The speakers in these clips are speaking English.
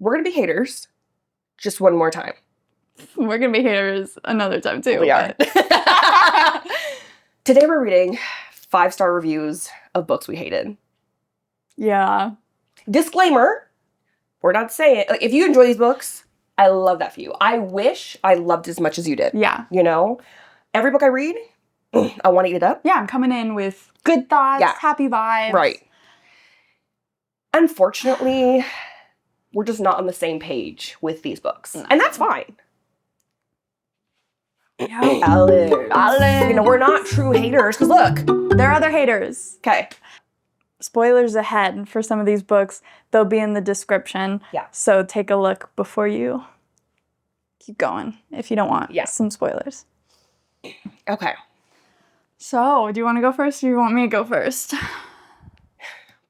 we're going to be haters just one more time. We're going to be haters another time, too. We are. Today we're reading 5-star reviews of books we hated. Yeah. Disclaimer, we're not saying... Like, if you enjoy these books, I love that for you. I wish I loved as much as you did. Yeah. You know? Every book I read, I want to eat it up. Yeah, I'm coming in with good thoughts, happy vibes. Right. Unfortunately, we're just not on the same page with these books. No. And that's fine. Alex. You know, we're not true haters, because look. There are other haters. Okay. Spoilers ahead for some of these books. They'll be in the description. Yeah. So take a look before you keep going if you don't want some spoilers. Okay. So, do you want to go first or do you want me to go first?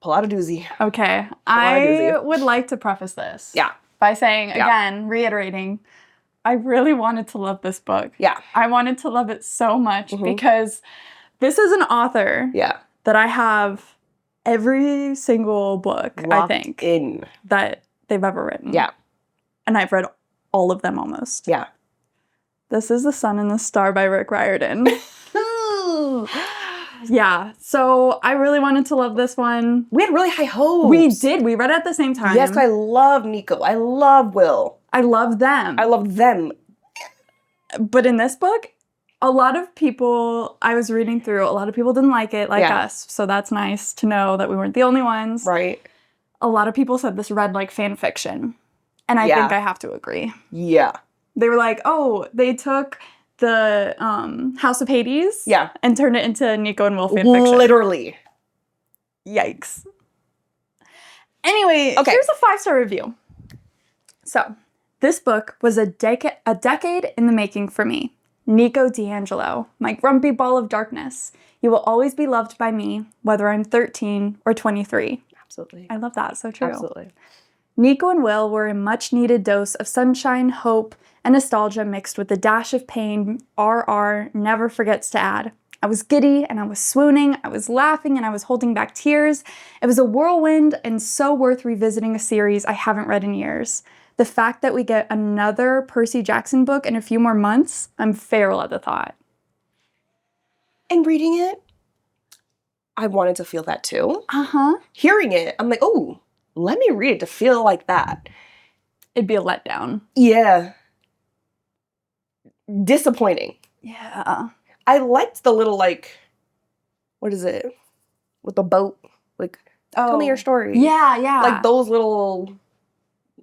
Pull out a doozy. Okay. I would like to preface this by saying, again, reiterating, I really wanted to love this book. Yeah. I wanted to love it so much because this is an author that I have every single book, locked I think, in that they've ever written. Yeah. And I've read all of them almost. Yeah. This is The Sun and the Star by Rick Riordan. Yeah, so I really wanted to love this one. We had really high hopes. We did. We read it at the same time. Yes, I love Nico. I love Will. I love them. I love them. But in this book, a lot of people, I was reading through, a lot of people didn't like it, like us. So that's nice to know that we weren't the only ones. Right. A lot of people said this read like fan fiction. And I think I have to agree. Yeah. They were like, oh, they took the House of Hades and turned it into Nico and Will fanfiction. Literally. Yikes. Anyway, here's a 5-star review. So, this book was a decade in the making for me. Nico D'Angelo, my grumpy ball of darkness. You will always be loved by me, whether I'm 13 or 23. Absolutely. I love that. So true. Absolutely. Nico and Will were a much-needed dose of sunshine, hope, and nostalgia mixed with a dash of pain RR never forgets to add. I was giddy and I was swooning, I was laughing and I was holding back tears. It was a whirlwind and so worth revisiting a series I haven't read in years. The fact that we get another Percy Jackson book in a few more months, I'm feral at the thought. And reading it, I wanted to feel that too. Uh-huh. Hearing it, I'm like, oh, let me read it to feel like that. It'd be a letdown. Yeah. Disappointing. Yeah. I liked the little, like, what is it? With the boat. Like, tell me your story. Yeah, yeah. Like, those little,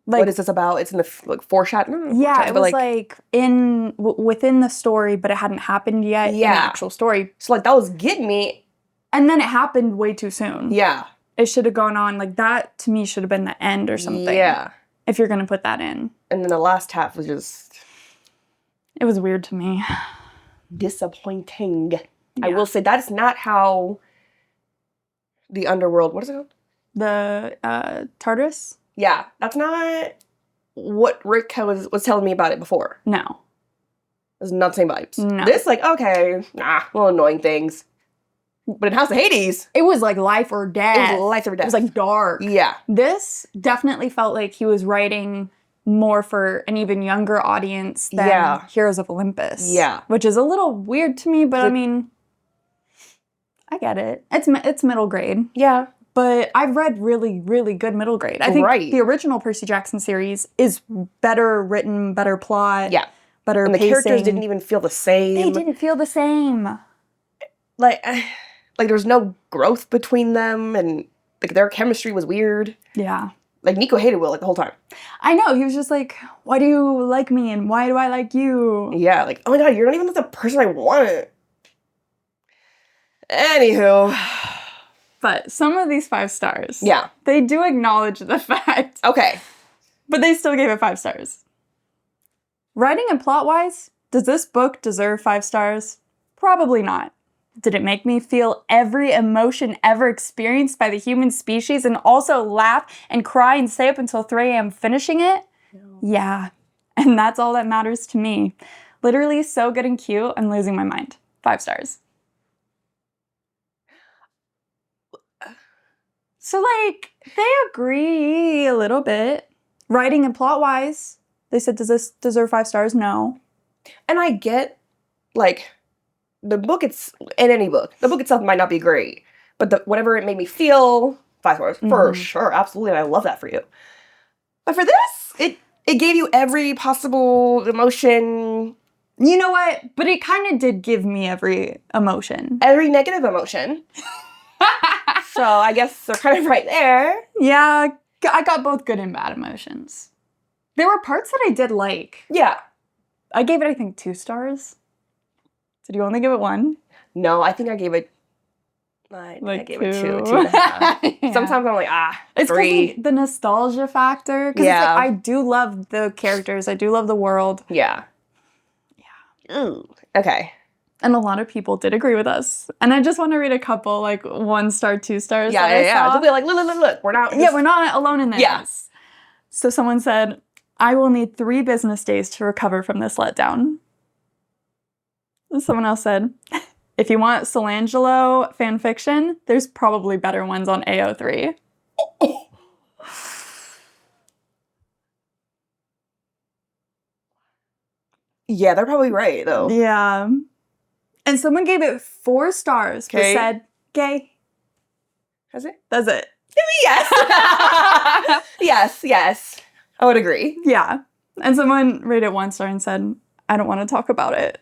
like, what is this about? It's in the, like, foreshadowing? Yeah, it was, like within the story, but it hadn't happened yet in the actual story. So, like, that was getting me. And then it happened way too soon. Yeah. It should have gone on, like, that, to me, should have been the end or something. Yeah. If you're going to put that in. And then the last half was just... It was weird to me. Disappointing. Yeah. I will say that is not how the underworld... What is it called? The Tartarus? Yeah. That's not what Rick was telling me about it before. No. It was not the same vibes. No. This, like, okay, little annoying things. But in House of Hades... It was like life or death. It was life or death. It was like dark. Yeah. This definitely felt like he was writing more for an even younger audience than Heroes of Olympus. Yeah. Which is a little weird to me, but I mean, I get it. It's middle grade. Yeah. But I've read really, really good middle grade. I think the original Percy Jackson series is better written, better plot, better and the pacing. characters didn't even feel the same. They didn't feel the same. Like there's no growth between them, and like their chemistry was weird. Yeah. Like Nico hated Will like the whole time. I know. He was just like, why do you like me and why do I like you? Yeah, like, oh my god, you're not even the person I want. Anywho. But some of these 5 stars. Yeah. They do acknowledge the fact. Okay. But they still gave it 5 stars. Writing and plot-wise, does this book deserve 5 stars? Probably not. Did it make me feel every emotion ever experienced by the human species and also laugh and cry and stay up until 3 a.m. finishing it? No. Yeah. And that's all that matters to me. Literally so good and cute, I'm losing my mind. 5 stars. So, like, they agree a little bit. Writing and plot-wise, they said, does this deserve 5 stars? No. And I get, like, the book, in any book, the book itself might not be great, but whatever it made me feel, 5 stars, for sure, absolutely, and I love that for you. But for this, it gave you every possible emotion. You know what? But it kind of did give me every emotion. Every negative emotion. So I guess they're kind of right there. Yeah, I got both good and bad emotions. There were parts that I did like. Yeah. I gave it, I think, 2 stars. Did you only give it 1? No, I think I gave it... I gave it 2. 2.5. Yeah. Sometimes I'm like, it's 3. The nostalgia factor. Because Yeah. it's like, I do love the characters. I do love the world. Yeah. Yeah. Ooh. Okay. And a lot of people did agree with us. And I just want to read a couple, like, 1 star, 2 stars. Yeah. Just be like, look. We're not... Yeah, we're not alone in this. Yeah. So someone said, I will need 3 business days to recover from this letdown. And someone else said, if you want Solangelo fan fiction, there's probably better ones on AO3. Yeah, they're probably right, though. Yeah. And someone gave it 4 stars, but said, gay. Has it? That's it. Yes. yes. I would agree. Yeah. And someone rated 1 star and said, I don't want to talk about it.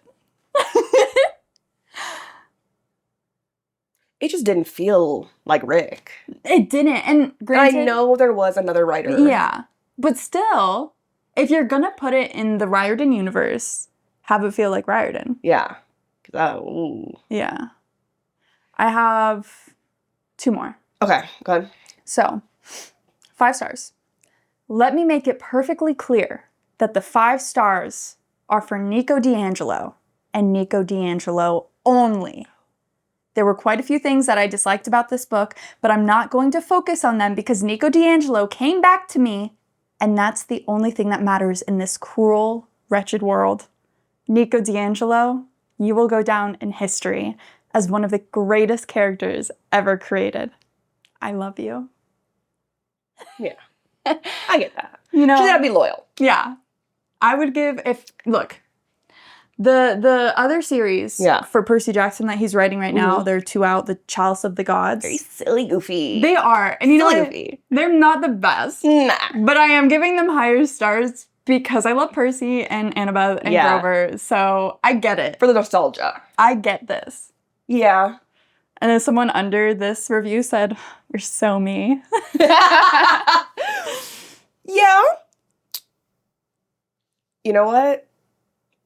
It just didn't feel like Rick. It didn't. And granted, I know there was another writer. Yeah. But still, if you're going to put it in the Riordan universe, have it feel like Riordan. Yeah. Yeah. I have 2 more. Okay, go ahead. So, 5 stars. Let me make it perfectly clear that the 5 stars are for Nico D'Angelo and Nico D'Angelo only. There were quite a few things that I disliked about this book, but I'm not going to focus on them because Nico D'Angelo came back to me, and that's the only thing that matters in this cruel, wretched world. Nico D'Angelo, you will go down in history as one of the greatest characters ever created. I love you. Yeah. I get that. You know, She's gotta be loyal. Yeah. I would give, the other series for Percy Jackson that he's writing right now, there are 2 out, The Chalice of the Gods. Very silly, goofy. They are. And you know what? Goofy. They're not the best. Nah. But I am giving them higher stars because I love Percy and Annabeth and Grover. So I get it. For the nostalgia. I get this. Yeah. And then someone under this review said, you're so me. Yeah. You know what?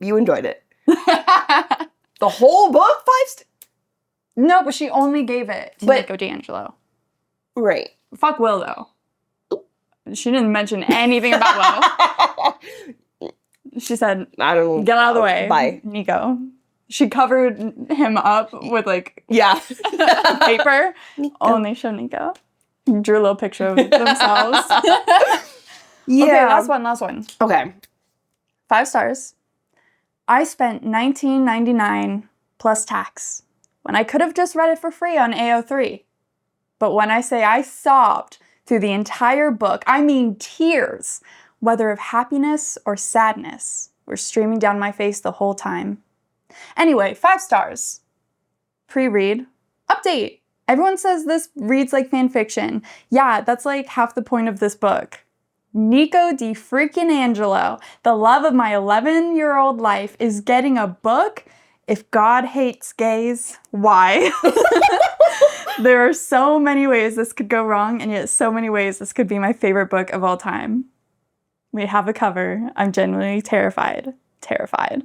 You enjoyed it. The whole book? 5 No, but she only gave it to Nico D'Angelo. Right. Fuck Will, though. She didn't mention anything about Will. She said, I don't get out of the way. Bye. Nico. She covered him up with, like, paper. Nico. Only show Nico. Drew a little picture of themselves. Yeah. Okay, last one. Okay. 5 stars. I spent $19.99 plus tax when I could have just read it for free on AO3. But when I say I sobbed through the entire book, I mean tears, whether of happiness or sadness, were streaming down my face the whole time. Anyway, 5 stars. Pre-read. Update. Everyone says this reads like fan fiction. Yeah, that's like half the point of this book. Nico Di freaking Angelo, the love of my 11-year-old life, is getting a book. If God hates gays, why? There are so many ways this could go wrong, and yet so many ways this could be my favorite book of all time. We have a cover. I'm genuinely terrified. Terrified.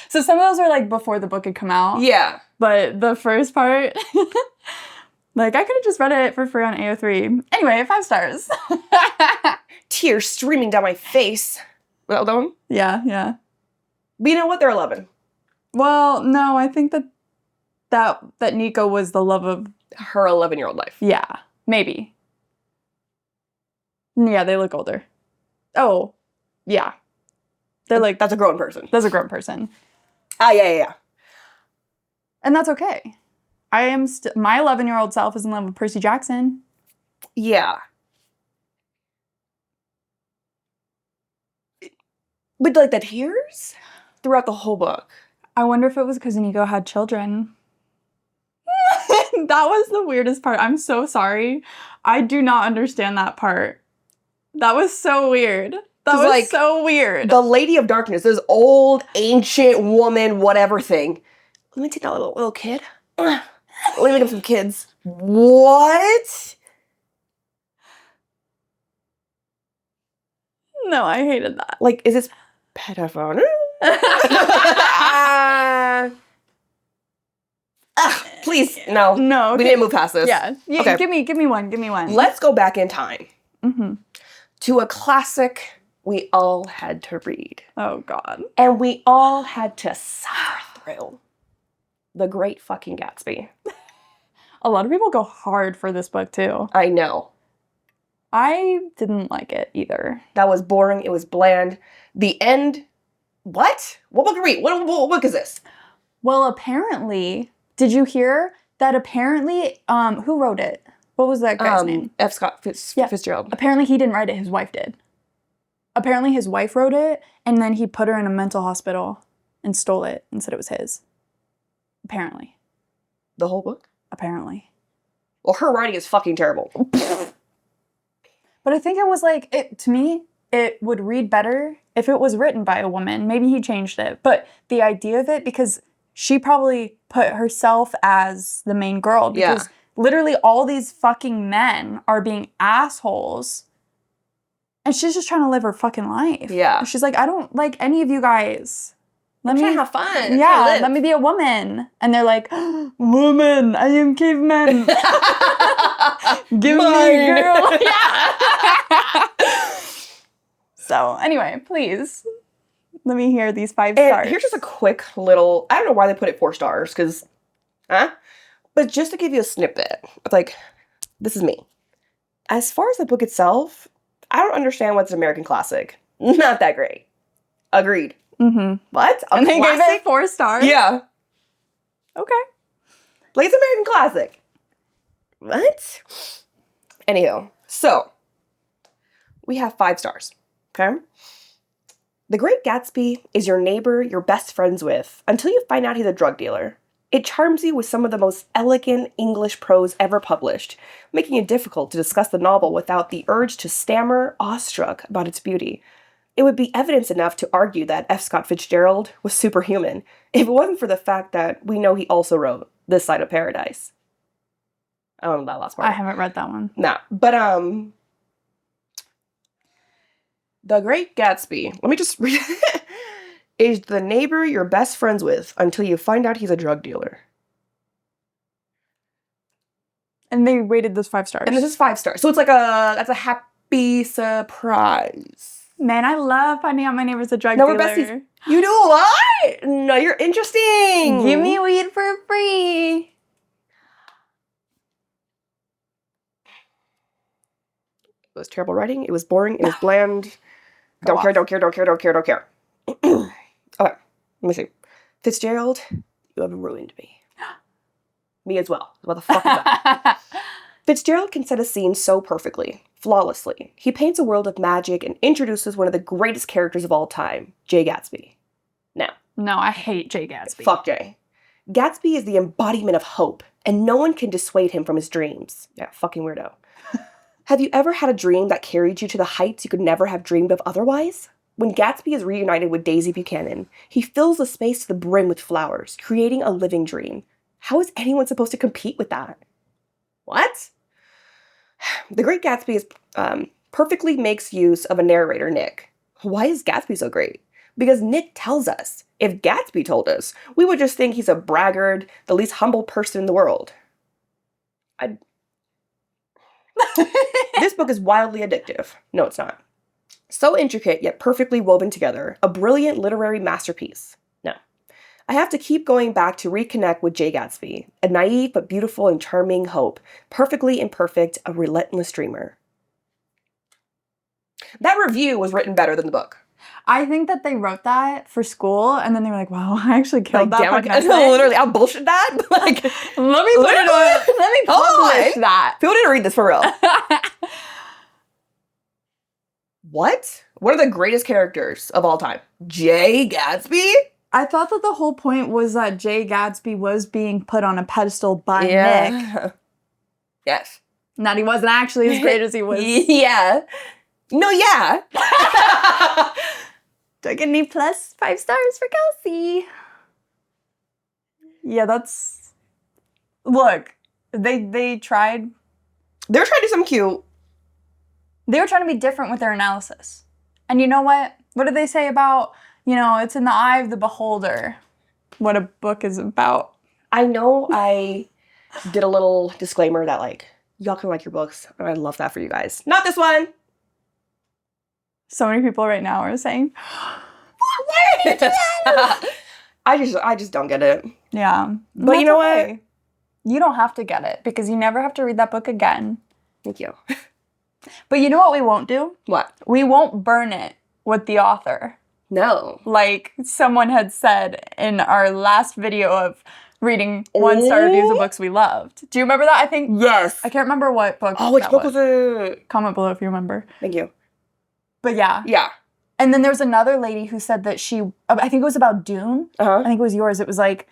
So some of those were like before the book had come out. Yeah. But the first part... Like, I could have just read it for free on AO3. Anyway, 5 stars. Tears streaming down my face. Well done. Yeah. But you know what? They're 11. Well, no, I think that Nico was the love of... Her 11-year-old life. Yeah, maybe. Yeah, they look older. Oh, yeah. They're like... That's a grown person. That's a grown person. Yeah. And that's okay. I am my 11-year-old self is in love with Percy Jackson. Yeah. But like the tears throughout the whole book. I wonder if it was because Inigo had children. That was the weirdest part. I'm so sorry. I do not understand that part. That was so weird. That was like, so weird. The Lady of Darkness, this old, ancient woman, whatever thing. Let me take that little kid. Let me make him some kids. What? No, I hated that. Like, is this pedophile? Please, no. No. Okay. We didn't move past this. Yeah. Okay. Give me one. Let's go back in time. Mm-hmm. To a classic we all had to read. Oh, God. And we all had to suffer through. The Great fucking Gatsby. A lot of people go hard for this book, too. I know. I didn't like it either. That was boring. It was bland. The end. What? What book are we? What book is this? Well, apparently, did you hear that apparently, who wrote it? What was that guy's name? F. Scott Fitzgerald. Apparently he didn't write it, his wife did. Apparently his wife wrote it, and then he put her in a mental hospital and stole it and said it was his. Apparently. The whole book? Apparently. Well, her writing is fucking terrible. But I think it was like, to me, it would read better if it was written by a woman. Maybe he changed it. But the idea of it, because she probably put herself as the main girl. Because literally all these fucking men are being assholes. And she's just trying to live her fucking life. Yeah. She's like, I don't like any of you guys. I'm trying to have fun. Yeah, let me be a woman. And they're like, woman, I am caveman. Give me a girl. Yeah. So, anyway, please, let me hear these 5 stars. Here's just a quick little, I don't know why they put it 4 stars, because, but just to give you a snippet, it's like, this is me. As far as the book itself, I don't understand what's an American classic. Not that great. Agreed. Mm-hmm. What? And they gave it 4 stars? Yeah. Okay. Like, it's American classic. What? Anywho, so, we have 5 stars, okay? The Great Gatsby is your neighbor you're best friends with until you find out he's a drug dealer. It charms you with some of the most elegant English prose ever published, making it difficult to discuss the novel without the urge to stammer, awestruck about its beauty. It would be evidence enough to argue that F. Scott Fitzgerald was superhuman if it wasn't for the fact that we know he also wrote This Side of Paradise. I don't know that last part. I haven't read that one. Nah, but The Great Gatsby, let me just read it, is the neighbor you're best friends with until you find out he's a drug dealer. And they rated this 5 stars. And this is 5 stars. So it's like that's a happy surprise. Man, I love finding out my neighbor's a drug dealer. We're besties. You do what? No, you're interesting. Give me weed for free. It was terrible writing. It was boring. It was bland. Don't care. Okay, let me see. Fitzgerald, you have ruined me. Me as well. What the fuck is that? Fitzgerald can set a scene so perfectly, flawlessly. He paints a world of magic and introduces one of the greatest characters of all time, Jay Gatsby. Now. No, I hate Jay Gatsby. Fuck Jay. Gatsby is the embodiment of hope, and no one can dissuade him from his dreams. Yeah, fucking weirdo. Have you ever had a dream that carried you to the heights you could never have dreamed of otherwise? When Gatsby is reunited with Daisy Buchanan, he fills the space to the brim with flowers, creating a living dream. How is anyone supposed to compete with that? What? The Great Gatsby is perfectly makes use of a narrator, Nick. Why is Gatsby so great? Because Nick tells us. If Gatsby told us, we would just think he's a braggart, the least humble person in the world. This book is wildly addictive. No, it's not. So intricate, yet perfectly woven together. A brilliant literary masterpiece. No. I have to keep going back to reconnect with Jay Gatsby, a naive but beautiful and charming hope, perfectly imperfect, a relentless dreamer. That review was written better than the book. I think that they wrote that for school, and then they were like, wow, I actually killed that. Literally, I'll bullshit that. Like, let me publish that. People didn't read this for real. What? What are the greatest characters of all time? Jay Gatsby? I thought that the whole point was that Jay Gatsby was being put on a pedestal by Nick. Yes. That he wasn't actually as great as he was. Yeah. No, yeah. Do I get any plus 5 stars for Kelcie? Yeah, that's... Look, they tried... They were trying to do something cute. They were trying to be different with their analysis. And you know what? What do they say about, it's in the eye of the beholder, what a book is about? I know I did a little disclaimer that, like, y'all can like your books, and I love that for you guys. Not this one! So many people right now are saying, I just don't get it. yeah. But you know what? You don't have to get it, because you never have to read that book again. Thank you. But you know what we won't do? What? We won't burn it with the author. No. Like someone had said in our last video of reading 1-star reviews of books we loved. Do you remember that? I think... Yes. I can't remember what book Oh, which that book was it? Comment below if you remember. Thank you. But yeah. Yeah. And then there's another lady who said that I think it was about Dune. I think it was yours. It was like,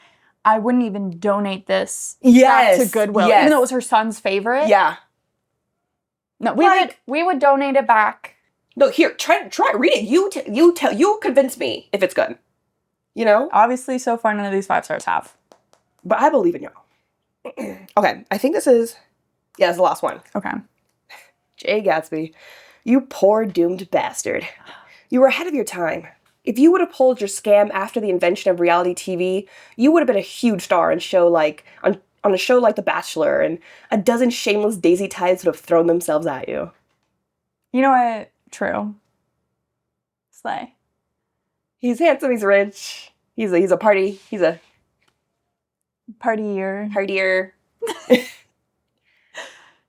I wouldn't even donate this back to Goodwill. Yes. Even though it was her son's favorite. Yeah. No, we would donate it back. No, here, try read it. You convince me if it's good. You know? Obviously, so far, none of these 5 stars have. But I believe in y'all. Okay, I think this is... Yeah, it's the last one. Okay. Jay Gatsby, you poor doomed bastard. You were ahead of your time. If you would have pulled your scam after the invention of reality TV, you would have been a huge star on a show like The Bachelor, and a dozen shameless daisy types would have thrown themselves at you. You know what? True. Slay. He's handsome, he's rich, he's a party, he's a... Partier. Partier.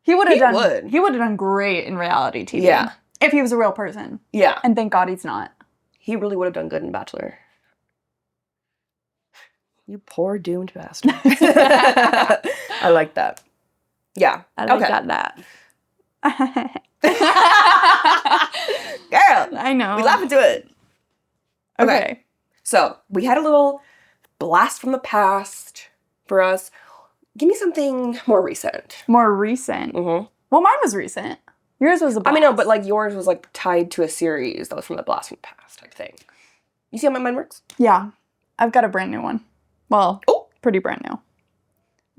He would have done great in reality TV. Yeah. If he was a real person. Yeah. And thank God he's not. He really would have done good in Bachelor. You poor doomed bastard. I like that. Yeah. I like that. Girl. I know. We laugh into it. Okay. So, we had a little blast from the past for us. Give me something more recent. More recent? Mm-hmm. Well, mine was recent. Yours was a blast. I mean, no, but like yours was like tied to a series that was from the blast from the past type thing. You see how my mind works? Yeah. I've got a brand new one. Well, pretty brand new.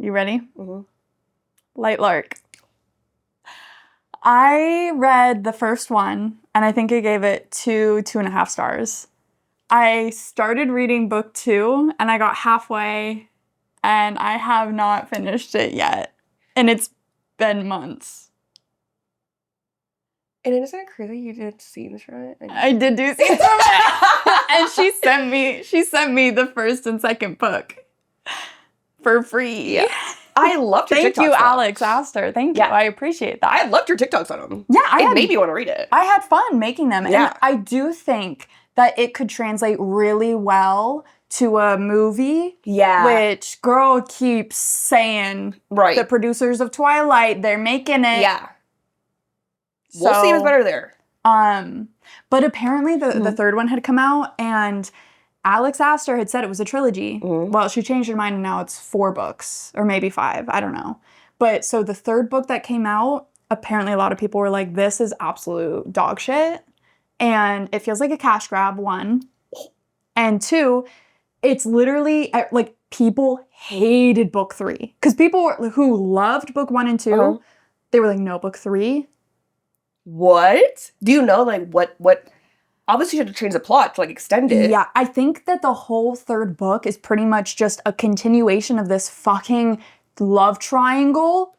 You ready? Mm-hmm. Light Lark. I read the first one, and I think I gave it 2.5 stars. I started reading book 2, and I got halfway, and I have not finished it yet. And it's been months. And isn't it crazy you did scenes from it? I did do scenes from it. And she sent me the first and second book for free. Yeah. I loved your TikToks. Thank you, Alex Astor. Thank you. I appreciate that. I loved your TikToks on them. Yeah, it made me want to read it. I had fun making them. Yeah. And I do think that it could translate really well to a movie. Yeah. Which girl keeps saying the producers of Twilight, they're making it. Yeah. We'll see what's better there. But apparently the third one had come out, and Alex Astor had said it was a trilogy. Mm-hmm. Well, she changed her mind, and now it's 4 books, or maybe 5. I don't know. But so the third book that came out, apparently a lot of people were like, this is absolute dog shit. And it feels like a cash grab, 1. And 2, it's literally, like, people hated book 3. Because people who loved book 1 and 2, they were like, no, book 3? What? Do you know, like, what? Obviously, you had to change the plot to, like, extend it. Yeah, I think that the whole third book is pretty much just a continuation of this fucking love triangle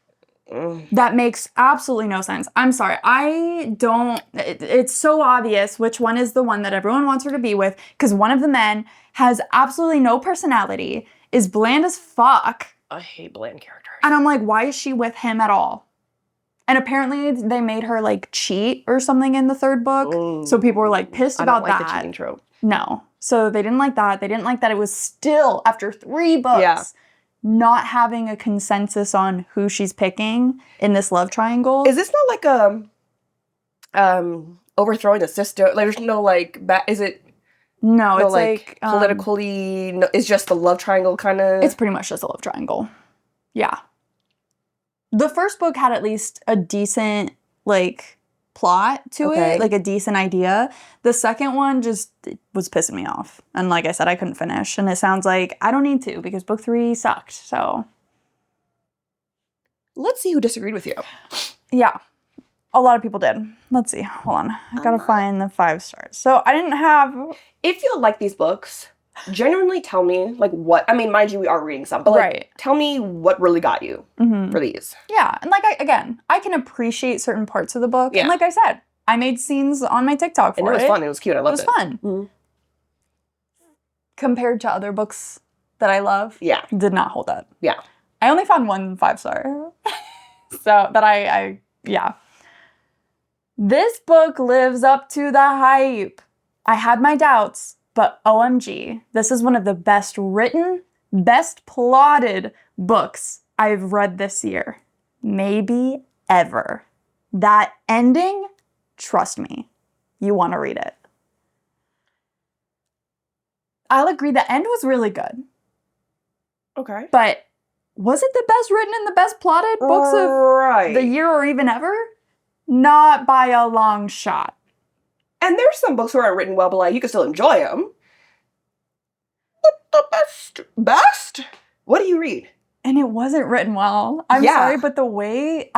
that makes absolutely no sense. I'm sorry. It's so obvious which one is the one that everyone wants her to be with, because one of the men has absolutely no personality, is bland as fuck. I hate bland characters. And I'm like, why is she with him at all? And apparently they made her, like, cheat or something in the third book. Ooh. So people were, like, pissed about that. I don't like the cheating trope. No. So they didn't like that. They didn't like that it was still, after 3 books, not having a consensus on who she's picking in this love triangle. Is this not like overthrowing the system. Like, there's no, like, is it... No, No, it's like politically... No, it's just the love triangle kind of... It's pretty much just a love triangle. Yeah. The first book had at least a decent, like, plot to it. Like, a decent idea. The second one just was pissing me off. And like I said, I couldn't finish. And it sounds like I don't need to because book 3 sucked. So... Let's see who disagreed with you. Yeah. A lot of people did. Let's see. Hold on. I gotta find the 5 stars. So I didn't have... If you like these books, genuinely tell me, like, what... I mean, mind you, we are reading some, but, like, tell me what really got you for these. Yeah. And, like, I can appreciate certain parts of the book. Yeah. And like I said, I made scenes on my TikTok for it. And it was fun. It was cute. I loved it. It was fun. Mm-hmm. Compared to other books that I love, did not hold up. Yeah. I only found 1 5-star. So, that yeah. This book lives up to the hype. I had my doubts, but OMG, this is one of the best written, best plotted books I've read this year. Maybe ever. That ending, trust me, you want to read it. I'll agree, the end was really good. Okay. But was it the best written and the best plotted books of the year or even ever? Not by a long shot. And there's some books who aren't written well, but, like, you can still enjoy them. But the best? What do you read? And it wasn't written well. I'm sorry, but the way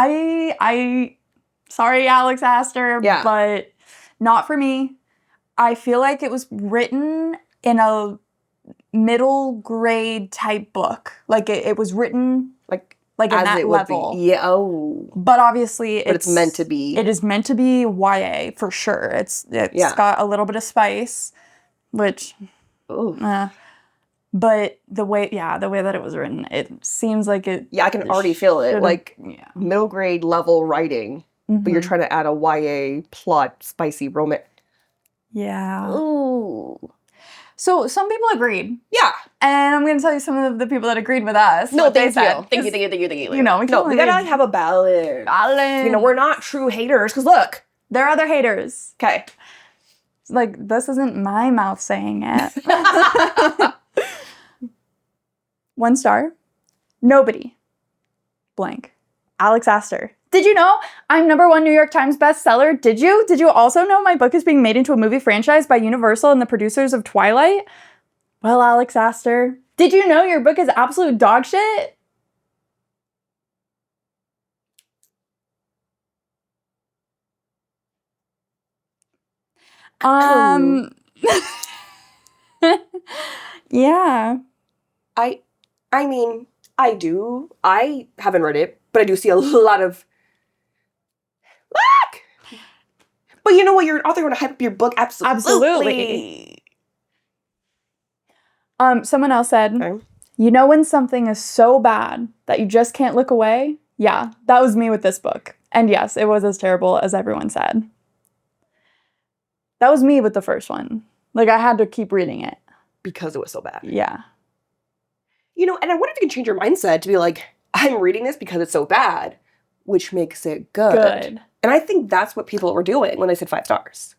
sorry, Alex Astor, but not for me. I feel like it was written in a middle grade type book. Like it was written like in that level. Yeah. Oh. But obviously it's meant to be. It is meant to be YA for sure. It's got a little bit of spice, which but the way that it was written, it seems like it. Yeah, I can already feel it. Like middle grade level writing, but you're trying to add a YA plot, spicy romance. Yeah. Ooh. So some people agreed. Yeah. And I'm going to tell you some of the people that agreed with us. No, thank you. Thank you. You know, we gotta have a balance. You know, we're not true haters, because look. There are other haters. Okay. Like, this isn't my mouth saying it. 1 star. Nobody. Blank. Alex Astor. Did you know I'm #1 New York Times bestseller? Did you? Did you also know my book is being made into a movie franchise by Universal and the producers of Twilight? Well, Alex Astor, did you know your book is absolute dog shit? Yeah. I mean, I do. I haven't read it, but I do see a lot of... Lark! But you know what? You're an author. You want to hype up your book. Absolutely. Someone else said, you know when something is so bad that you just can't look away? Yeah, that was me with this book. And yes, it was as terrible as everyone said. That was me with the first one. Like, I had to keep reading it. Because it was so bad. Yeah. You know, and I wonder if you can change your mindset to be like, I'm reading this because it's so bad, which makes it good. And I think that's what people were doing when they said 5 stars.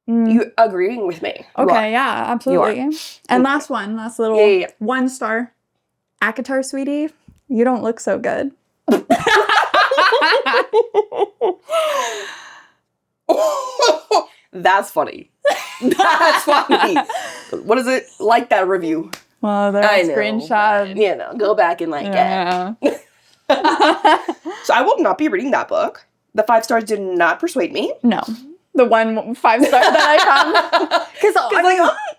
You agreeing with me? Okay, yeah, absolutely. And last little 1 star. Akatar, sweetie, you don't look so good. That's funny. That's funny. What is it? Like that review. Well, there's a screenshot. You know, go back and like it. So I will not be reading that book. The 5 stars did not persuade me. No. The 1 5-star that I found. Because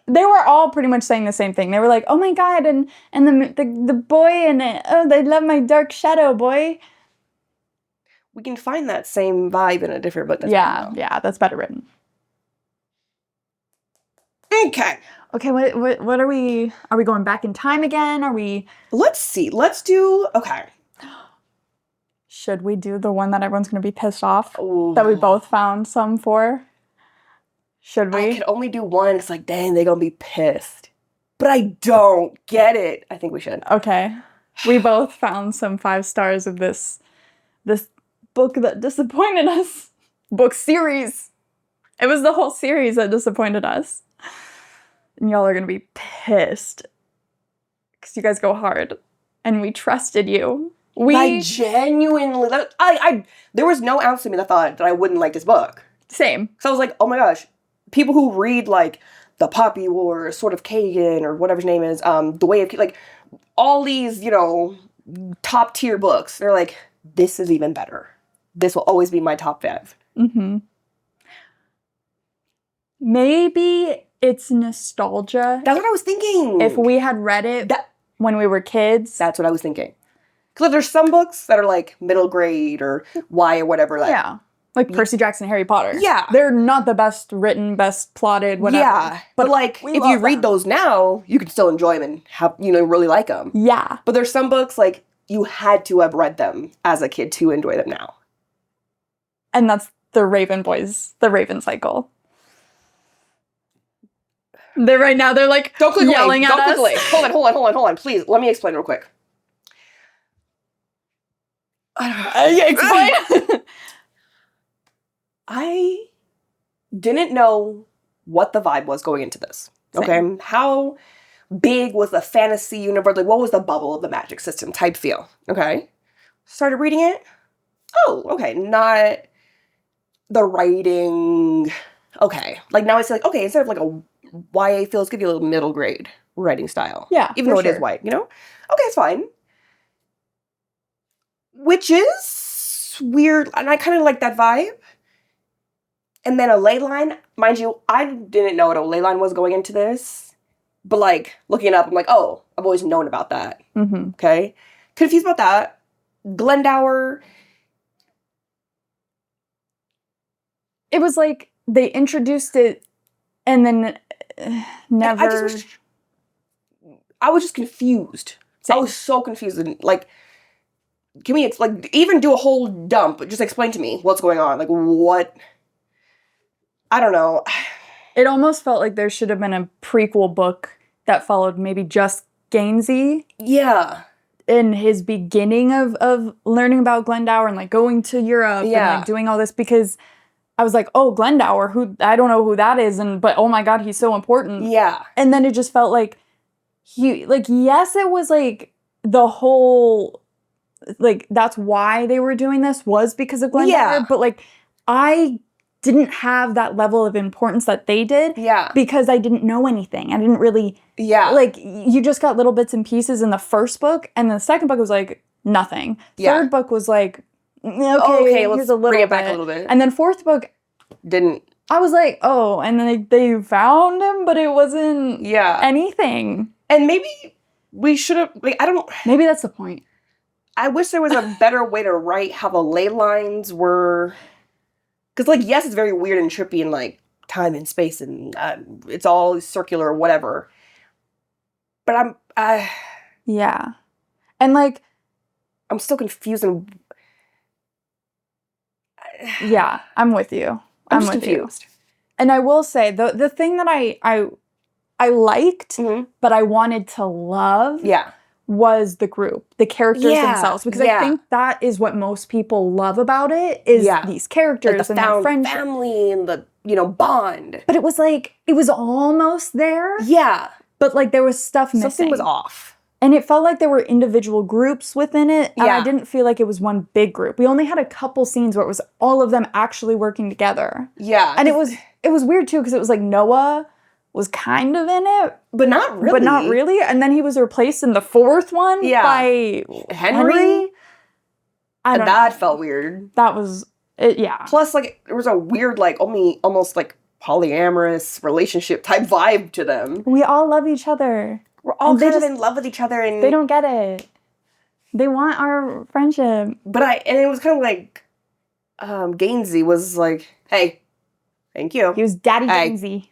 they were all pretty much saying the same thing. They were like, oh my God, and the boy in it, oh, they love my dark shadow boy. We can find that same vibe in a different book. Yeah, that's better written. Okay. Okay, what are we going back in time again? Let's see. Let's do, okay. Should we do the one that everyone's going to be pissed off? Ooh. That we both found some for? Should we? I could only do one. It's like, dang, they're going to be pissed. But I don't get it. I think we should. Okay. We both found some 5 stars of this book that disappointed us. book series. It was the whole series that disappointed us. And y'all are going to be pissed. Because you guys go hard. And we trusted you. I genuinely... there was no ounce of me that thought that I wouldn't like this book. Same. So I was like, oh my gosh. People who read, like, The Poppy Wars, Sword of Kagan, or whatever his name is, The Way of... Like, all these, you know, top-tier books. They're like, this is even better. This will always be my top 5. Mm-hmm. Maybe it's nostalgia. That's what I was thinking. If we had read it when we were kids. That's what I was thinking. Because there's some books that are like middle grade or Y or whatever. Like Percy Jackson, Harry Potter. Yeah. They're not the best written, best plotted, whatever. Yeah. But like, if you read those now, you can still enjoy them and have, really like them. Yeah. But there's some books, like, you had to have read them as a kid to enjoy them now. And that's the Raven boys, the Raven cycle. They're like, don't click yelling away. at us. Don't click away. Hold on. Please, let me explain real quick. Explain. I didn't know what the vibe was going into this. Okay? Same. How big was the fantasy universe? Like, what was the bubble of the magic system type feel? Okay? Started reading it. Oh, okay. Not the writing. Okay. Like, now it's like, okay, instead of like a YA feels, give you a little middle grade writing style. Yeah. Even though it is white, Okay, it's fine. Which is weird. And I kind of like that vibe. And then a ley line. Mind you, I didn't know what a ley line was going into this. But, like, looking it up, I'm like, oh, I've always known about that. Mm-hmm. Okay? Confused about that. Glendower. It was like they introduced it and then never... I was just confused. Same. I was so confused. And, like, can we, even do a whole dump? Just explain to me what's going on. Like, what... I don't know. It almost felt like there should have been a prequel book that followed maybe just Gansey. Yeah. In his beginning of learning about Glendower and, like, going to Europe and, like, doing all this, because I was like, oh, Glendower, I don't know who that is, but oh my god, he's so important. Yeah. And then it just felt like yes, it was, like, the whole, like, that's why they were doing this was because of Glendower, but, like, I didn't have that level of importance that they did. Yeah. Because I didn't know anything. I didn't really... Yeah. Like, you just got little bits and pieces in the first book, and the second book was, like, nothing. Yeah. Third book was, like, okay, let's here's bring it back a little bit. And then fourth book... Didn't... I was like, oh, and then they found him, but it wasn't anything. And maybe we should have... Like, I don't... Maybe that's the point. I wish there was a better way to write how the ley lines were... Because, like, yes, it's very weird and trippy and, like, time and space and it's all circular or whatever. But Yeah. And, like... I'm still confused and... Yeah, I'm with you. I'm just confused. And I will say, the thing that I liked, but I wanted to love... Yeah. Was the group, the characters themselves. Because I think that is what most people love about it, is these characters, like, and their friendship. Family and the, bond. But it was like, it was almost there. Yeah. But, like, there was stuff missing. Something was off. And it felt like there were individual groups within it, and I didn't feel like it was one big group. We only had a couple scenes where it was all of them actually working together. Yeah. And it was weird, too, because it was like Noah was kind of in it. But not really. And then he was replaced in the fourth one by Henry. That felt weird. That was, Plus, like, there was a weird, like, almost, like, polyamorous relationship type vibe to them. We all love each other. We're all kind of in love with each other. And they don't get it. They want our friendship. But it was kind of like, Gansey was like, hey, thank you. He was Daddy Gansey.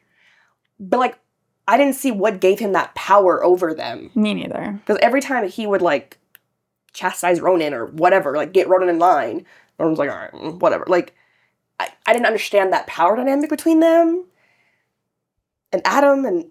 But, like, I didn't see what gave him that power over them. Me neither. Because every time he would, like, chastise Ronan or whatever, like, get Ronan in line, Ronan was like, all right, whatever. Like, I didn't understand that power dynamic between them and Adam, and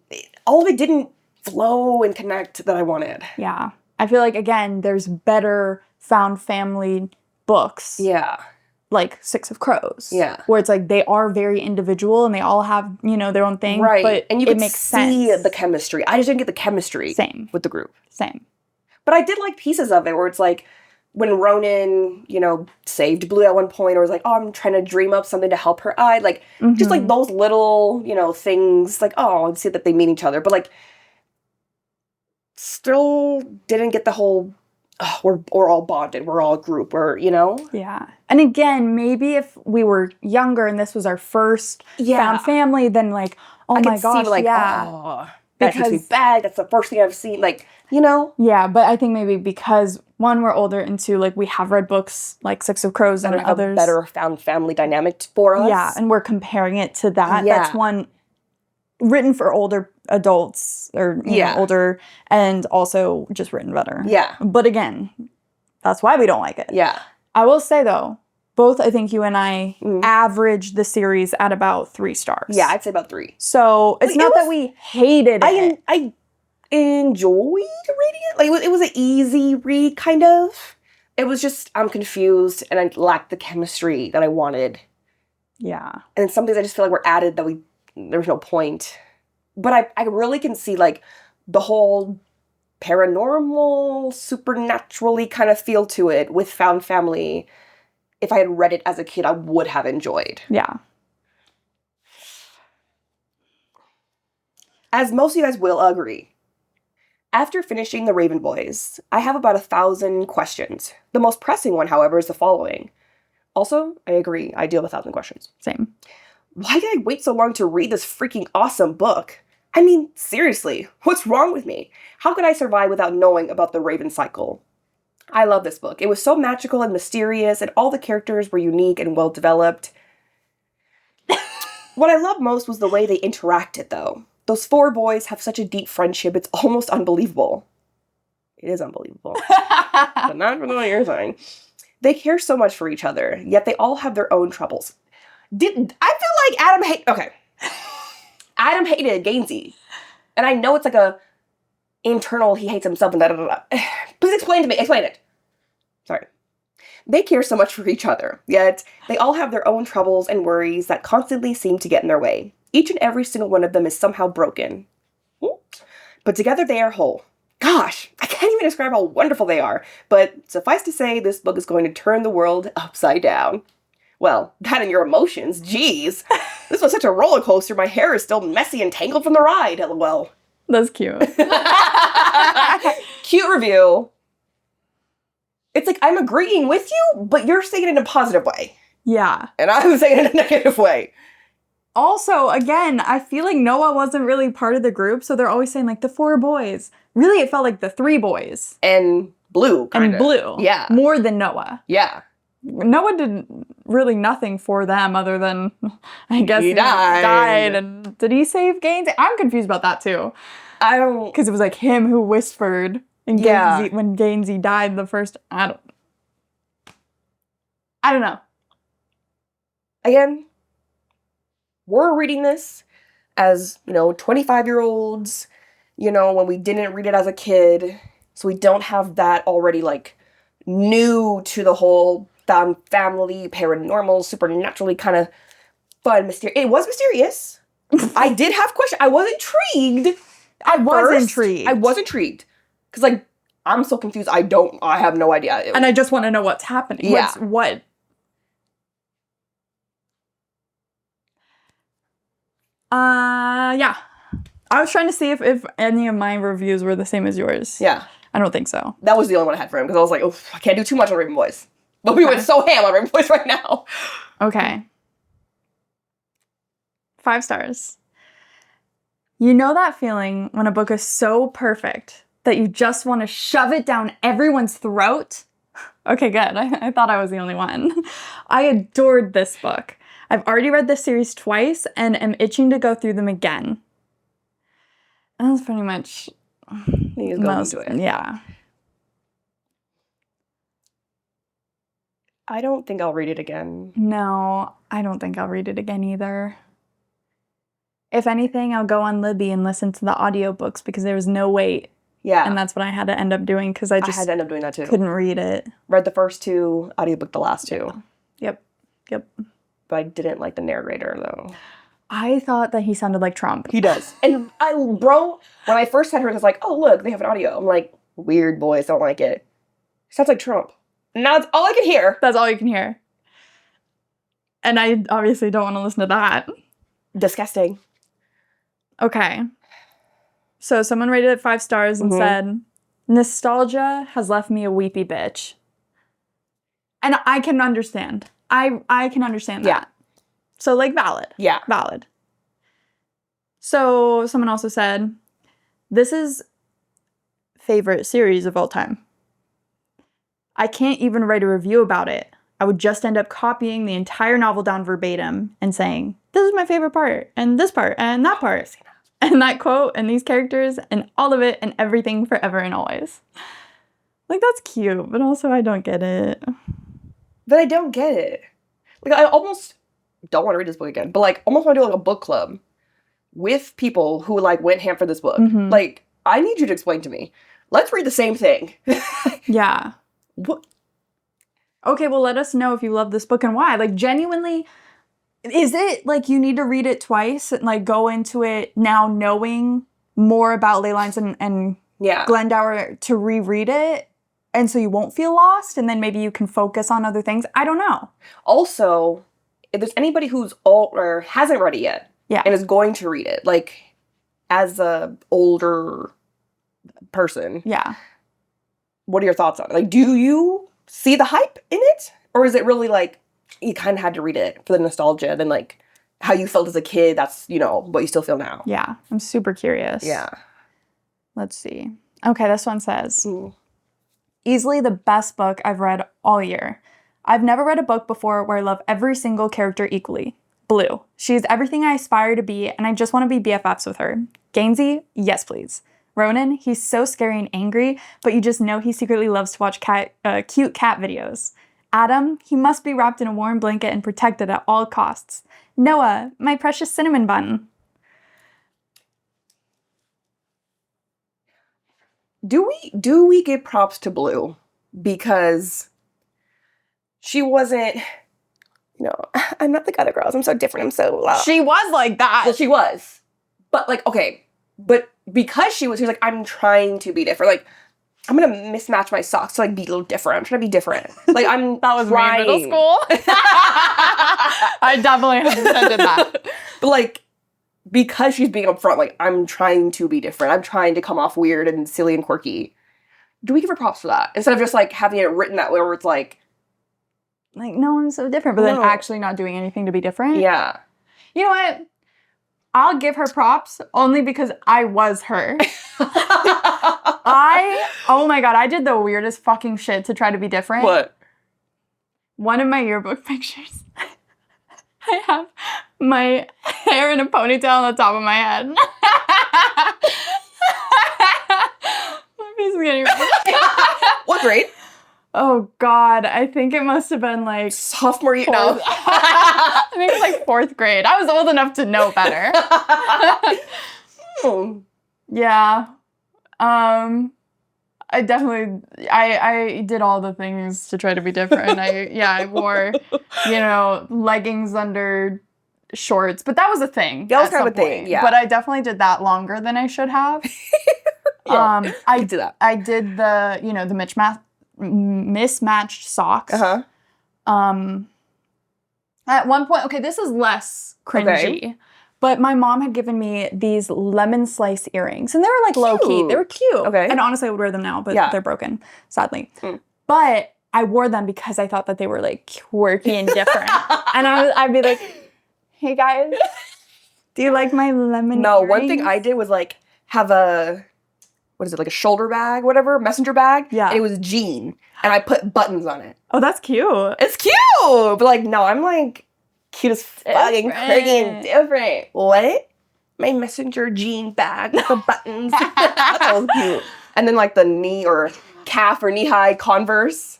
all of it didn't flow and connect that I wanted. Yeah. I feel like, again, there's better found family books. Yeah. like Six of Crows. Yeah. Where it's like they are very individual and they all have, their own thing. Right. But and you it could makes see sense. the chemistry. I just didn't get the chemistry Same. with the group. Same. But I did like pieces of it where it's like when Ronan, saved Blue at one point, or was like, oh, I'm trying to dream up something to help her eye. Like, just like those little, things, like, oh, and see that they meet each other. But like, still didn't get the whole, we're all bonded, we're all a group, Yeah. And again, maybe if we were younger and this was our first found family, then like, oh I my could gosh, see, like, yeah. that makes me bad. That's the first thing I've seen, like, Yeah, but I think maybe because, one, we're older, and two, like, we have read books like Six of Crows and others. A better found family dynamic for us. Yeah, and we're comparing it to that. Yeah. That's one written for older adults or older, and also just written better. Yeah. But again, that's why we don't like it. Yeah. I will say though, both I think you and I average the series at about 3 stars. Yeah, I'd say about 3. So it's not that we hated it. I enjoyed reading it. Like it was an easy read, kind of. It was just I'm confused and I lacked the chemistry that I wanted. Yeah. And some things I just feel like were added that there was no point. But I really can see like the whole paranormal, supernaturally kind of feel to it with found family. If I had read it as a kid, I would have enjoyed. Yeah. As most of you guys will agree, after finishing The Raven Boys, I have about 1,000 questions. The most pressing one, however, is the following. Also, I agree, I do have 1,000 questions. Same. Why did I wait so long to read this freaking awesome book? I mean, seriously, what's wrong with me? How could I survive without knowing about the Raven cycle? I love this book. It was so magical and mysterious, and all the characters were unique and well developed. What I loved most was the way they interacted, though. Those 4 boys have such a deep friendship, it's almost unbelievable. It is unbelievable. But not for the way you're saying. They care so much for each other, yet they all have their own troubles. I feel like Adam hated Gainsey. And I know it's like a internal, he hates himself and da-da-da-da. Please explain to me. Explain it. Sorry. They care so much for each other, yet they all have their own troubles and worries that constantly seem to get in their way. Each and every single one of them is somehow broken. But together they are whole. Gosh, I can't even describe how wonderful they are. But suffice to say, this book is going to turn the world upside down. Well, that and your emotions, geez. This was such a roller coaster, my hair is still messy and tangled from the ride, lol. That's cute. Cute review. It's like, I'm agreeing with you, but you're saying it in a positive way. Yeah. And I'm saying it in a negative way. Also, again, I feel like Noah wasn't really part of the group, so they're always saying, like, the 4 boys. Really, it felt like the 3 boys. And Blue, kind of. And Blue. Yeah. More than Noah. Yeah. Noah did really nothing for them other than, I guess, he died. And did he save Gainsey? I'm confused about that, too. I don't... Because it was, like, him who whispered and Gainsey, when Gainsey died the first... I don't know. Again, we're reading this as, 25-year-olds, when we didn't read it as a kid. So we don't have that already, like, new to the whole family, paranormal, supernaturally kind of fun, mysterious. It was mysterious. I did have questions. I was intrigued. I was intrigued. Because, like, I'm so confused. I have no idea. And I just want to know what's happening. Yeah. What? Yeah. I was trying to see if any of my reviews were the same as yours. Yeah. I don't think so. That was the only one I had for him, because I was like, oh, I can't do too much on Raven Boys. But we went so ham on Raven Boys right now. Okay. 5 stars. You know that feeling when a book is so perfect that you just want to shove it down everyone's throat? Okay, good. I thought I was the only one. I adored this book. I've already read this series twice and am itching to go through them again. And that's pretty much most of it. Yeah. I don't think I'll read it again. No, I don't think I'll read it again either. If anything, I'll go on Libby and listen to the audiobooks because there was no wait. Yeah. And that's what I had to end up doing because I just had to end up doing that too. Couldn't read it. Read the first 2, audiobook the last 2. Yep. Yep. But I didn't like the narrator, though. I thought that he sounded like Trump. He does. And when I first had her, I was like, oh, look, they have an audio. I'm like, weird voice, don't like it. Sounds like Trump. And now that's all I can hear. That's all you can hear. And I obviously don't want to listen to that. Disgusting. Okay. So someone rated it 5 stars and said, nostalgia has left me a weepy bitch. And I can understand. I can understand that. Yeah. So, like, valid. Yeah. Valid. So, someone also said, this is favorite series of all time. I can't even write a review about it. I would just end up copying the entire novel down verbatim and saying, this is my favorite part, and this part, and that part, and that quote, and these characters, and all of it, and everything forever and always. Like, that's cute, but also I don't get it. But I don't get it. Like, I almost don't want to read this book again, but, like, almost want to do, like, a book club with people who, like, went ham for this book. Like, I need you to explain to me. Let's read the same thing. Yeah. What? Okay, well, let us know if you love this book and why. Like, genuinely, is it, like, you need to read it twice and, like, go into it now knowing more about ley lines and Glendower to reread it? And so you won't feel lost, and then maybe you can focus on other things. I don't know. Also, if there's anybody who's or hasn't read it yet, and is going to read it, like, as a older person, what are your thoughts on it? Like, do you see the hype in it? Or is it really, like, you kind of had to read it for the nostalgia, then, like, how you felt as a kid, that's, you know, what you still feel now? Yeah, I'm super curious. Yeah. Let's see. Okay, this one says... Easily the best book I've read all year. I've never read a book before where I love every single character equally. Blue. She's everything I aspire to be, and I just want to be BFFs with her. Gainsey? Yes, please. Ronan? He's so scary and angry, but you just know he secretly loves to watch cute cat videos. Adam? He must be wrapped in a warm blanket and protected at all costs. Noah? My precious cinnamon bun. Do we give props to Blue? Because she wasn't, you know, I'm not like other girls. I'm so different. I'm so loud. She was like that. Well, she was. But, like, okay. But because she was like, I'm trying to be different. Like, I'm going to mismatch my socks to, like, be a little different. I'm trying to be different. Like, I'm That was trying. me in middle school. I definitely 100% did that. But, like, because she's being upfront, like, I'm trying to be different. I'm trying to come off weird and silly and quirky. Do we give her props for that? Instead of just, like, having it written that way where it's like... Like, no, I'm so different. But then actually not doing anything to be different? Yeah. You know what? I'll give her props only because I was her. Oh my god, I did the weirdest fucking shit to try to be different. What? One of my yearbook pictures, I have my hair in a ponytail on the top of my head. My face is getting red. What grade? Oh god, I think it must have been like sophomore year. No. I think it was like 4th grade. I was old enough to know better. Yeah. I definitely, I did all the things to try to be different. I wore, you know, leggings under shorts, but that was a thing. That was kind of a thing, yeah. But I definitely did that longer than I should have. I did that. I did the, you know, the mismatched socks. Uh-huh. At one point, okay, this is less cringy. Okay. But my mom had given me these lemon slice earrings. And they were, like, low-key. They were cute. Okay. And honestly, I would wear them now, but they're broken, sadly. But I wore them because I thought that they were, like, quirky and different. And I'd be like, hey, guys, do you like my lemon earrings? One thing I did was, like, have a, what is it, like a shoulder bag, whatever, messenger bag? Yeah. And it was jean. And I put buttons on it. Oh, that's cute. It's cute! But, like, no, I'm, like... cute as fucking quirky and different. What? My messenger jean bag with the buttons. That was cute. And then, like, the knee or calf or knee-high Converse.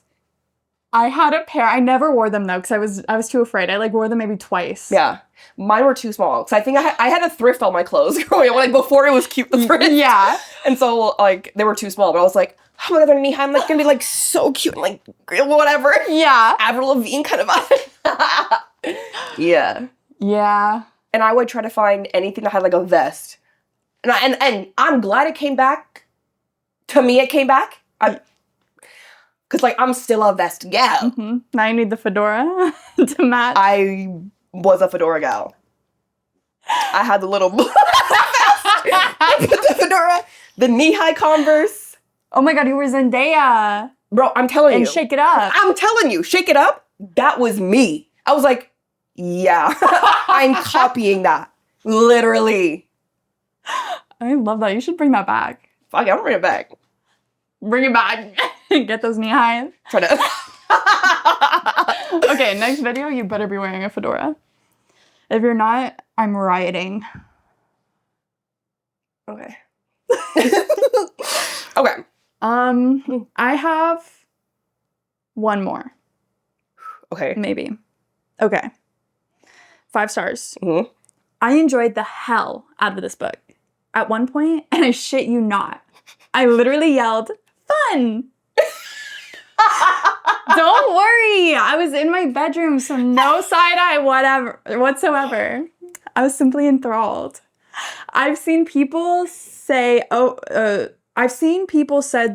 I had a pair. I never wore them, though, because I was too afraid. I, like, wore them maybe twice. Yeah. Mine were too small. Because I think I had to thrift all my clothes growing up. Like, before it was cute to thrift. Yeah. And so, like, they were too small. But I was like, oh my god, they're knee-high. I'm, like, gonna be, like, so cute and, like, whatever. Yeah. Avril Lavigne kind of vibe. Yeah. Yeah. And I would try to find anything that had like a vest. And I'm glad it came back. To me, it came back. Because, like, I'm still a vest gal. Mm-hmm. Now you need the fedora to match. I was a fedora gal. I had the little... the fedora, the knee-high Converse. Oh my god, you were Zendaya. Bro, I'm telling you. And Shake It Up. I'm telling you, Shake It Up, that was me. I was like, yeah, I'm copying that. Literally. I love that. You should bring that back. Fuck it, I'm bringing it back. Bring it back. Get those knee highs. Try to... Okay, next video, you better be wearing a fedora. If you're not, I'm rioting. Okay. Okay. I have one more. Okay. Maybe. Okay. 5 stars. Mm-hmm. I enjoyed the hell out of this book. At one point, and I shit you not, I literally yelled, "Fun!" Don't worry. I was in my bedroom, so no side-eye whatsoever. I was simply enthralled. I've seen people said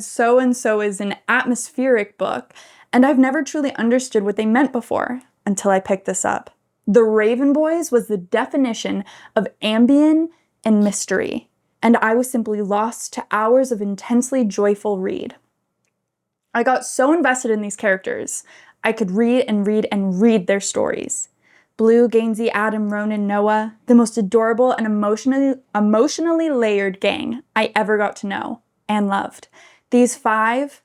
so-and-so is an atmospheric book, and I've never truly understood what they meant before until I picked this up. The Raven Boys was the definition of ambient and mystery, and I was simply lost to hours of intensely joyful read. I got so invested in these characters, I could read and read and read their stories. Blue, Gainsey, Adam, Ronan, Noah, the most adorable and emotionally layered gang I ever got to know and loved. These 5,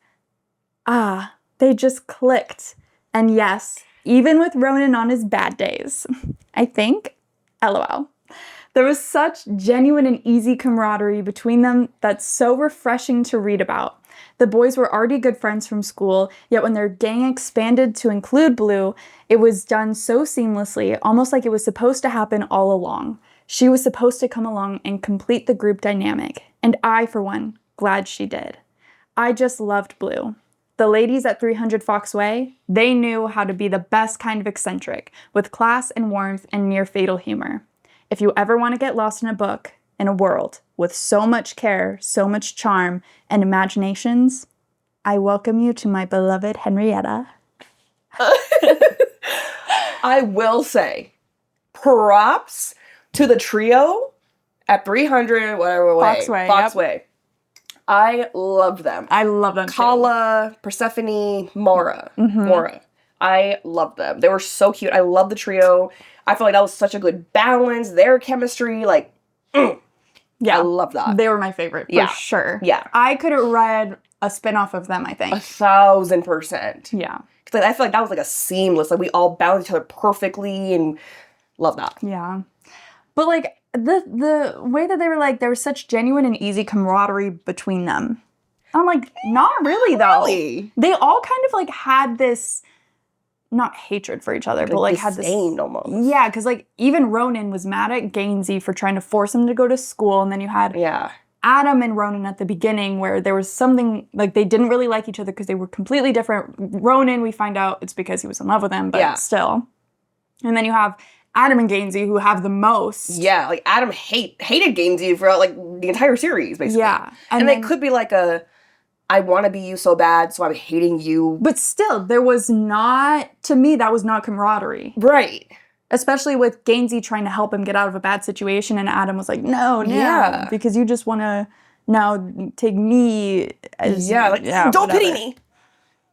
they just clicked. And yes, even with Ronan on his bad days, I think, LOL. There was such genuine and easy camaraderie between them that's so refreshing to read about. The boys were already good friends from school, yet when their gang expanded to include Blue, it was done so seamlessly, almost like it was supposed to happen all along. She was supposed to come along and complete the group dynamic, and I, for one, glad she did. I just loved Blue. The ladies at 300 Fox Way, they knew how to be the best kind of eccentric, with class and warmth and near-fatal humor. If you ever want to get lost in a book, in a world with so much care, so much charm, and imaginations, I welcome you to my beloved Henrietta. I will say, props to the trio at 300, whatever way. Fox Way. Yep. I loved them. I love them Kala, Persephone, Mora. I loved them. They were so cute. I love the trio. I feel like that was such a good balance. Their chemistry, like, yeah, I love that. They were my favorite, for sure. Yeah. I could have read a spin-off of them, I think. 1,000%. Yeah. Because I feel like that was like a seamless, like we all balanced each other perfectly and love that. Yeah. But like the way that they were like, there was such genuine and easy camaraderie between them. I'm like, not really though. Really? They all kind of like had this, not hatred for each other, but like had this almost. Yeah, because like even Ronan was mad at Gainsey for trying to force him to go to school, and then you had Adam and Ronan at the beginning where there was something like they didn't really like each other because they were completely different. Ronan, we find out it's because he was in love with him, but still. And then you have Adam and Gainsey who have the most. Yeah, like Adam hated Gainsey throughout like the entire series, basically. Yeah, and then, it could be like I want to be you so bad, so I'm hating you. But still, there was not, to me, that was not camaraderie. Right. Especially with Gainsey trying to help him get out of a bad situation, and Adam was like, no, because you just want to now take me as... don't pity me.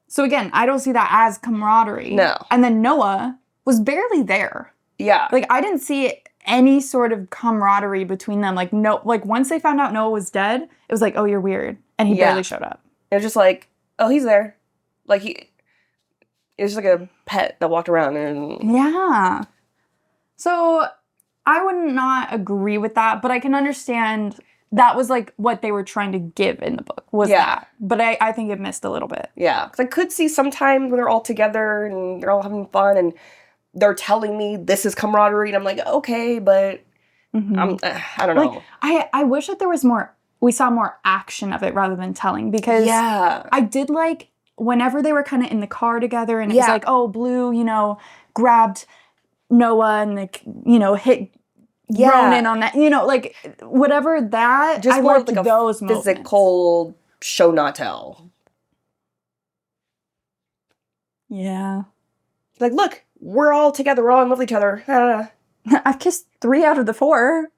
So again, I don't see that as camaraderie. No. And then Noah was barely there. Yeah. Like, I didn't see any sort of camaraderie between them. Like, no, like once they found out Noah was dead, it was like, oh, you're weird. And he barely showed up. It was just like, oh, he's there. Like, it was just like a pet that walked around. And yeah. So, I would not agree with that, but I can understand that was like what they were trying to give in the book, was that. But I think it missed a little bit. Yeah. Because I could see sometimes when they're all together and they're all having fun and they're telling me this is camaraderie, and I'm like, okay, but I don't know. Like, I wish that there was more... We saw more action of it rather than telling, because I did like whenever they were kind of in the car together and it was like, oh, Blue, grabbed Noah and, hit Ronan on that, like, whatever that, just I more liked like those a moments. physical show not tell. Yeah. Like, look, we're all together, we're all in love with each other. I've kissed 3 out of the 4.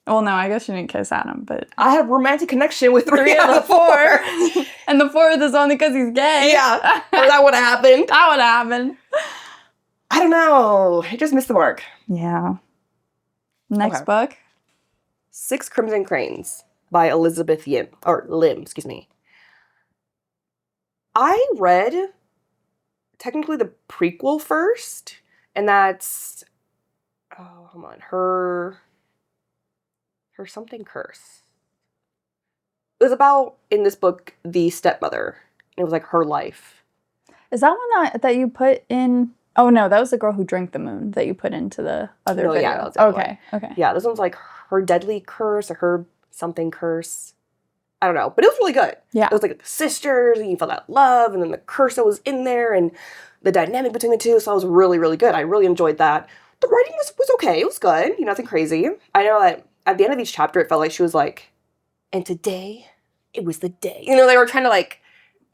Well, no, I guess you didn't kiss Adam, but... I have a romantic connection with 3 out of the 4. And the 4th is only because he's gay. Yeah, or that would have happened. That would happen. I don't know. I just missed the mark. Yeah. Next book. 6 Crimson Cranes by Elizabeth Lim, excuse me. I read technically the prequel first, and that's her something curse. It was about, in this book, the stepmother. It was like her life. Is that one that you put in? Oh no, that was the girl who drank the moon that you put into the other video. Yeah, that was the other one. Okay. Yeah, this one's like her deadly curse or her something curse. I don't know, but it was really good. Yeah. It was like sisters, and you felt that love, and then the curse that was in there, and the dynamic between the two, so it was really, really good. I really enjoyed that. The writing was okay. It was good. Nothing crazy. I know that at the end of each chapter, it felt like she was like, and today, it was the day. They were trying to like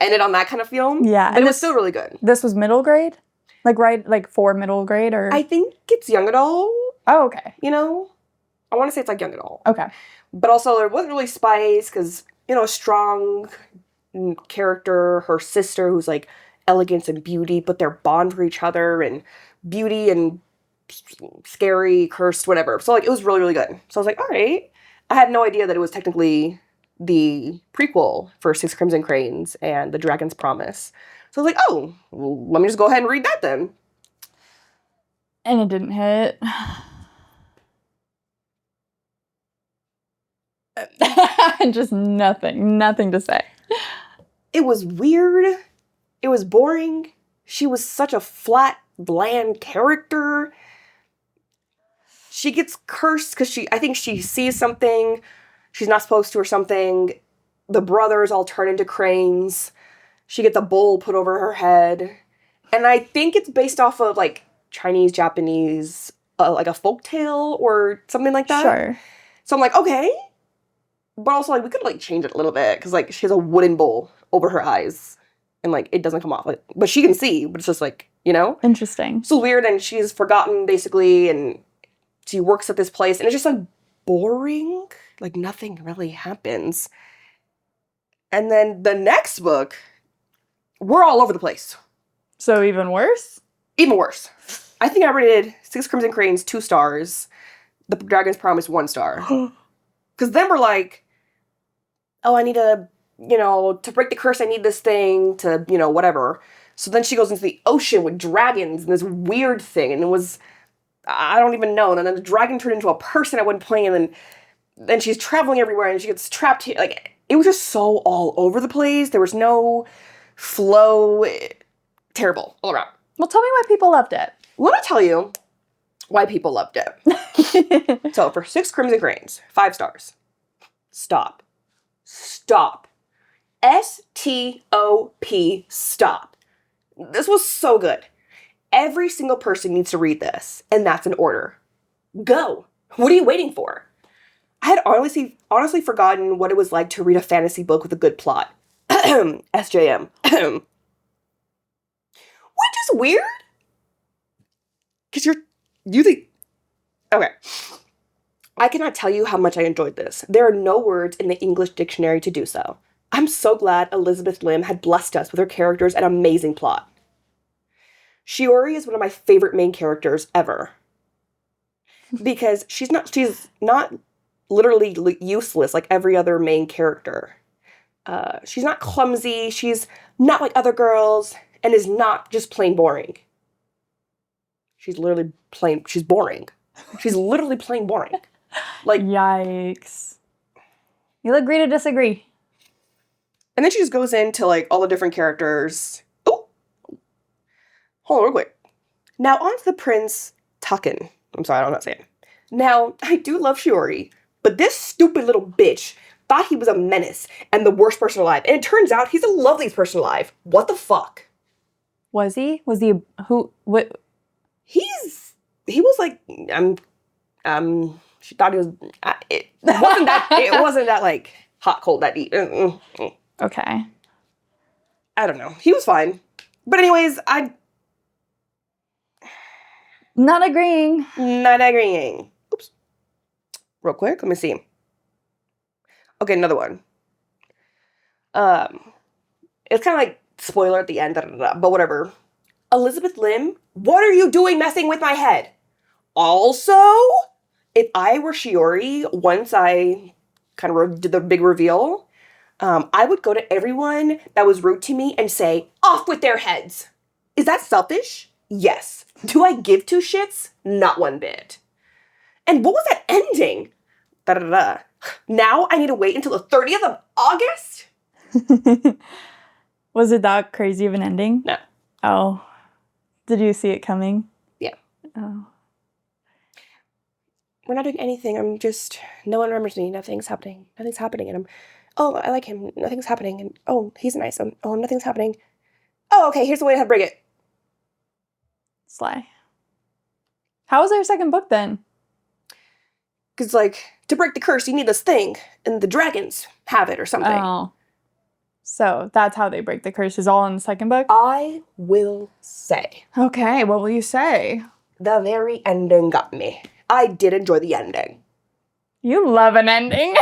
end it on that kind of feel. Yeah. But it was still really good. This was middle grade? Like for middle grade or? I think it's young adult. Oh, okay. I want to say it's like young adult. Okay. But also there wasn't really spice because, a strong character, her sister who's like elegance and beauty, but they're bond for each other and beauty and scary, cursed, whatever. So like it was really, really good. So I was like, all right. I had no idea that it was technically the prequel for 6 Crimson Cranes and The Dragon's Promise. So I was like, oh, well, let me just go ahead and read that then. And it didn't hit. Just nothing to say. It was weird. It was boring. She was such a flat, bland character. She gets cursed because I think she sees something she's not supposed to or something. The brothers all turn into cranes. She gets a bowl put over her head. And I think it's based off of like Chinese, Japanese, like a folktale or something like that. Sure. So I'm like, okay. But also like we could like change it a little bit because like she has a wooden bowl over her eyes and like it doesn't come off. Like, but she can see, but it's just like, Interesting. So weird, and she's forgotten basically, and she works at this place, and it's just like boring. Like nothing really happens. And then the next book, we're all over the place. So even worse? Even worse. I think I rated 6 Crimson Cranes 2 stars. The Dragon's Promise 1 star. Because then we're like, oh, I need to break the curse, I need this thing to, whatever. So then she goes into the ocean with dragons and this weird thing. And it was, I don't even know. And then the dragon turned into a person at one point. And then she's traveling everywhere and she gets trapped here. Like, it was just so all over the place. There was no flow. Terrible all around. Well, tell me why people loved it. Let me tell you why people loved it. So for 6 Crimson Cranes, 5 stars. Stop. S-T-O-P, stop. This was so good. Every single person needs to read this, and that's an order. Go. What are you waiting for? I had honestly forgotten what it was like to read a fantasy book with a good plot. SJM. Which is weird. Because you think... Okay. I cannot tell you how much I enjoyed this. There are no words in the English dictionary to do so. I'm so glad Elizabeth Lim had blessed us with her characters and amazing plot. Shiori is one of my favorite main characters ever. Because she's not literally useless like every other main character. She's not clumsy, she's not like other girls, and is not just plain boring. She's boring. She's literally plain boring. Like, yikes. You'll agree to disagree. And then she just goes into like all the different characters. Oh! Hold on real quick. Now on to the Prince Taken. I'm sorry, I'm not saying. Now, I do love Shiori, but this stupid little bitch thought he was a menace and the worst person alive. And it turns out he's the loveliest person alive. What the fuck? Was he? Was he who? What? He was like, she thought he was, it wasn't that like hot, cold, that deep. Okay. I don't know. He was fine. But anyways, Not agreeing. Oops. Real quick, let me see. Okay, another one. It's kind of like spoiler at the end, but whatever. Elizabeth Lim, what are you doing messing with my head? Also, if I were Shiori, once I kind of did the big reveal, I would go to everyone that was rude to me and say, off with their heads. Is that selfish? Yes. Do I give two shits? Not one bit. And what was that ending? Da-da-da-da. Now I need to wait until the 30th of August? Was it that crazy of an ending? No. Oh. Did you see it coming? Yeah. Oh. We're not doing anything. No one remembers me. Nothing's happening. And I like him. Nothing's happening. And, oh, he's nice. Nothing's happening. Oh, okay, here's the way to break it. Sly. How was their second book then? Because, like, to break the curse, you need this thing. And the dragons have it or something. Oh. So that's how they break the curse, is all in the second book? I will say. Okay, what will you say? The very ending got me. I did enjoy the ending. You love an ending.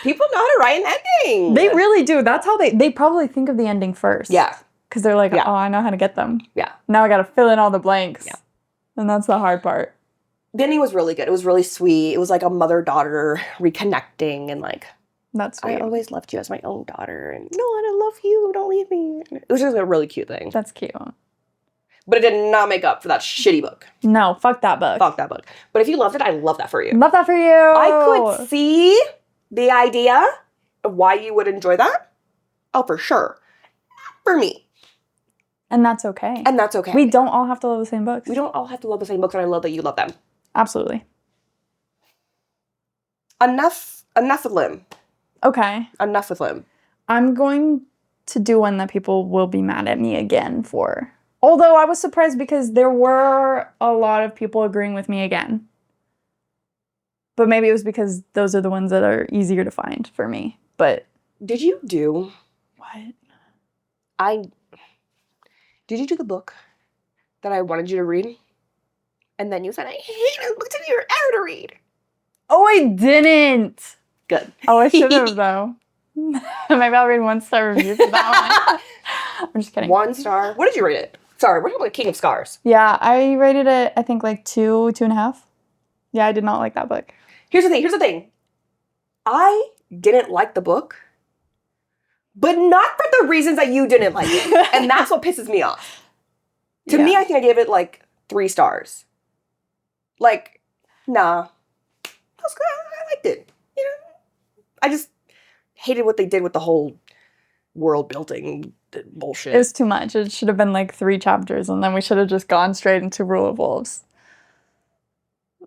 People know how to write an ending. They really do. That's how they probably think of the ending first. Yeah. Because they're like, Yeah. oh, I know how to get them. Yeah. Now I got to fill in all the blanks. Yeah. And that's the hard part. The ending was really good. It was really sweet. It was like a mother-daughter reconnecting and like, That's sweet. I always loved you as my own daughter. And no, I love you. Don't leave me. It was just a really cute thing. That's cute. But it did not make up for that shitty book. No, fuck that book. Fuck that book. But if you loved it, I love that for you. Love that for you. I could see the idea of why you would enjoy that. Oh, for sure. For me. And that's okay. And that's okay. We don't all have to love the same books. We don't all have to love the same books, and I love that you love them. Absolutely. Enough with Lim. Okay. Enough with Lim. I'm going to do one that people will be mad at me again for. Although I was surprised because there were a lot of people agreeing with me again. But maybe it was because those are the ones that are easier to find for me. But Did you do what? Did you do the book that I wanted you to read? And then you said, I hate this book to be ever to read. Oh, I didn't. Good. Oh, I should have though. Maybe I'll read 1-star review for that one. I'm just kidding. 1 star. What did you rate it? Sorry, we're talking about King of Scars. Yeah, I rated it, I think, like 2.5. Yeah, I did not like that book. Here's the thing. I didn't like the book, but not for the reasons that you didn't like it. And that's what pisses me off. To me, I think I gave it like 3 stars. Like, nah. That was good. I liked it. You know? I just hated what they did with the whole world building bullshit. It was too much. It should have been like 3 chapters, and then we should have just gone straight into Rule of Wolves.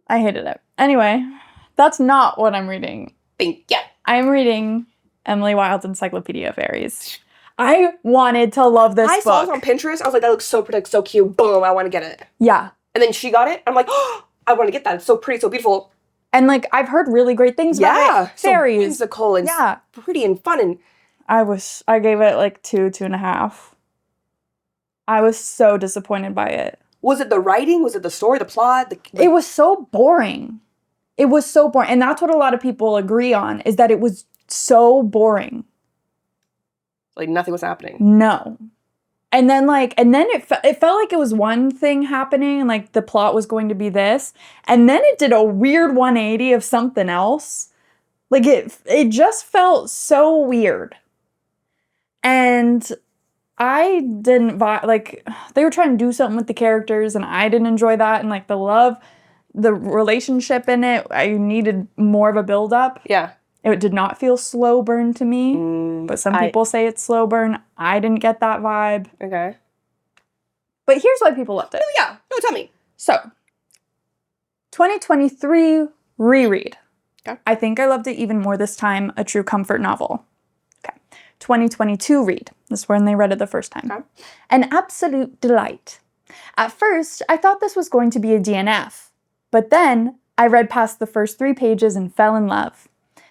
I hated it. Anyway, that's not what I'm reading. Thank you. I'm reading Emily Wilde's Encyclopedia of Faeries. I wanted to love this book. I saw it on Pinterest. I was like, that looks so pretty, so cute. Boom, I want to get it. Yeah. And then she got it. I'm like, oh, I want to get that. It's so pretty, so beautiful. And like, I've heard really great things about it. Fairies. So whimsical and pretty and fun. And I gave it like 2.5. I was so disappointed by it. Was it the writing? Was it the story, the plot? It was so boring. It was so boring. And that's what a lot of people agree on, is that it was so boring. Like nothing was happening. No. And then it felt like it was one thing happening and like the plot was going to be this. And then it did a weird 180 of something else. Like it just felt so weird. And I didn't like, they were trying to do something with the characters and I didn't enjoy that. And like the relationship in it, I needed more of a build up. Yeah. It did not feel slow burn to me, but some people say it's slow burn. I didn't get that vibe. Okay. But here's why people loved it. Oh, yeah. No, tell me. So, 2023 reread. Okay. I think I loved it even more this time, a true comfort novel. Okay. 2022 read. This is when they read it the first time. Okay. An absolute delight. At first, I thought this was going to be a DNF, but then I read past the first 3 pages and fell in love.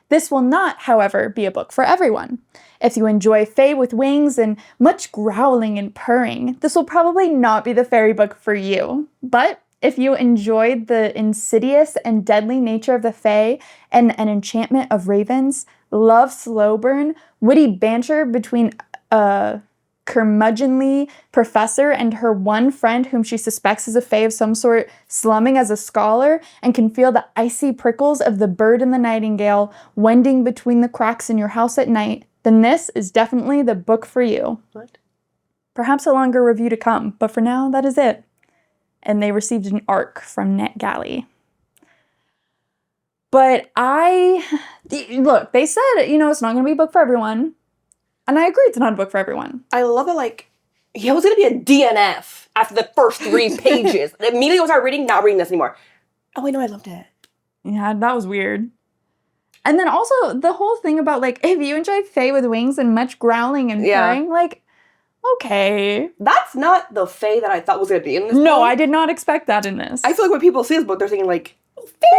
This will not, however, be a book for everyone. If you enjoy fae with wings and much growling and purring, this will probably not be the fairy book for you. But if you enjoyed the insidious and deadly nature of the fae and an enchantment of ravens, love slow burn, witty banter between a curmudgeonly professor and her one friend whom she suspects is a fae of some sort, slumming as a scholar, and can feel the icy prickles of the bird and the nightingale wending between the cracks in your house at night, then this is definitely the book for you. What? Perhaps a longer review to come, but for now, that is it. And they received an ARC from NetGalley. But look, they said, it's not going to be a book for everyone. And I agree it's not a book for everyone. I love it, it was going to be a DNF after the first 3 pages. Immediately I was not reading this anymore. Oh, wait, no, I loved it. Yeah, that was weird. And then also the whole thing about, if you enjoy fae with wings and much growling and purring, okay. That's not the fae that I thought was going to be in this book. No, I did not expect that in this. I feel like when people see this book, they're thinking,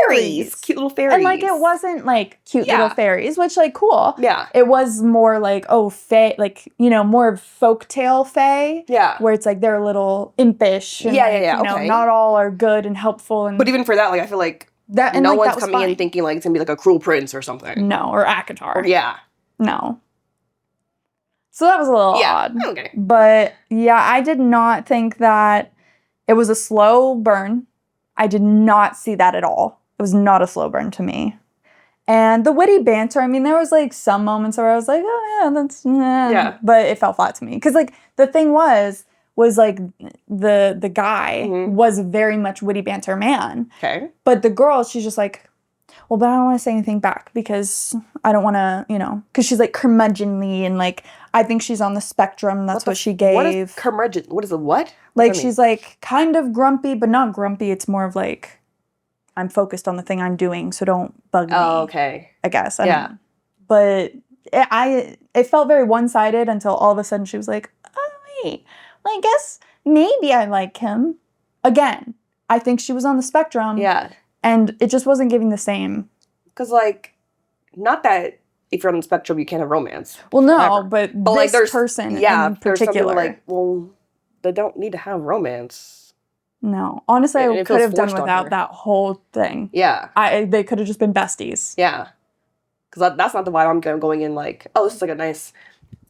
fairies. Cute little fairies. And, it wasn't, cute little fairies, which, cool. Yeah. It was more fae, more of folktale fae. Yeah. Where it's, they're a little impish. And, okay. Not all are good and helpful. And but even for that, I feel like that, and, no one's that was coming fine. in thinking, it's going to be, a cruel prince or something. No, or Akatar. Yeah. No. So that was a little odd. Okay. But, I did not think that it was a slow burn. I did not see that at all. It was not a slow burn to me. And the witty banter, there was, some moments where I was like, oh, yeah, that's... Yeah. But it fell flat to me. Because, the thing was the guy was very much witty banter man. Okay. But the girl, she's just well, but I don't want to say anything back because I don't want to, because she's curmudgeonly and I think she's on the spectrum. That's what she gave. What is curmudgeon? What is a what? She's kind of grumpy, but not grumpy. It's more of I'm focused on the thing I'm doing, so don't bug me. Oh, okay. I guess. I don't know. But it felt very one-sided until all of a sudden she was oh, wait. Well, I guess maybe I like him. Again, I think she was on the spectrum. Yeah. And it just wasn't giving the same. Because, not that if you're on the spectrum, you can't have romance. Well, no, Whatever. but this there's, person in there's particular. something they don't need to have romance. No. Honestly, I could have done forced on without her. that whole thing. Yeah. They could have just been besties. Yeah. Because that's not the vibe I'm going in, oh, this is a nice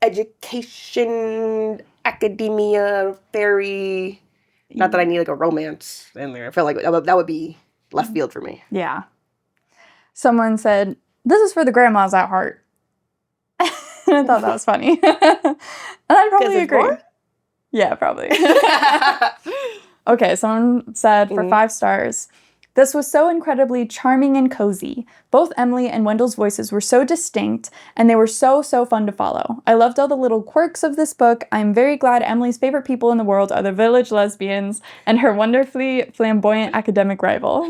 education, academia, fairy. Not that I need, a romance in there. I feel like that would be left field for me. Yeah. Someone said, this is for the grandmas at heart. And I thought that was funny. And I'd probably agree. More? Yeah, probably. Okay, someone said for 5 stars, this was so incredibly charming and cozy. Both Emily and Wendell's voices were so distinct, and they were so fun to follow. I loved all the little quirks of this book. I'm very glad Emily's favorite people in the world are the village lesbians and her wonderfully flamboyant academic rival.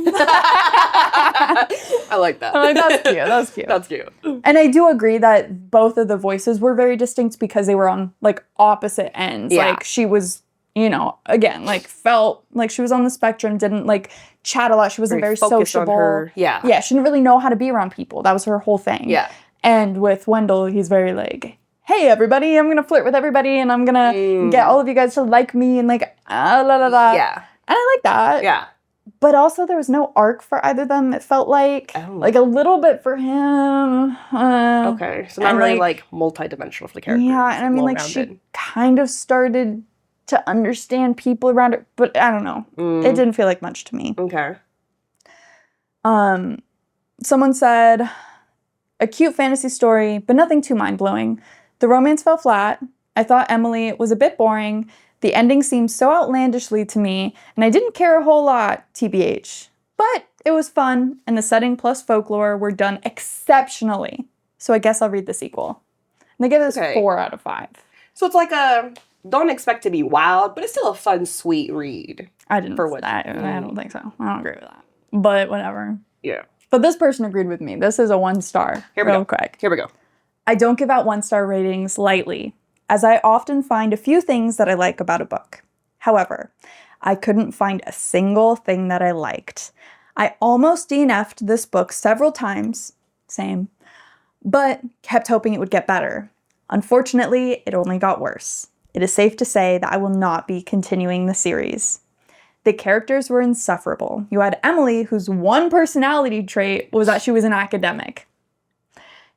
I like that. That's cute. That's cute. That's cute. And I do agree that both of the voices were very distinct because they were on, opposite ends. Yeah. She was... again, felt like she was on the spectrum, didn't, chat a lot. She wasn't very sociable. On her, yeah. Yeah, she didn't really know how to be around people. That was her whole thing. Yeah. And with Wendell, he's very hey, everybody, I'm going to flirt with everybody, and I'm going to get all of you guys to like me, and la la la. Yeah. And I like that. Yeah. But also, there was no arc for either of them. It felt a little bit for him. Okay. So not really, multi-dimensional for the character. Yeah, and she kind of started to understand people around her, but I don't know. It didn't feel like much to me. Okay. Someone said, a cute fantasy story, but nothing too mind-blowing. The romance fell flat. I thought Emily was a bit boring. The ending seemed so outlandishly to me, and I didn't care a whole lot, TBH. But it was fun, and the setting plus folklore were done exceptionally. So I guess I'll read the sequel. And they give this 4 out of 5. So it's don't expect to be wild, but it's still a fun, sweet read. I don't think so. I don't agree with that. But whatever. Yeah. But this person agreed with me. This is a 1 star. Here we real go. quick. Here we go. I don't give out 1-star ratings lightly, as I often find a few things that I like about a book. However, I couldn't find a single thing that I liked. I almost DNF'd this book several times, same, but kept hoping it would get better. Unfortunately, it only got worse. It is safe to say that I will not be continuing the series. The characters were insufferable. You had Emily, whose one personality trait was that she was an academic.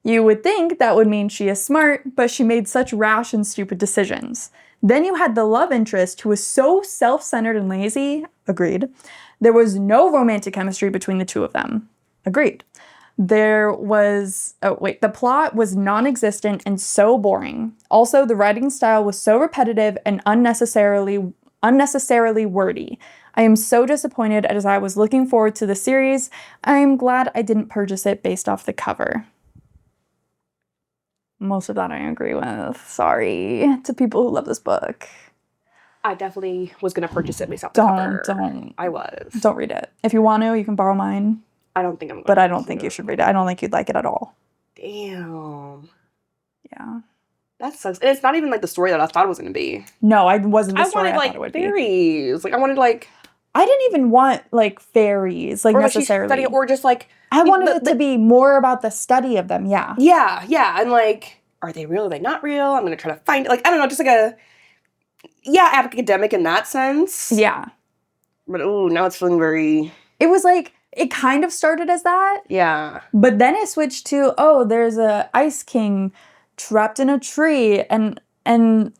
You would think that would mean she is smart, but she made such rash and stupid decisions. Then you had the love interest who was so self-centered and lazy. Agreed. There was no romantic chemistry between the two of them. Agreed. The plot was non-existent and so boring. Also, the writing style was so repetitive and unnecessarily wordy. I am so disappointed as I was looking forward to the series. I am glad I didn't purchase it based off the cover. Most of that I agree with. Sorry to people who love this book. I definitely was going to purchase it based off the cover. Don't. I was. Don't read it. If you want to, you can borrow mine. I don't think I'm going to. But I don't think you should read it. I don't think you'd like it at all. Damn. Yeah. That sucks. And it's not even like the story that I thought it was going to be. No, I wasn't the story I I wanted thought it would fairies. Like I wanted like. I didn't even want like fairies, like or necessarily. Study, or just like. I wanted it to be more about the study of them. Yeah. Yeah. And like, are they real? Are they not real? I'm going to try to find it. Like, I don't know, just like a. Yeah, academic in that sense. Yeah. But now it's feeling very. It was like, it kind of started as that. Yeah. But then it switched to, there's a ice king trapped in a tree, and then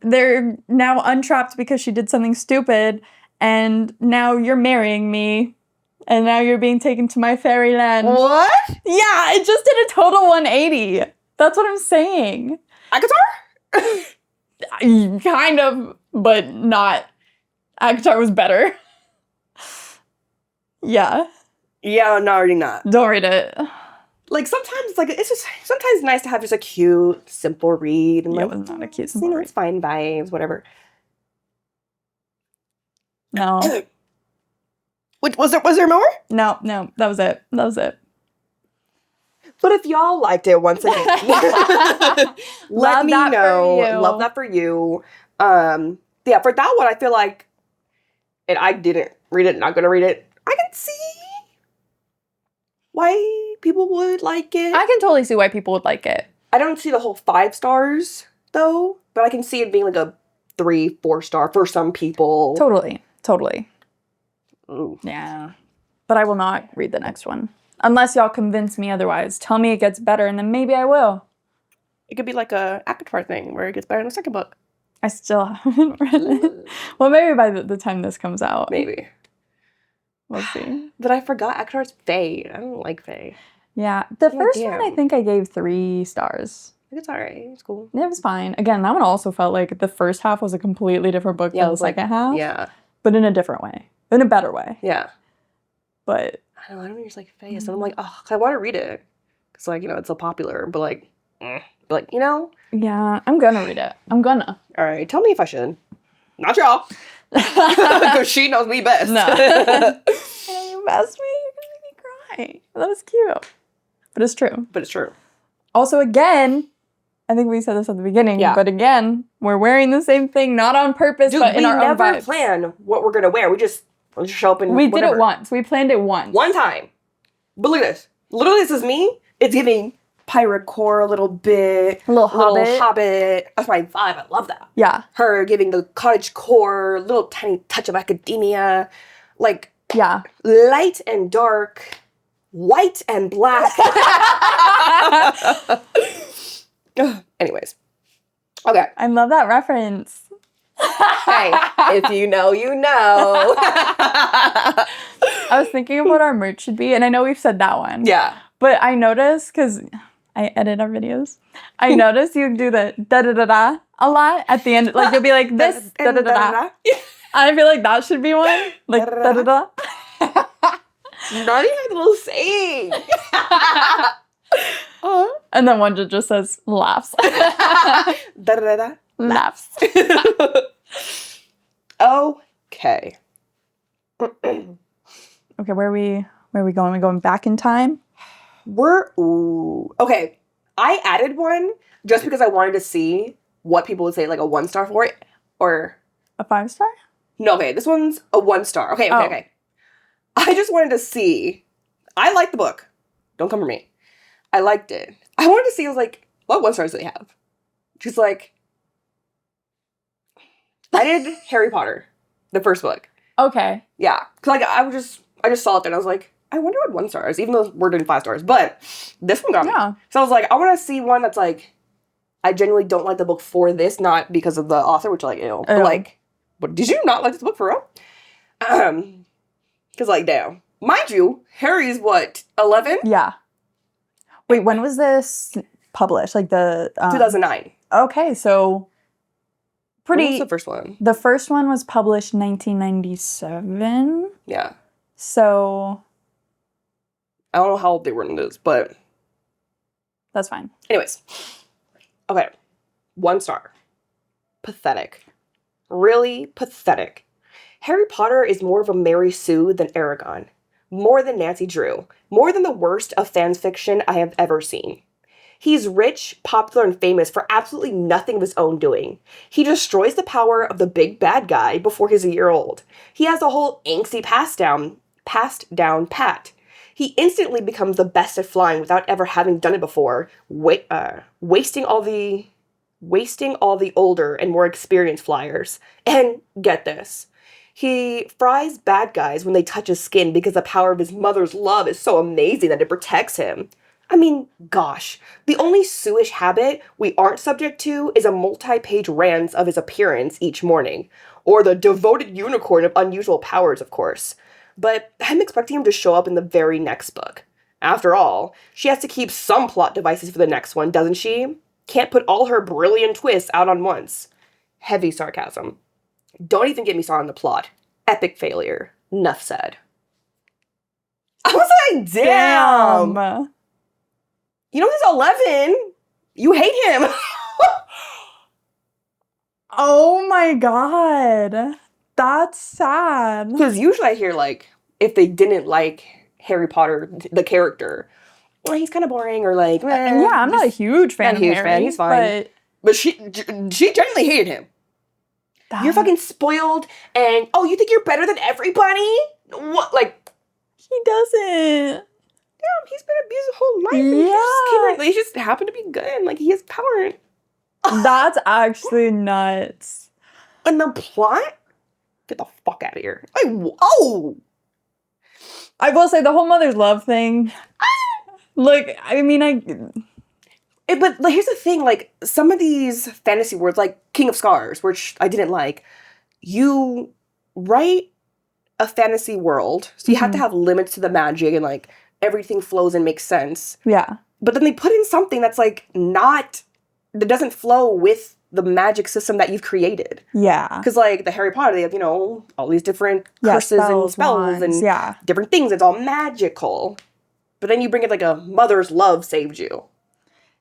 they're now untrapped because she did something stupid, and now you're marrying me, and now you're being taken to my fairyland. What? Yeah, it just did a total 180. That's what I'm saying. Akatar? Kind of, but not. Akatar was better. Yeah. Yeah, no, already not. Don't read it. Like, sometimes, like, it's just, sometimes nice to have just a cute, simple read. And Yeah, like, it was not a cute, simple read. It's fine vibes, whatever. No. Wait, was there more? No, that was it. But if y'all liked it, once again, let me know. Love that for you. Yeah, for that one, I feel like, and I didn't read it, not gonna read it. I can see why people would like it. I can totally see why people would like it. I don't see the whole 5 stars, though, but I can see it being like a 3-4 star for some people. Totally. Ooh. Yeah. But I will not read the next one. Unless y'all convince me otherwise. Tell me it gets better, and then maybe I will. It could be like a Akatar thing, where it gets better in the second book. I still haven't read it. Well, maybe by the time this comes out. Maybe. We'll see. But I forgot Akatar's Fae. I don't like Fae. Yeah. The first one, I think I gave 3 stars. I think it's alright. It's cool. It was fine. Again, that one also felt like the first half was a completely different book than the second half. Yeah. But in a different way. In a better way. Yeah. But I don't know, just like Fae. So I'm like, I want to read it. Because, like, it's so popular. But, like, yeah, I'm gonna read it. I'm gonna. All right, tell me if I should. Not y'all. Because she knows me best. No. You best me. You're gonna make me cry. That was cute. But it's true. But it's true. Also, again, I think we said this at the beginning, but again, we're wearing the same thing, not on purpose, but in our own vibes. We never plan what we're gonna wear. We just show up and we did it once. We planned it once. One time. But look at this. Literally, this is me. It's giving pirate core a little bit. A little hobbit. That's my vibe. I love that. Yeah. Her giving the cottage core, little tiny touch of academia. Like, light and dark, white and black. Anyways. Okay. I love that reference. Hey, if you know, you know. I was thinking of what our merch should be, and I know we've said that one. Yeah. But I noticed, because I edit our videos, I noticed you do the da-da-da-da a lot at the end. Like, you'll be like, this, da-da-da-da. I feel like that should be one. Like, da-da-da. Not even a little saying. And then one just says, laughs. Da-da-da-da. Laughs. Okay. Okay, where are we Where are we going? Are we going back in time? Okay. I added one just because I wanted to see what people would say, like a 1-star for it, or A 5-star? no. Okay, this one's a 1-star. Okay. I just wanted to see. I liked the book. Don't come for me. I liked it. I wanted to see. I was like, what 1-stars do they have? Just like, I did Harry Potter, the first book. Okay. Yeah, cause like I just saw it there and I was like, I wonder what 1-stars, even though we're doing 5-stars. But this one got me. So I was like, I want to see one that's like, I genuinely don't like the book for this, not because of the author, which like, ew. But like, but did you not like this book for real? Cause like, damn. Mind you, Harry's what, 11? Yeah. Wait, when was this published? Like the 2009. Okay, so pretty. When was the first one? The first one was published in 1997. Yeah. So I don't know how old they were in this, but that's fine. Anyways. Okay. 1-star. Pathetic. Really pathetic. Harry Potter is more of a Mary Sue than Aragon. More than Nancy Drew. More than the worst of fan fiction I have ever seen. He's rich, popular, and famous for absolutely nothing of his own doing. He destroys the power of the big bad guy before he's a year old. He has a whole angsty passed down pat. He instantly becomes the best at flying without ever having done it before, wasting all the older and more experienced flyers. And get this. He fries bad guys when they touch his skin because the power of his mother's love is so amazing that it protects him. I mean, gosh, the only Sue-ish habit we aren't subject to is a multi-page rant of his appearance each morning. Or the devoted unicorn of unusual powers, of course. But I'm expecting him to show up in the very next book. After all, she has to keep some plot devices for the next one, doesn't she? Can't put all her brilliant twists out on once. Heavy sarcasm. Don't even get me started on the plot. Epic failure. Nuff said. I was like, damn. You know he's 11. You hate him. Oh my god. That's sad. Because usually I hear, like, if they didn't like Harry Potter, the character, well, he's kind of boring, or like, yeah, I'm not a huge fan of Harry. He's fine. But she genuinely hated him. You're fucking spoiled, and, oh, you think you're better than everybody? What, like... He doesn't. Damn, he's been abused his whole life. Yeah. He just happened to be good. Like, he has power. That's actually nuts. And the plot? Get the fuck out of here. Like, oh! I will say, the whole mother's love thing... Look, I mean, But like, here's the thing, like, some of these fantasy words, like King of Scars, which I didn't like, you write a fantasy world, so you have to have limits to the magic, and, like, everything flows and makes sense. Yeah. But then they put in something that's, like, that doesn't flow with the magic system that you've created. Yeah. Because, like, the Harry Potter, they have, you know, all these different curses and spells wands, and different things. It's all magical. But then you bring it like a mother's love saved you.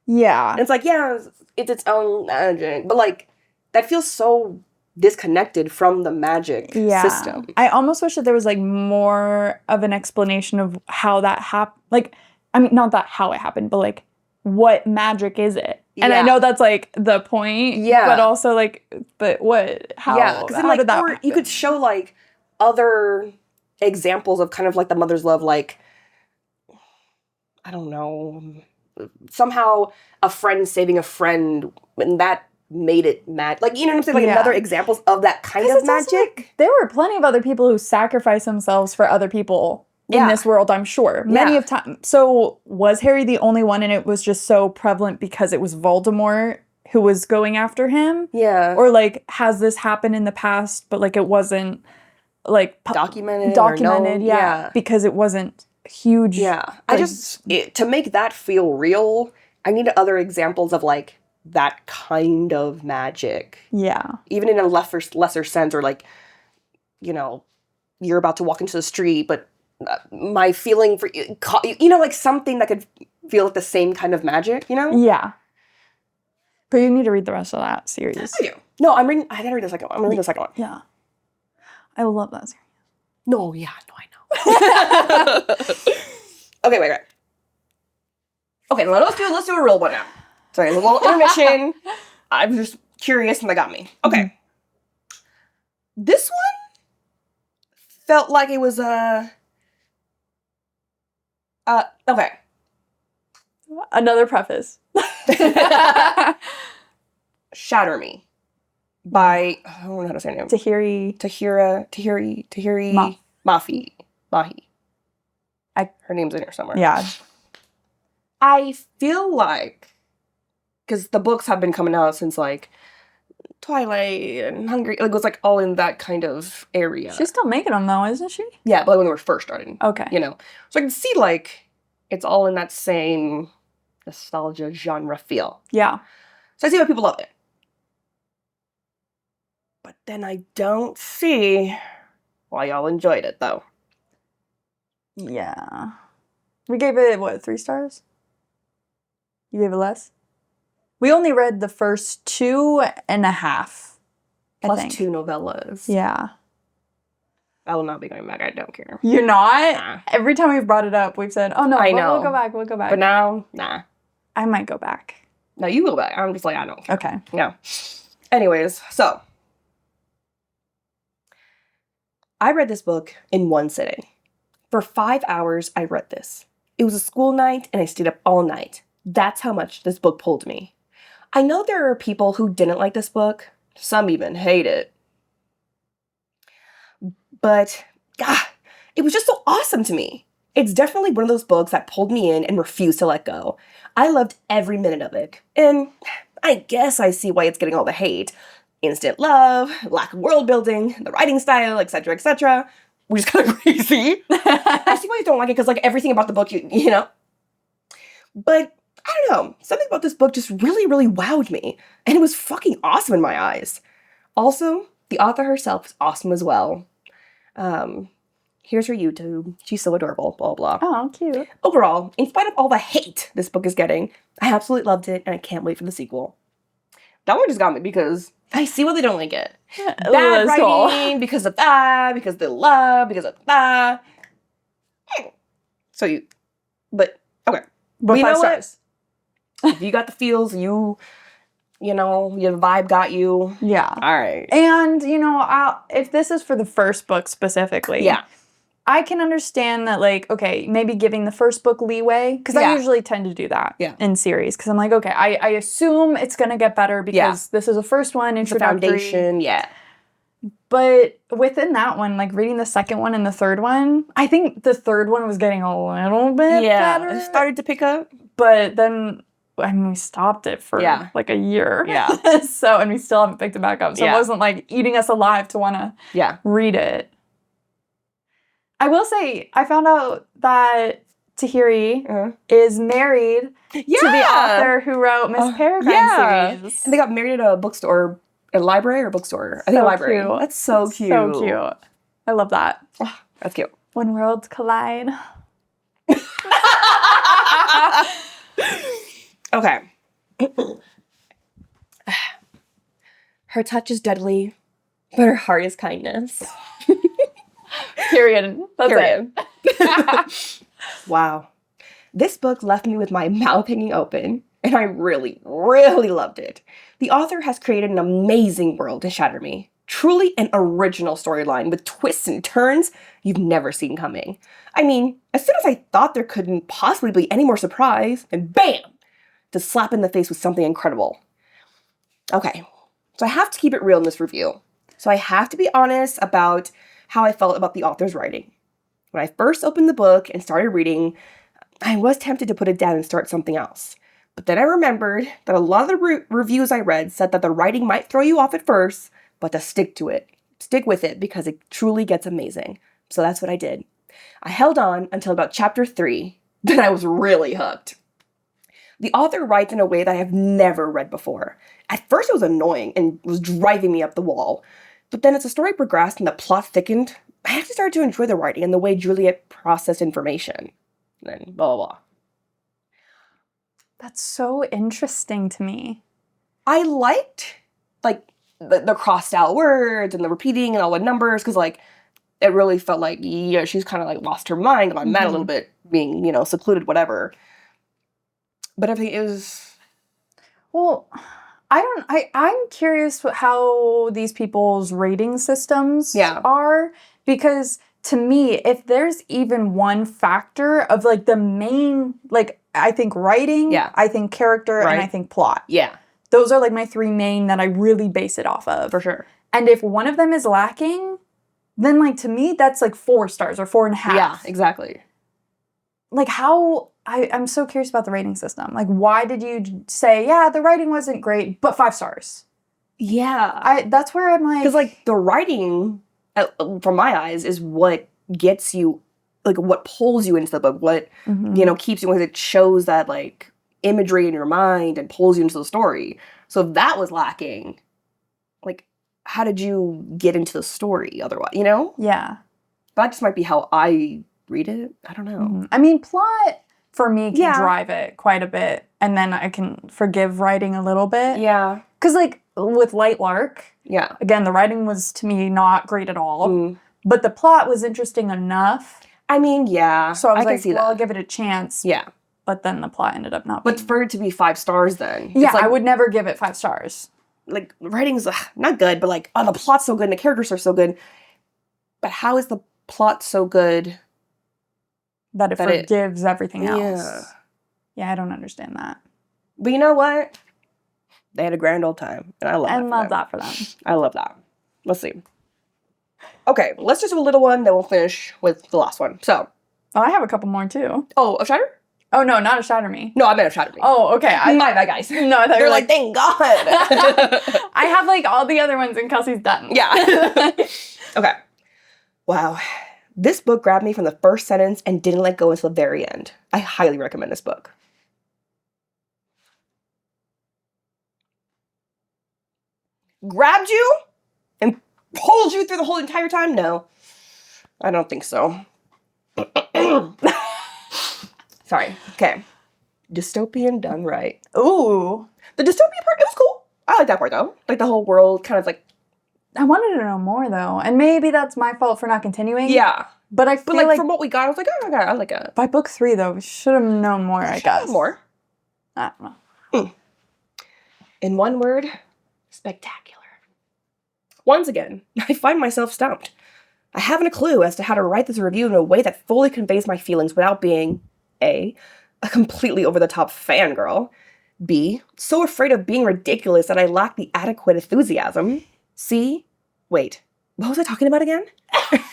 Yeah. And it's like, yeah, it's its own magic. But, like, that feels so disconnected from the magic system. I almost wish that there was, like, more of an explanation of how that happened. Like, I mean, not that how it happened, but, like, what magic is it? And I know that's, like, the point. Yeah. But also, like, but what? How? Yeah. Because, like, or you could show, like, other examples of kind of, like, the mother's love, like, I don't know, somehow a friend saving a friend, and that made it mad. Like, you know what I'm saying? Like, another examples of that kind of magic. Like, there were plenty of other people who sacrificed themselves for other people in this world, I'm sure. Many of time. So, was Harry the only one, and it was just so prevalent because it was Voldemort who was going after him? Yeah. Or, like, has this happened in the past, but, like, it wasn't, like... Documented, because it wasn't... huge. Yeah. Like, to make that feel real, I need other examples of, like, that kind of magic. Yeah. Even in a lesser sense, or, like, you know, you're about to walk into the street, but my feeling for you know, like, something that could feel like the same kind of magic, you know? Yeah. But you need to read the rest of that series. I do. No, I gotta read the second one. I'm reading the second one. Yeah. I love that series. No, yeah, no, I know. Okay, wait. Okay, let's do a real one now. Sorry, a little intermission. I'm just curious and that got me. Okay. This one felt like it was okay. Another preface. Shatter Me by, I don't know how to say her name. Tahiri Mahi. Her name's in here somewhere. Yeah. I feel like, because the books have been coming out since like Twilight and Hungry, like it was like all in that kind of area. She's still making them though, isn't she? Yeah, but like when they were first starting. Okay. You know, so I can see like it's all in that same nostalgia genre feel. Yeah. So I see why people love it. But then I don't see why y'all enjoyed it though. Yeah. We gave it, what, 3 stars? You gave it less? We only read the first 2.5. Plus 2 novellas. Yeah. I will not be going back. I don't care. You're not? Nah. Every time we've brought it up, we've said, oh no, I know. We'll go back. But now, nah. I might go back. No, you go back. I'm just like, I don't care. Okay. No. Anyways, so. I read this book in one sitting. For 5 hours, I read this. It was a school night, and I stayed up all night. That's how much this book pulled me. I know there are people who didn't like this book. Some even hate it. But, it was just so awesome to me. It's definitely one of those books that pulled me in and refused to let go. I loved every minute of it. And I guess I see why it's getting all the hate. Instant love, lack of world building, the writing style, etc., etc., which is kind of crazy. I see why you don't like it, because like everything about the book, you know. But I don't know, something about this book just really, really wowed me, and it was fucking awesome in my eyes. Also, the author herself is awesome as well. Here's her YouTube. She's so adorable, blah, blah. Oh, cute. Overall, in spite of all the hate this book is getting, I absolutely loved it, and I can't wait for the sequel. That one just got me because I see why they don't like it. Bad writing, because of that, because of the love, because of that. So okay. But you 5 know stars. What? If you got the feels, you know, your vibe got you. Yeah. All right. And, you know, if this is for the first book specifically. Yeah. I can understand that, like, okay, maybe giving the first book leeway, because I usually tend to do that in series, because I'm like, okay, I assume it's going to get better because this is the first one, introductory. It's the foundation, yeah. But within that one, like, reading the second one and the third one, I think the third one was getting a little bit better. It started to pick up. But then, I mean, we stopped it for, like, a year. Yeah. And we still haven't picked it back up. So it wasn't, like, eating us alive to want to read it. I will say, I found out that Tahiri is married to the author who wrote Miss Peregrine series. And they got married at a bookstore, a library or bookstore? I think a library. Cute. That's so cute. So cute. I love that. Oh, that's cute. When worlds collide. Okay. Her touch is deadly, but her heart is kindness. Period. That's it. Wow. This book left me with my mouth hanging open, and I really, really loved it. The author has created an amazing world to Shatter Me. Truly an original storyline with twists and turns you've never seen coming. I mean, as soon as I thought there couldn't possibly be any more surprise, and bam! To slap in the face with something incredible. Okay, so I have to keep it real in this review. So I have to be honest about how I felt about the author's writing. When I first opened the book and started reading, I was tempted to put it down and start something else. But then I remembered that a lot of the reviews I read said that the writing might throw you off at first, but to stick with it because it truly gets amazing. So that's what I did. I held on until about chapter 3, then I was really hooked. The author writes in a way that I have never read before. At first it was annoying and was driving me up the wall. But then as the story progressed and the plot thickened, I actually started to enjoy the writing and the way Juliet processed information. And then blah, blah, blah. That's so interesting to me. I liked, like, the crossed out words and the repeating and all the numbers, because, like, it really felt like, yeah, she's kind of like lost her mind, gone mad a little bit, being, you know, secluded, whatever. But everything is... Well, I'm curious how these people's rating systems are, because to me, if there's even one factor of like the main, like I think writing, I think character, and I think plot. Yeah. Those are like my three main that I really base it off of. For sure. And if one of them is lacking, then like to me, that's like 4 stars or 4.5. Yeah, exactly. Like how... I'm so curious about the rating system. Like, why did you say, yeah, the writing wasn't great, but 5 stars? Yeah. That's where I'm like... Because, like, the writing, from my eyes, is what gets you, like, what pulls you into the book, what, you know, keeps you, because it shows that, like, imagery in your mind and pulls you into the story. So if that was lacking, like, how did you get into the story otherwise, you know? Yeah. That just might be how I read it. I don't know. I mean, plot... for me, can drive it quite a bit. And then I can forgive writing a little bit. Yeah. Because, like, with Lark, again, the writing was, to me, not great at all. But the plot was interesting enough. I mean, yeah. So I was like, well, I'll give it a chance. Yeah. But then the plot ended up not being... But for it to be 5 stars then. Yeah, like, I would never give it 5 stars. Like, writing's not good, but, like, oh, the plot's so good and the characters are so good. But how is the plot so good... that it forgives everything else. Yeah, I don't understand that. But you know what? They had a grand old time. And I love that for them. I love that. Let's see. Okay, let's just do a little one, then we'll finish with the last one. So. Oh, I have a couple more too. Oh, of Shatter? Oh, no, not a Shatter Me. No, I meant a Shatter Me. Oh, okay. My bad, guys. No, I thought they're like, thank God. I have like all the other ones and Kelsey's done. Yeah. Okay. Wow. This book grabbed me from the first sentence and didn't let go until the very end. I highly recommend this book. Grabbed you and pulled you through the whole entire time? No. I don't think so. Sorry. Okay. Dystopian done right. Ooh. The dystopian part, it was cool. I like that part, though. Like, the whole world kind of, like... I wanted to know more, though. And maybe that's my fault for not continuing. Yeah. But I feel like... from what we got, I was like, oh, my God, I like it. By book 3, though, we should have known more, I guess. More. I don't know. In one word, spectacular. Once again, I find myself stumped. I haven't a clue as to how to write this review in a way that fully conveys my feelings without being A, a completely over-the-top fangirl, B, so afraid of being ridiculous that I lack the adequate enthusiasm, C, wait, what was I talking about again?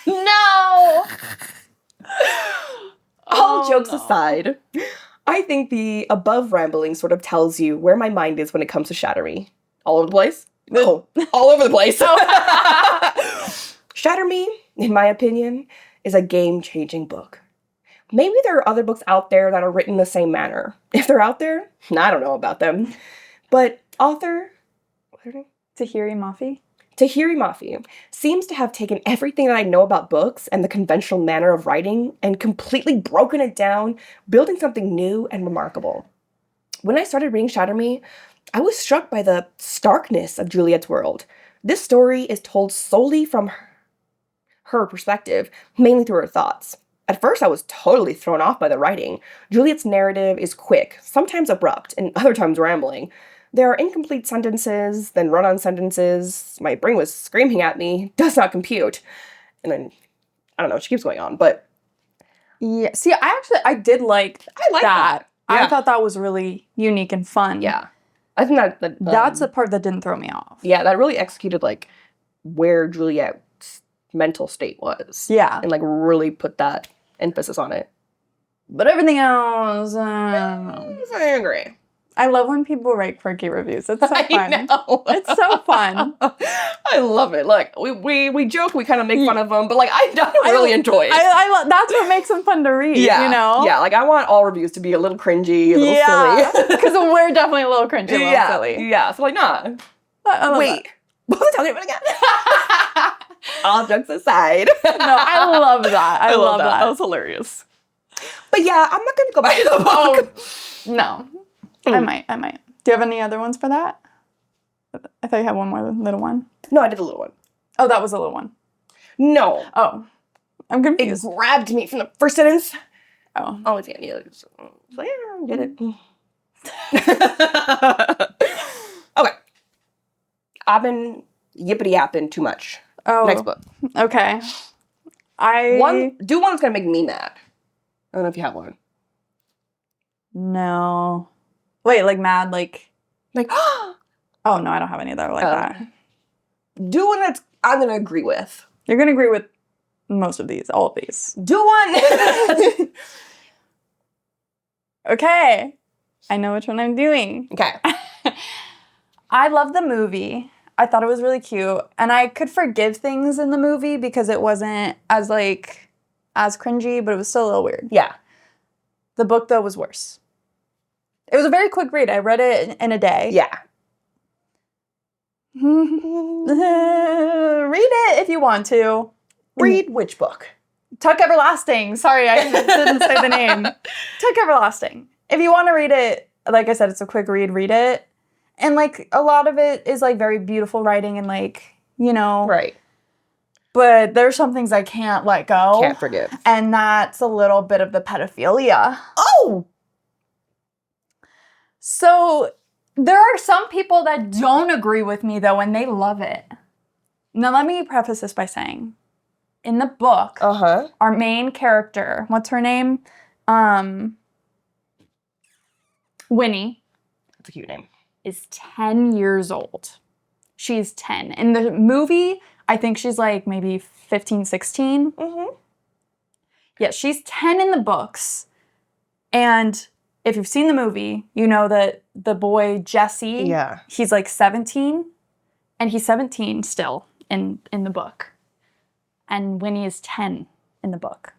No! All jokes aside, I think the above rambling sort of tells you where my mind is when it comes to Shatter Me. All over the place? Oh, all over the place. Shatter Me, in my opinion, is a game-changing book. Maybe there are other books out there that are written in the same manner. If they're out there, I don't know about them. But author... what's her name? Tahiri Mafi? Tahiri Mafi seems to have taken everything that I know about books and the conventional manner of writing and completely broken it down, building something new and remarkable. When I started reading Shatter Me, I was struck by the starkness of Juliet's world. This story is told solely from her perspective, mainly through her thoughts. At first, I was totally thrown off by the writing. Juliet's narrative is quick, sometimes abrupt, and other times rambling. There are incomplete sentences, then run-on sentences. My brain was screaming at me, does not compute. And then, I don't know, she keeps going on, but... yeah, see, I did like that. Yeah. I thought that was really unique and fun. Yeah. I think that's the part that didn't throw me off. Yeah, that really executed, like, where Juliet's mental state was. Yeah. And, like, really put that emphasis on it. But everything else... I agree. I love when people write quirky reviews. It's so fun. I know. It's so fun. I love it. Look, we joke, we kind of make fun of them, but like I really enjoy it. That's what makes them fun to read. Yeah, you know. Yeah, like I want all reviews to be a little cringy, a little silly. Because we're definitely a little cringy, a little silly. Yeah. So like, nah. Wait, what was I talking about again? All jokes aside. No, I love that. I love that. That was hilarious. But yeah, I'm not gonna go back to the book. No. I might. Do you have any other ones for that? I thought you had one more little one. No, I did a little one. Oh, that was a little one. No. Oh. I'm It confused. grabbed me from the first sentence. Oh. Oh, it's yeah. So yeah, I get it. Okay. I've been yippity yapping too much. Oh. Next book. Okay. One that's gonna make me mad. I don't know if you have one. No. Wait, like mad, like... Like, oh, no, I don't have any that are like that. do one that's I'm gonna agree with. You're going to agree with most of these, all of these. Do one. Okay. I know which one I'm doing. Okay. I love the movie. I thought it was really cute. And I could forgive things in the movie because it wasn't as cringy, but it was still a little weird. Yeah. The book, though, was worse. It was a very quick read. I read it in a day. Yeah. Read it if you want to. Read which book? Tuck Everlasting. Sorry, I didn't say the name. Tuck Everlasting. If you want to read it, like I said, it's a quick read. Read it. And, like, a lot of it is, like, very beautiful writing and, like, you know. Right. But there's some things I can't let go. Can't forgive. And that's a little bit of the pedophilia. Oh! So there are some people that don't agree with me, though, and they love it. Now, let me preface this by saying, in the book, our main character, what's her name? Winnie. That's a cute name. Is 10 years old. She's 10. In the movie, I think she's like maybe 15, 16. Mm-hmm. Yeah, she's 10 in the books. And if you've seen the movie, you know that the boy Jesse, he's like 17. And he's 17 still in the book. And Winnie is 10 in the book.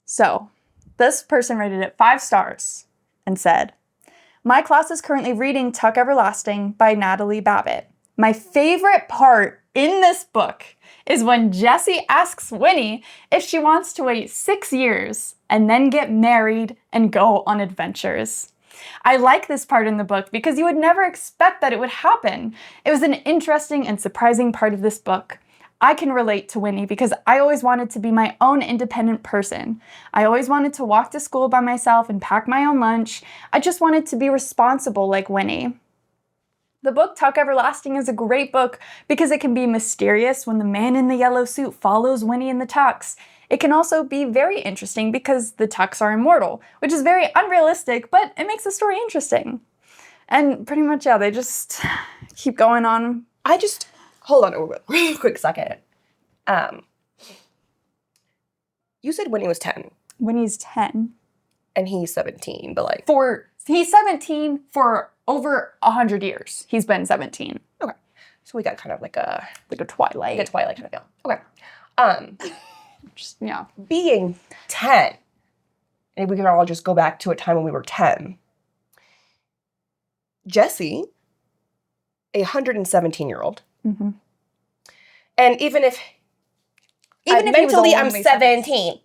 So, this person rated it 5 stars and said, my class is currently reading Tuck Everlasting by Natalie Babbitt. My favorite part in this book is when Jessie asks Winnie if she wants to wait 6 years and then get married and go on adventures. I like this part in the book because you would never expect that it would happen. It was an interesting and surprising part of this book. I can relate to Winnie because I always wanted to be my own independent person. I always wanted to walk to school by myself and pack my own lunch. I just wanted to be responsible like Winnie. The book Tuck Everlasting is a great book because it can be mysterious when the man in the yellow suit follows Winnie in the tux. It can also be very interesting because the tucks are immortal, which is very unrealistic, but it makes the story interesting. And pretty much, yeah, they just keep going on. Hold on a real quick second. You said Winnie was 10. Winnie's 10. And he's 17, but like... He's 17 for over 100 years. He's been 17. Okay. So we got kind of like a Twilight. Like a Twilight kind of feel. Okay. Just, yeah. Being 10, and we can all just go back to a time when we were 10. Jessie, a 117-year-old. Mm-hmm. And even if mentally I'm 17.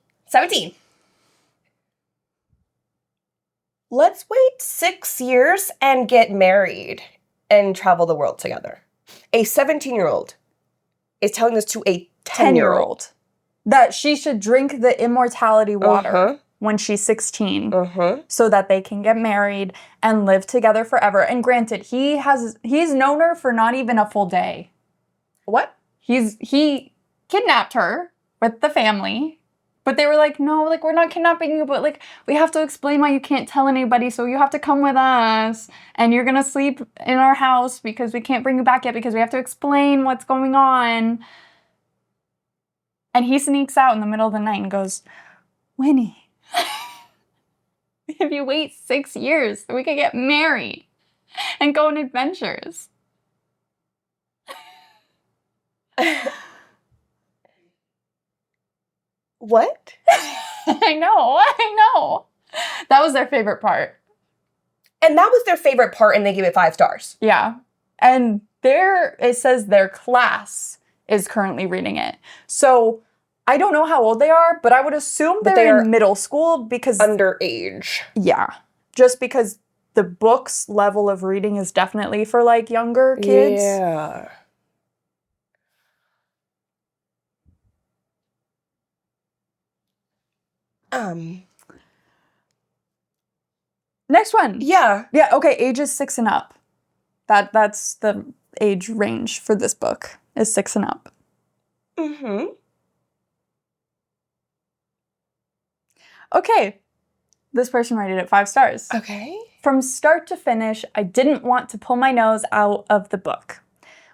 Let's wait 6 years and get married and travel the world together. A 17-year-old is telling this to a 10-year-old. That she should drink the immortality water when she's 16 so that they can get married and live together forever. And granted, he's known her for not even a full day. What? He kidnapped her with the family, but they were like, no, like, we're not kidnapping you, but like, we have to explain why you can't tell anybody, so you have to come with us, and you're gonna sleep in our house because we can't bring you back yet because we have to explain what's going on. And he sneaks out in the middle of the night and goes, Winnie, if you wait 6 years, we could get married and go on adventures. What? I know. That was their favorite part. And that was their favorite part, and they gave it 5 stars. Yeah. And it says their class is currently reading it. So I don't know how old they are, but I would assume they're in middle school because... Underage. Yeah. Just because the book's level of reading is definitely for, like, younger kids. Yeah. Next one. Yeah. Yeah, okay, ages 6 and up. That's the age range for this book, is 6 and up. Mm-hmm. Okay, this person rated it 5 stars. Okay. From start to finish, I didn't want to pull my nose out of the book.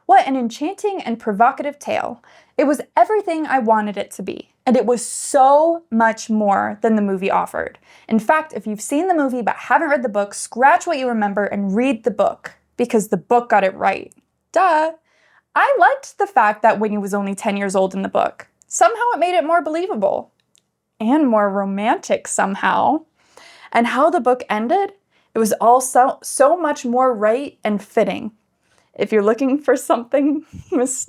What an enchanting and provocative tale. It was everything I wanted it to be, and it was so much more than the movie offered. In fact, if you've seen the movie but haven't read the book, scratch what you remember and read the book, because the book got it right. Duh. I liked the fact that Winnie was only 10 years old in the book. Somehow it made it more believable. And more romantic somehow. And how the book ended, it was all so much more right and fitting. If you're looking for something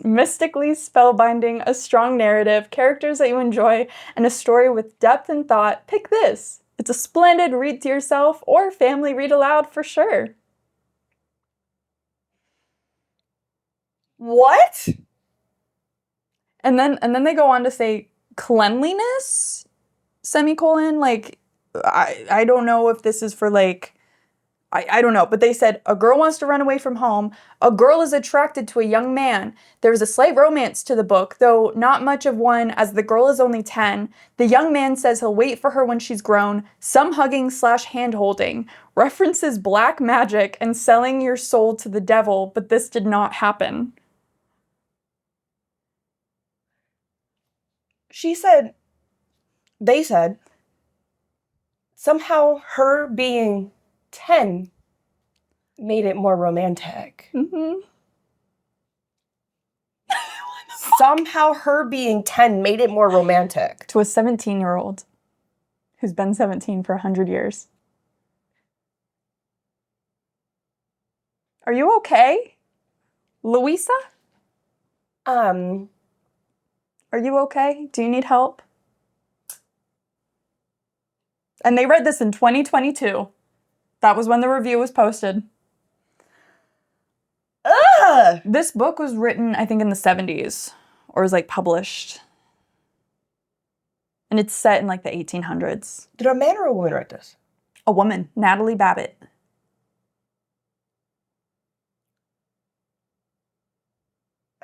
mystically spellbinding, a strong narrative, characters that you enjoy, and a story with depth and thought, pick this. It's a splendid read to yourself or family read aloud for sure. What? And then they go on to say cleanliness, semicolon, like, I don't know if this is for like, I don't know, but they said, a girl wants to run away from home. A girl is attracted to a young man. There's a slight romance to the book, though not much of one, as the girl is only 10. The young man says he'll wait for her when she's grown. Some hugging/hand-holding. References black magic and selling your soul to the devil, but this did not happen. They said, somehow her being 10 made it more romantic. Mm-hmm. Somehow her being 10 made it more romantic. To a 17-year-old who's been 17 for 100 years. Are you okay? Louisa? Are you okay? Do you need help? And they read this in 2022. That was when the review was posted. Ugh! This book was written, I think, in the 70s, or was like published. And it's set in like the 1800s. Did a man or a woman write this? A woman, Natalie Babbitt.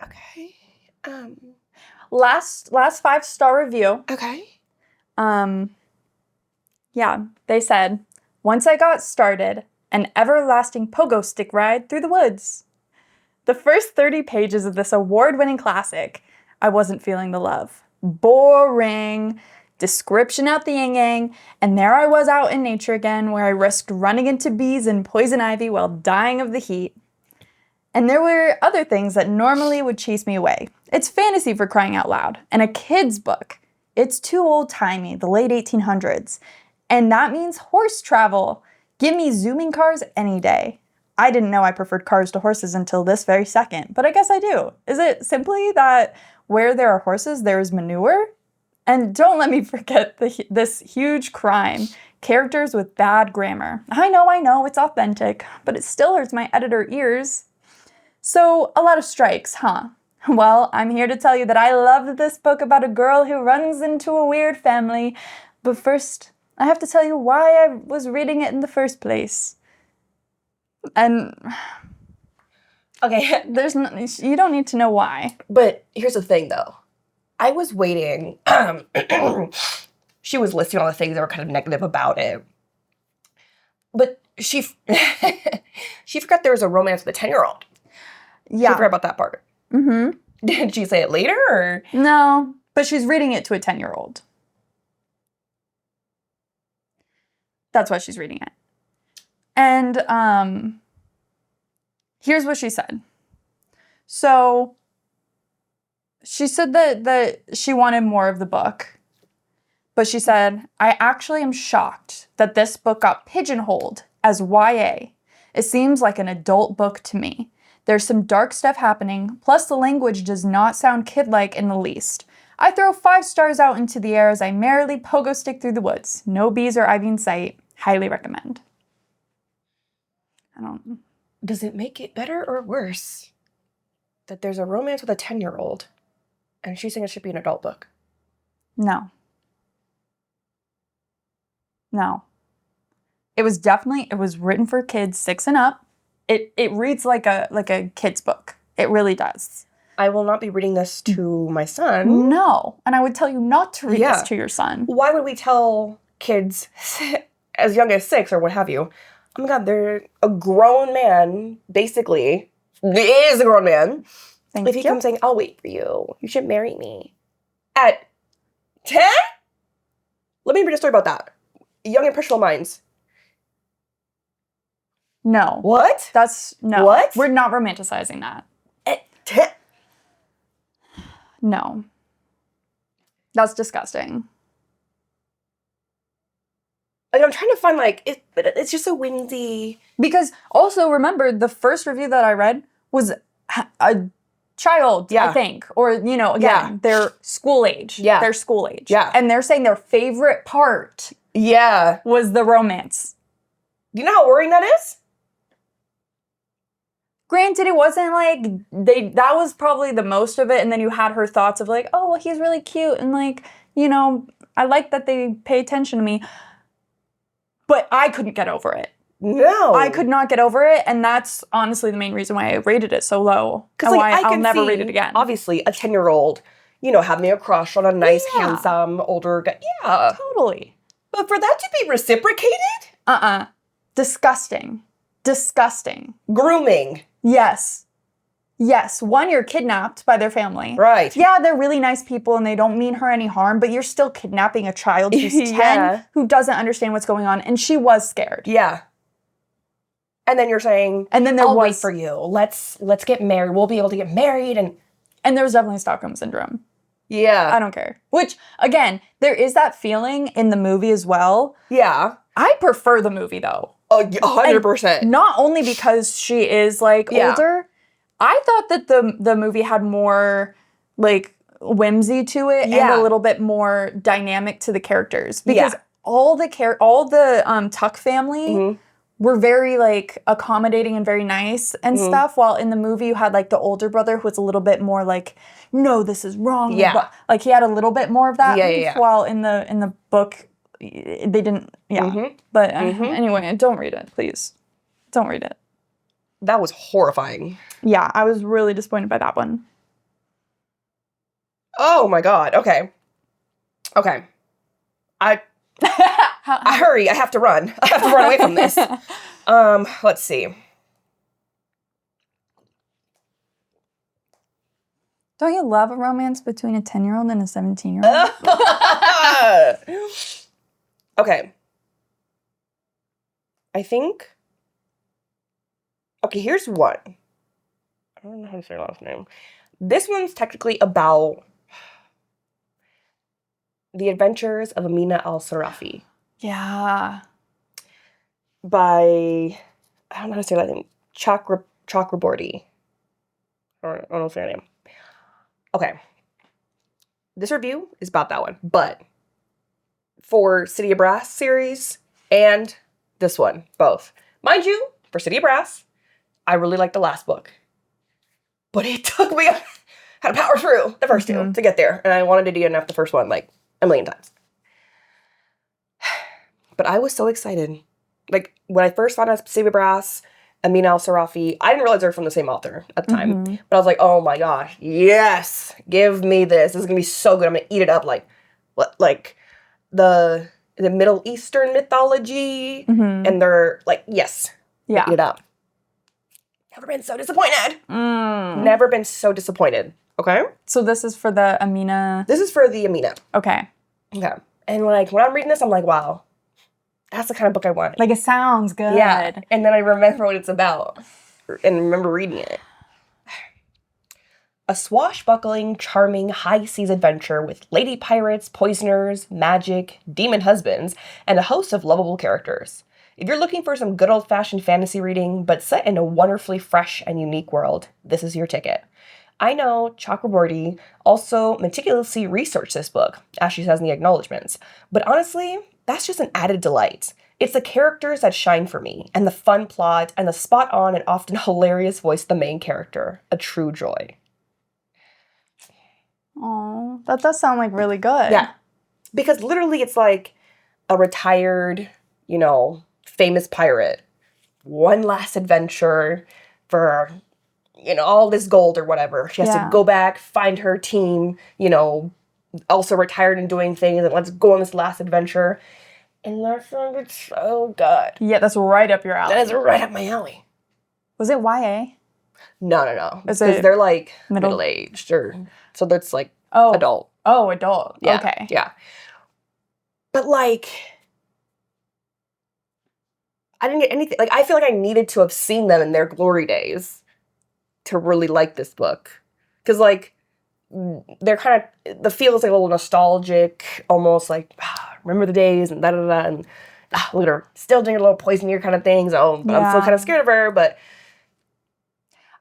Okay. Last 5-star review. Okay. Yeah, they said, once I got started, an everlasting pogo stick ride through the woods. The first 30 pages of this award-winning classic, I wasn't feeling the love. Boring. Description out the yin-yang, and there I was out in nature again, where I risked running into bees and poison ivy while dying of the heat. And there were other things that normally would chase me away. It's fantasy, for crying out loud, and a kid's book. It's too old-timey, the late 1800s. And that means horse travel. Give me zooming cars any day. I didn't know I preferred cars to horses until this very second, but I guess I do. Is it simply that where there are horses, there is manure? And don't let me forget this huge crime. Characters with bad grammar. I know, it's authentic, but it still hurts my editor ears. So, a lot of strikes, huh? Well, I'm here to tell you that I loved this book about a girl who runs into a weird family. But first, I have to tell you why I was reading it in the first place. And Okay. you don't need to know why. But here's the thing, though. I was waiting. She was listing all the things that were kind of negative about it. But she forgot there was a romance with a 10-year-old. Yeah. She forgot about that part. Mm-hmm. Did she say it later, or? No, but she's reading it to a 10-year-old. That's why she's reading it. And here's what she said. So she said that she wanted more of the book. But she said, I actually am shocked that this book got pigeonholed as YA. It seems like an adult book to me. There's some dark stuff happening, plus the language does not sound kid-like in the least. I throw 5 stars out into the air as I merrily pogo stick through the woods. No bees or ivy in sight. Highly recommend. I don't... Does it make it better or worse that there's a romance with a 10-year-old and she's saying it should be an adult book? No. No. It was written for kids 6 and up. It reads like a kid's book. It really does. I will not be reading this to my son. No. And I would tell you not to read this to your son. Why would we tell kids as young as 6 or what have you? Oh my God, they're a grown man, basically. He is a grown man. Thank if he comes saying, I'll wait for you. You should marry me. At 10? Let me read a story about that. Young impressionable minds. No. What? No. What? We're not romanticizing that. At 10? No. That's disgusting. Like, I'm trying to find, but it's just so whimsy. Because also, remember, the first review that I read was a child, I think. Or, again, they're school age. Yeah. They're school age. Yeah. And they're saying their favorite part was the romance. Do you know how worrying that is? Granted, it wasn't that was probably the most of it. And then you had her thoughts of oh, well, he's really cute. And I like that they pay attention to me. But I couldn't get over it. No. I could not get over it. And that's honestly the main reason why I rated it so low. Because I'll never read it again. Obviously, a 10-year-old, having a crush on a nice, handsome, older guy. Yeah. Totally. But for that to be reciprocated? Disgusting. Disgusting. Grooming. Yes. One, you're kidnapped by their family. Right. Yeah, they're really nice people and they don't mean her any harm, but you're still kidnapping a child who's 10 who doesn't understand what's going on, and she was scared. Yeah. And then you're saying, and then I'll wait for you. Let's get married. We'll be able to get married. And there was definitely Stockholm Syndrome. Yeah. I don't care. Which, again, there is that feeling in the movie as well. Yeah. I prefer the movie, though. 100%. And not only because she is, older. I thought that the movie had more, whimsy to it and a little bit more dynamic to the characters. Because all the Tuck family were very, accommodating and very nice and stuff, while in the movie you had, the older brother who was a little bit more no, this is wrong. Yeah. But, he had a little bit more of that. Yeah. While in the book, they didn't, But anyway, don't read it, please. Don't read it. That was horrifying. Yeah, I was really disappointed by that one. Oh my God. Okay. I hurry. I have to run. I have to run away from this. Let's see. Don't you love a romance between a 10-year-old and a 17-year-old? Okay. I think... Okay, here's one. I don't know how to say her last name. This one's technically about The Adventures of Amina al-Sirafi. Yeah. By... I don't know how to say that name. Chakraborty. I don't know her name. Okay. This review is about that one. But for City of Brass series and this one, both. Mind you, for City of Brass, I really liked the last book. But it took me, had to power through the first two to get there. And I wanted to do enough the first one, a million times. But I was so excited. When I first found out City of Brass, Amina al-Sirafi, I didn't realize they were from the same author at the time. But I was like, oh my gosh, yes, give me this. This is going to be so good. I'm going to eat it up the Middle Eastern mythology. And they're yes, eat it up. Never been so disappointed. Never been so disappointed. Okay? So this is for the Amina... This is for the Amina. Okay. Okay. And when I'm reading this, I'm like, wow, that's the kind of book I want. It sounds good. Yeah. And then I remember what it's about. And remember reading it. A swashbuckling, charming, high-seas adventure with lady pirates, poisoners, magic, demon husbands, and a host of lovable characters. If you're looking for some good old-fashioned fantasy reading, but set in a wonderfully fresh and unique world, this is your ticket. I know Chakraborty also meticulously researched this book, as she says in the acknowledgments, but honestly, that's just an added delight. It's the characters that shine for me, and the fun plot, and the spot-on and often hilarious voice of the main character. A true joy. Oh, that does sound really good. Yeah. Because literally it's a retired, famous pirate. One last adventure for, all this gold or whatever. She has to go back, find her team, also retired and doing things, and let's go on this last adventure. And that sounded so good. Yeah, that's right up your alley. That is right up my alley. Was it YA? No. Is Because it they're like middle-aged, so that's like adult. Oh, adult. Yeah, okay. Yeah. But like, I didn't get anything. Like, I feel like I needed to have seen them in their glory days to really like this book. Because like, they're kind of, the feel is like a little nostalgic, almost like, remember the days and da-da-da, and look at her, still drinking a little poison here kind of thing, so I'm still kind of scared of her, but...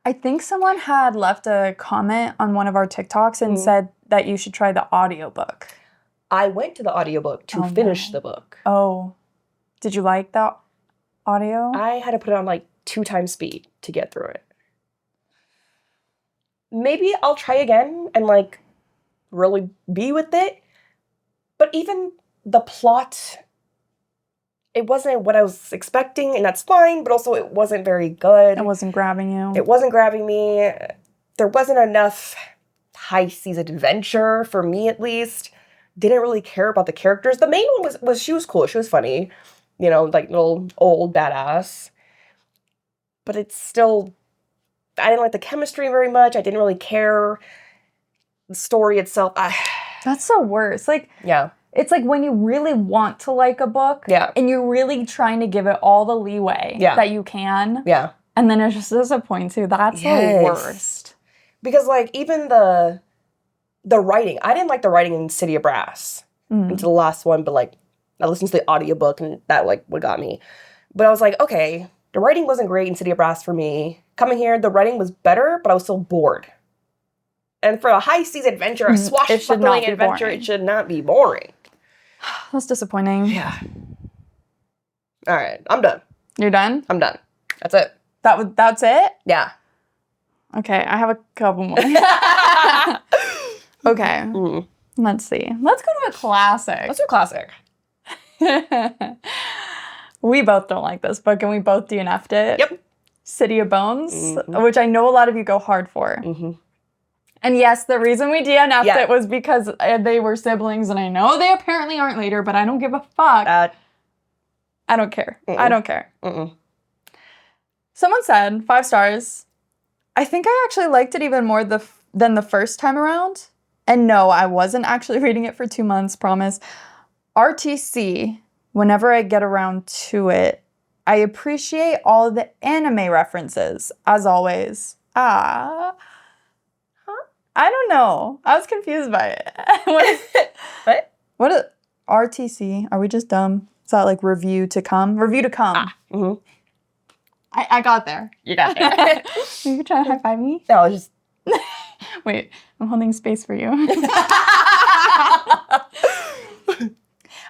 I think someone had left a comment on one of our TikToks and said that you should try the audiobook. I went to the audiobook to finish the book. Oh. Did you like the audio? I had to put it on like 2 times speed to get through it. Maybe I'll try again and like really be with it. But even the plot, it wasn't what I was expecting, and that's fine, but also it wasn't very good. It wasn't grabbing you. It wasn't grabbing me. There wasn't enough high seas adventure for me, at least. Didn't really care about the characters. The main one was she was cool. She was funny. Like little old badass. But it's still, I didn't like the chemistry very much. I didn't really care. The story itself, That's the worst. Like, yeah. It's like when you really want to like a book, and you're really trying to give it all the leeway that you can, and then it just disappoints you. That's the worst. Because like even the writing, I didn't like the writing in City of Brass until the last one, but like I listened to the audiobook and that like what got me. But I was like, okay, the writing wasn't great in City of Brass for me. Coming here, the writing was better, but I was still bored. And for a high seas adventure, a swashbuckling adventure, it should not be boring. That's disappointing. Yeah. All right, I'm done. You're done? I'm done. That's it. That's it? Yeah. Okay, I have a couple more. Okay. Let's see. Let's go to a classic. Let's do a classic. We both don't like this book, and we both DNF'd it. Yep. City of Bones, which I know a lot of you go hard for. And yes, the reason we DNF'd it was because they were siblings, and I know they apparently aren't later, but I don't give a fuck. I don't care. I don't care. Someone said, 5 stars. I think I actually liked it even more than the first time around. And no, I wasn't actually reading it for 2 months, promise. RTC, whenever I get around to it, I appreciate all the anime references, as always. I don't know. I was confused by it. What is RTC? Are we just dumb? Is that like review to come? Review to come. I got there. You got there. Are you trying to high-five me? No, just... Wait, I'm holding space for you.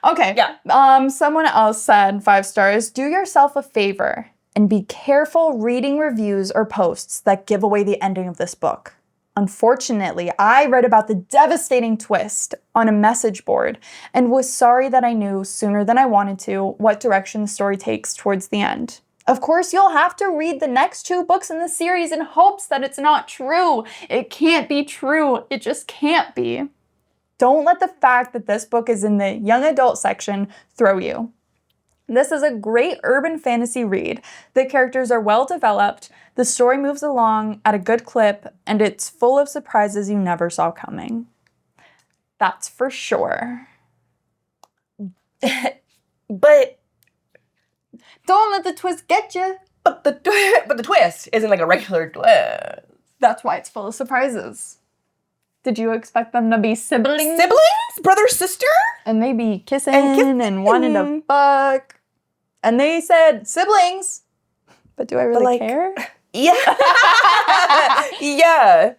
Okay. Yeah. Someone else said, 5 stars, do yourself a favor and be careful reading reviews or posts that give away the ending of this book. Unfortunately, I read about the devastating twist on a message board and was sorry that I knew sooner than I wanted to what direction the story takes towards the end. Of course, you'll have to read the next 2 books in the series in hopes that it's not true. It can't be true. It just can't be. Don't let the fact that this book is in the young adult section throw you. This is a great urban fantasy read. The characters are well developed, the story moves along at a good clip, and it's full of surprises you never saw coming. That's for sure. But don't let the twist get you. But the twist isn't like a regular twist. That's why it's full of surprises. Did you expect them to be siblings? Siblings? Brother, sister? And they be kissing and wanting to fuck. And they said siblings. But do I really care? Yeah. Yeah.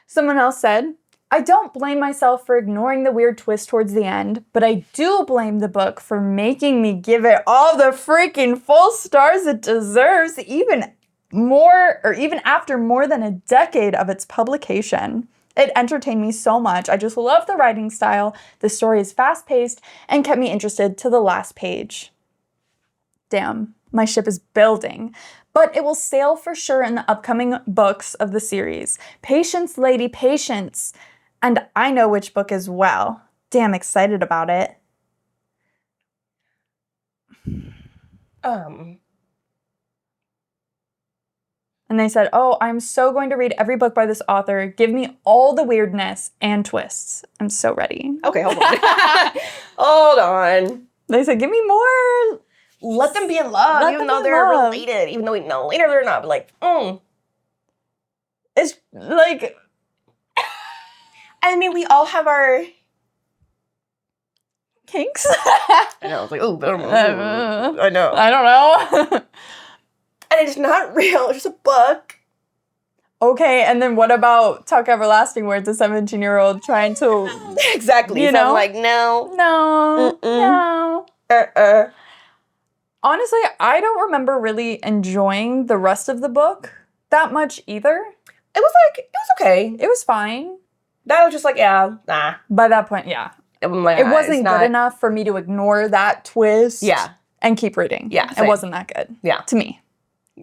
Someone else said, I don't blame myself for ignoring the weird twist towards the end, but I do blame the book for making me give it all the freaking full stars it deserves, even after more than a decade of its publication. It entertained me so much. I just love the writing style. The story is fast-paced and kept me interested to the last page. Damn, my ship is building. But it will sail for sure in the upcoming books of the series. Patience, lady, patience. And I know which book as well. Damn excited about it. And they said, oh, I'm so going to read every book by this author. Give me all the weirdness and twists. I'm so ready. Okay, hold on. Hold on. They said, give me more. Let them be in love, even though they're related. Even though we know later they're not. But like, It's like... I mean, we all have our... kinks? I know, it's like, I know. I don't know. And it's not real, it's just a book. Okay, and then what about Tuck Everlasting, where it's a 17-year-old trying to... Exactly. You so know? I'm like, no. No. Honestly, I don't remember really enjoying the rest of the book that much either. It was okay. It was fine. That was just like, yeah, nah. By that point, yeah. I'm like, It wasn't good enough for me to ignore that twist. Yeah. And keep reading. Yeah, It same. wasn't that good. Yeah. To me.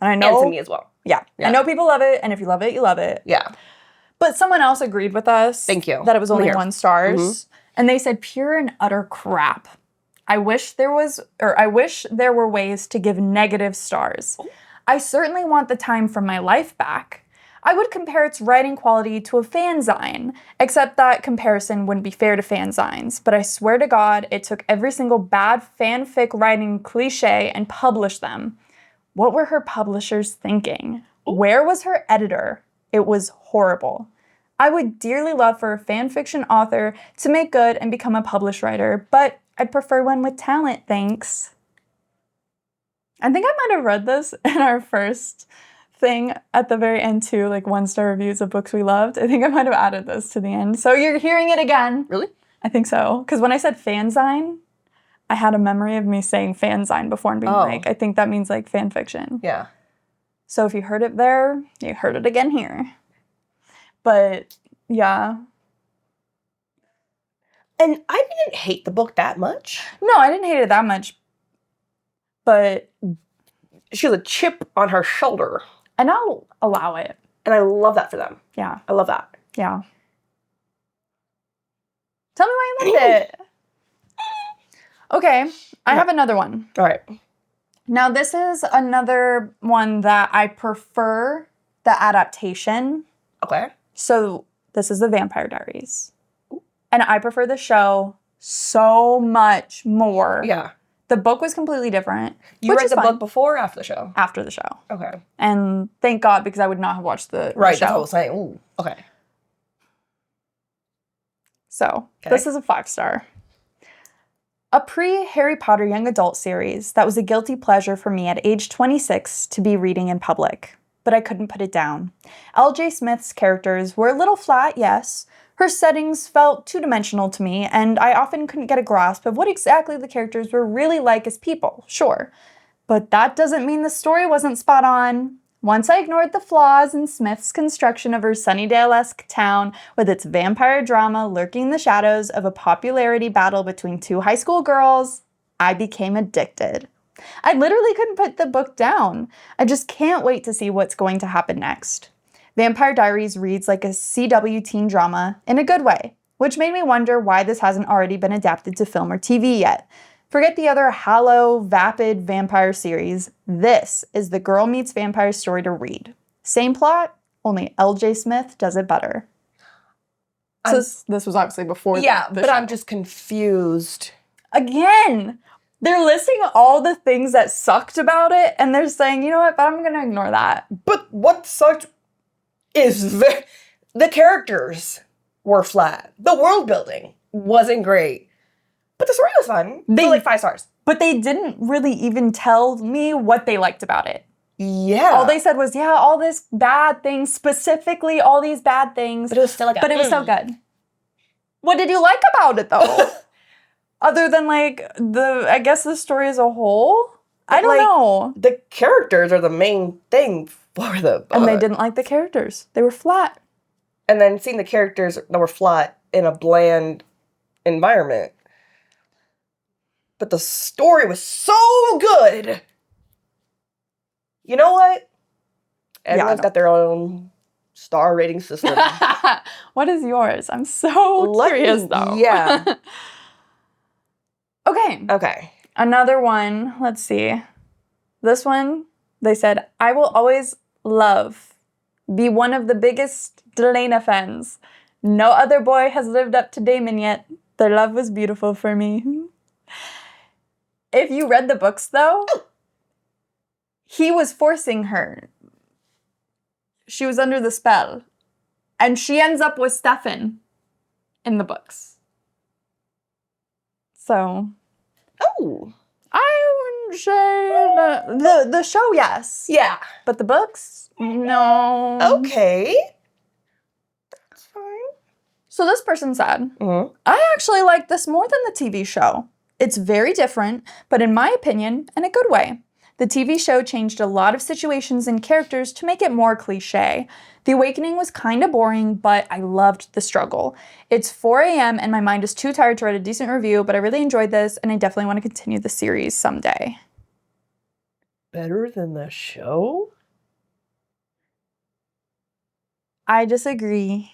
And I know... And to me as well. Yeah. Yeah. I know people love it, and if you love it, you love it. Yeah. But someone else agreed with us. Thank you. That it was only Here. 1 stars. And they said pure and utter crap. I wish there were ways to give negative stars. I certainly want the time from my life back. I would compare its writing quality to a fanzine, except that comparison wouldn't be fair to fanzines. But I swear to God, it took every single bad fanfic writing cliche and published them. What were her publishers thinking? Where was her editor? It was horrible. I would dearly love for a fanfiction author to make good and become a published writer, but I'd prefer one with talent, thanks. I think I might have read this in our first thing at the very end too, like 1-star reviews of books we loved. I think I might have added this to the end. So you're hearing it again. Really? I think so. Because when I said fanzine, I had a memory of me saying fanzine before and being like, I think that means like fan fiction. Yeah. So if you heard it there, you heard it again here. But yeah. And I didn't hate the book that much. No, I didn't hate it that much. But She has a chip on her shoulder. and I'll allow it. And I love that for them. Yeah. I love that. Yeah. Tell me why you loved it. Okay, I have another one. All right. Now, this is another one that I prefer the adaptation. Okay. So, this is the Vampire Diaries. And I prefer the show so much more. Yeah. The book was completely different. You read the book before or after the show? After the show. Okay. And thank God, because I would not have watched the Right, show. that's what I was saying. Ooh, okay. So, this is a 5-star. A pre-Harry Potter young adult series that was a guilty pleasure for me at age 26 to be reading in public. But I couldn't put it down. L.J. Smith's characters were a little flat, yes. Her settings felt two-dimensional to me, and I often couldn't get a grasp of what exactly the characters were really like as people, sure. But that doesn't mean the story wasn't spot on. Once I ignored the flaws in Smith's construction of her Sunnydale-esque town with its vampire drama lurking in the shadows of a popularity battle between 2 high school girls, I became addicted. I literally couldn't put the book down. I just can't wait to see what's going to happen next. Vampire Diaries reads like a CW teen drama in a good way, which made me wonder why this hasn't already been adapted to film or TV yet. Forget the other hollow, vapid vampire series. This is the girl meets vampire story to read. Same plot, only L.J. Smith does it better. So this was obviously before the but show. I'm just confused. Again, they're listing all the things that sucked about it, and they're saying, you know what, but I'm going to ignore that. But what sucked is the characters were flat. The world building wasn't great. But the story was fun. They like 5 stars. But they didn't really even tell me what they liked about it. Yeah. All they said was, yeah, all this bad things, specifically all these bad things. But it was still like But it was so good. What did you like about it, though? Other than, like, I guess the story as a whole? I don't know. The characters are the main thing for the book. And they didn't like the characters. They were flat. And then seeing the characters that were flat in a bland environment. But the story was so good. You know what? Everyone's got their own star rating system. What is yours? I'm so curious, though. Yeah. Okay. Another one. Let's see. This one, they said, I will always love, be one of the biggest Delana fans. No other boy has lived up to Damon yet. Their love was beautiful for me. If you read the books, though, he was forcing her. She was under the spell. And she ends up with Stefan in the books. So. Oh. I would say the show, yes. Yeah. But the books, no. Okay. That's fine. So this person said, I actually like this more than the TV show. It's very different, but in my opinion, in a good way. The TV show changed a lot of situations and characters to make it more cliche. The Awakening was kind of boring, but I loved the struggle. It's 4 a.m. and my mind is too tired to write a decent review, but I really enjoyed this, and I definitely want to continue the series someday. Better than the show? I disagree.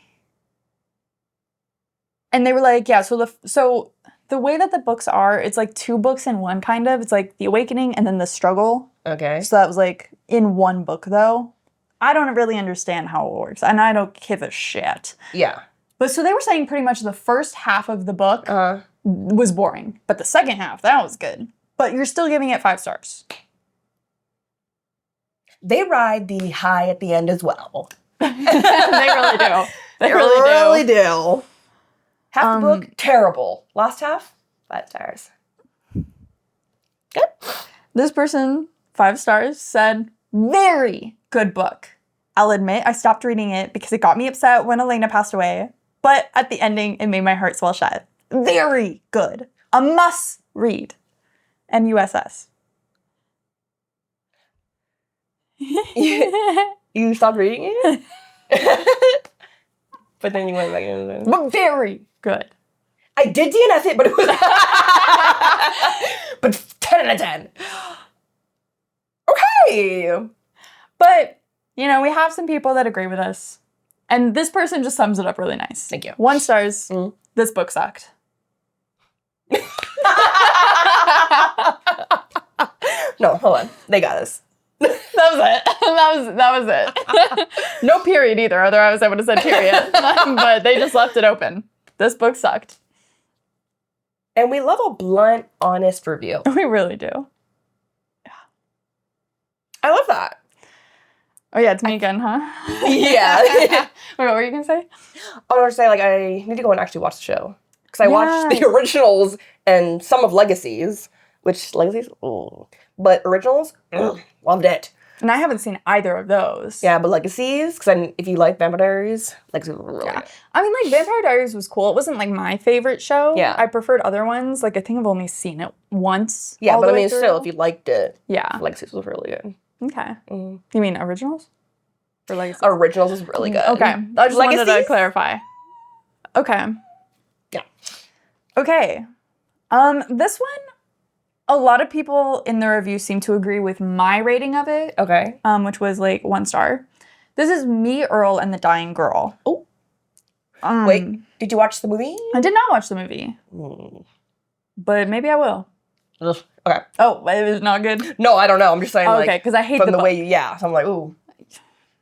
And they were like, yeah, so the way that the books are, it's like 2 books in one, kind of. It's like The Awakening and then The Struggle. Okay. So that was like in one book, though. I don't really understand how it works, and I don't give a shit. Yeah. But so they were saying pretty much the first half of the book was boring, but the second half, that was good. But you're still giving it 5 stars. They ride the high at the end as well. They really do. They really do. Half the book, terrible. Last half, 5 stars. Yep. This person, 5 stars, said, very good book. I'll admit I stopped reading it because it got me upset when Elena passed away, but at the ending, it made my heart swell shut. Very good. A must read. MUSS. You stopped reading it? But then you went back into it. But very good. I did DNF it, but it was... but 10 out of 10. Okay. But, you know, we have some people that agree with us. And this person just sums it up really nice. Thank you. 1 stars. This book sucked. No, hold on. They got us. That was it. That was it. No period either, otherwise I would have said period. But they just left it open. This book sucked. And we love a blunt, honest review. We really do. Yeah. I love that. Oh yeah, it's me again, huh? Yeah. Wait, what were you going to say? I was going to say, I need to go and actually watch the show. Because I watched the originals and some of Legacies, which, Legacies, but originals, loved it. And I haven't seen either of those. Yeah, but Legacies, because if you like Vampire Diaries, Legacies were really good. I mean, Vampire Diaries was cool. It wasn't, my favorite show. Yeah. I preferred other ones. I think I've only seen it once. Yeah, but still, if you liked it, yeah, Legacies was really good. Okay. You mean originals? Or Legacies? Originals was really good. Okay. I just wanted to clarify. Okay. Yeah. Okay. This one, a lot of people in the review seem to agree with my rating of it. Okay. Which was 1 star. This is Me, Earl, and the Dying Girl. Oh. Wait, did you watch the movie? I did not watch the movie. But maybe I will. Okay. Oh, it was not good? No, I don't know. I'm just saying, okay, because I hate from the book. way, so I'm like, ooh.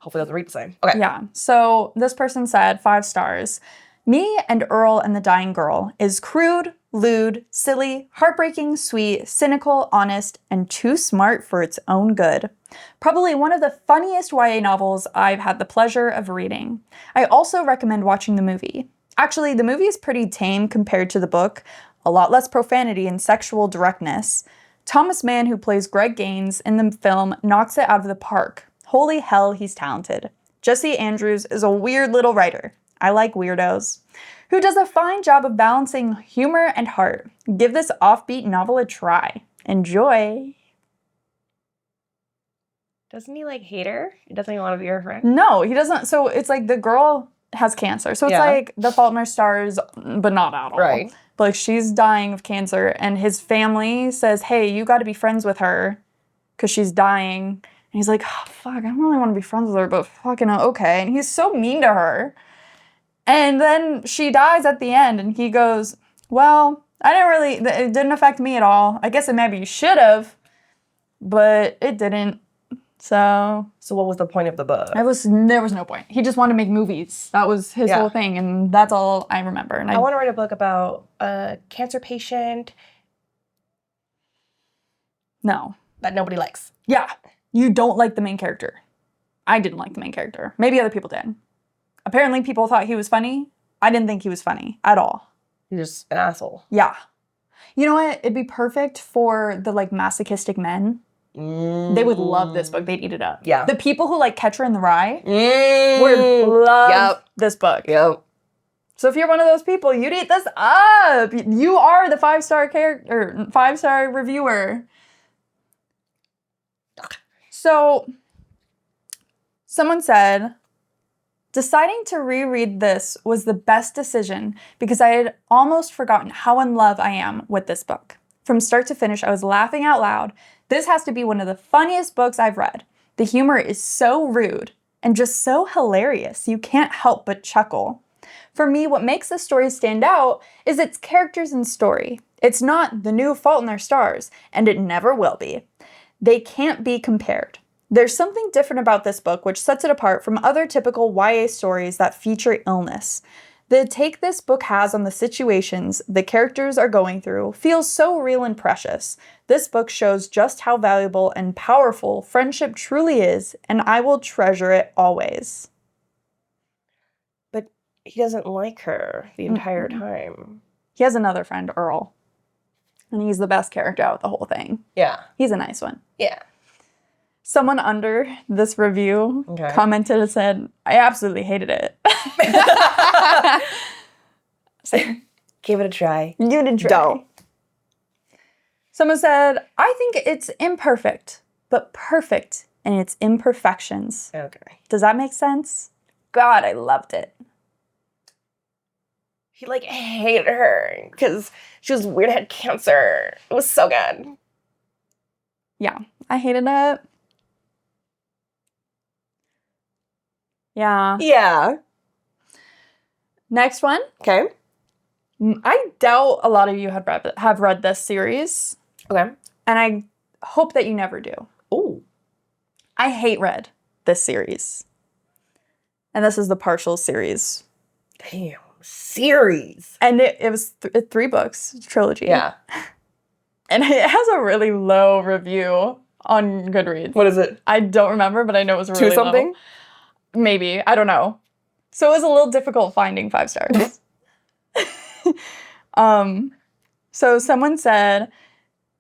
Hopefully it doesn't read the same. Okay. Yeah. So this person said 5 stars. Me and Earl and the Dying Girl is crude, lewd, silly, heartbreaking, sweet, cynical, honest, and too smart for its own good. Probably one of the funniest YA novels I've had the pleasure of reading. I also recommend watching the movie. Actually, the movie is pretty tame compared to the book. A lot less profanity and sexual directness. Thomas Mann, who plays Greg Gaines in the film, knocks it out of the park. Holy hell, he's talented. Jesse Andrews is a weird little writer. I like weirdos. Who does a fine job of balancing humor and heart. Give this offbeat novel a try. Enjoy. Doesn't he hate her? Doesn't he want to be her friend? No, he doesn't. So it's the girl has cancer. So it's Yeah. like The Fault in Our Stars, but not at all. Right. But like she's dying of cancer, and his family says, hey, you got to be friends with her because she's dying. And he's like, oh, fuck, I don't really want to be friends with her, but fucking okay. And he's so mean to her. And then she dies at the end, and he goes, well, it didn't affect me at all. I guess it maybe should have, but it didn't. So what was the point of the book? there was no point. He just wanted to make movies. That was his whole thing, and that's all I remember. And I want to write a book about a cancer patient. No. That nobody likes. Yeah. You don't like the main character. I didn't like the main character. Maybe other people did. Apparently people thought he was funny. I didn't think he was funny at all. You're just an asshole. Yeah. You know what? It'd be perfect for the like masochistic men. They would love this book. They'd eat it up. Yeah. The people who like Catcher in the Rye would love this book. Yep. So if you're one of those people, you'd eat this up. You are the 5-star character, 5-star reviewer. So someone said, deciding to reread this was the best decision because I had almost forgotten how in love I am with this book. From start to finish, I was laughing out loud. This has to be one of the funniest books I've read. The humor is so rude and just so hilarious, you can't help but chuckle. For me, what makes the story stand out is its characters and story. It's not The New Fault in Our Stars, and it never will be. They can't be compared. There's something different about this book which sets it apart from other typical YA stories that feature illness. The take this book has on the situations the characters are going through feels so real and precious. This book shows just how valuable and powerful friendship truly is, and I will treasure it always. But he doesn't like her the entire time. He has another friend, Earl, and he's the best character out of the whole thing. Yeah. He's a nice one. Yeah. Someone under this review commented and said, I absolutely hated it. So, give it a try. Give it a try. Don't. Someone said, I think it's imperfect, but perfect in its imperfections. Okay. Does that make sense? God, I loved it. He hated her because she was weird, had cancer. It was so good. Yeah, I hated it. Yeah. Yeah. Next one. Okay. I doubt a lot of you have read this series. Okay. And I hope that you never do. Ooh. I hate read this series. And this is the partial series. Damn. Series. And it was 3 books, trilogy. Yeah. And it has a really low review on Goodreads. What is it? I don't remember, but I know it was really 2 something? low. Maybe. I don't know. So it was a little difficult finding 5 stars. So someone said,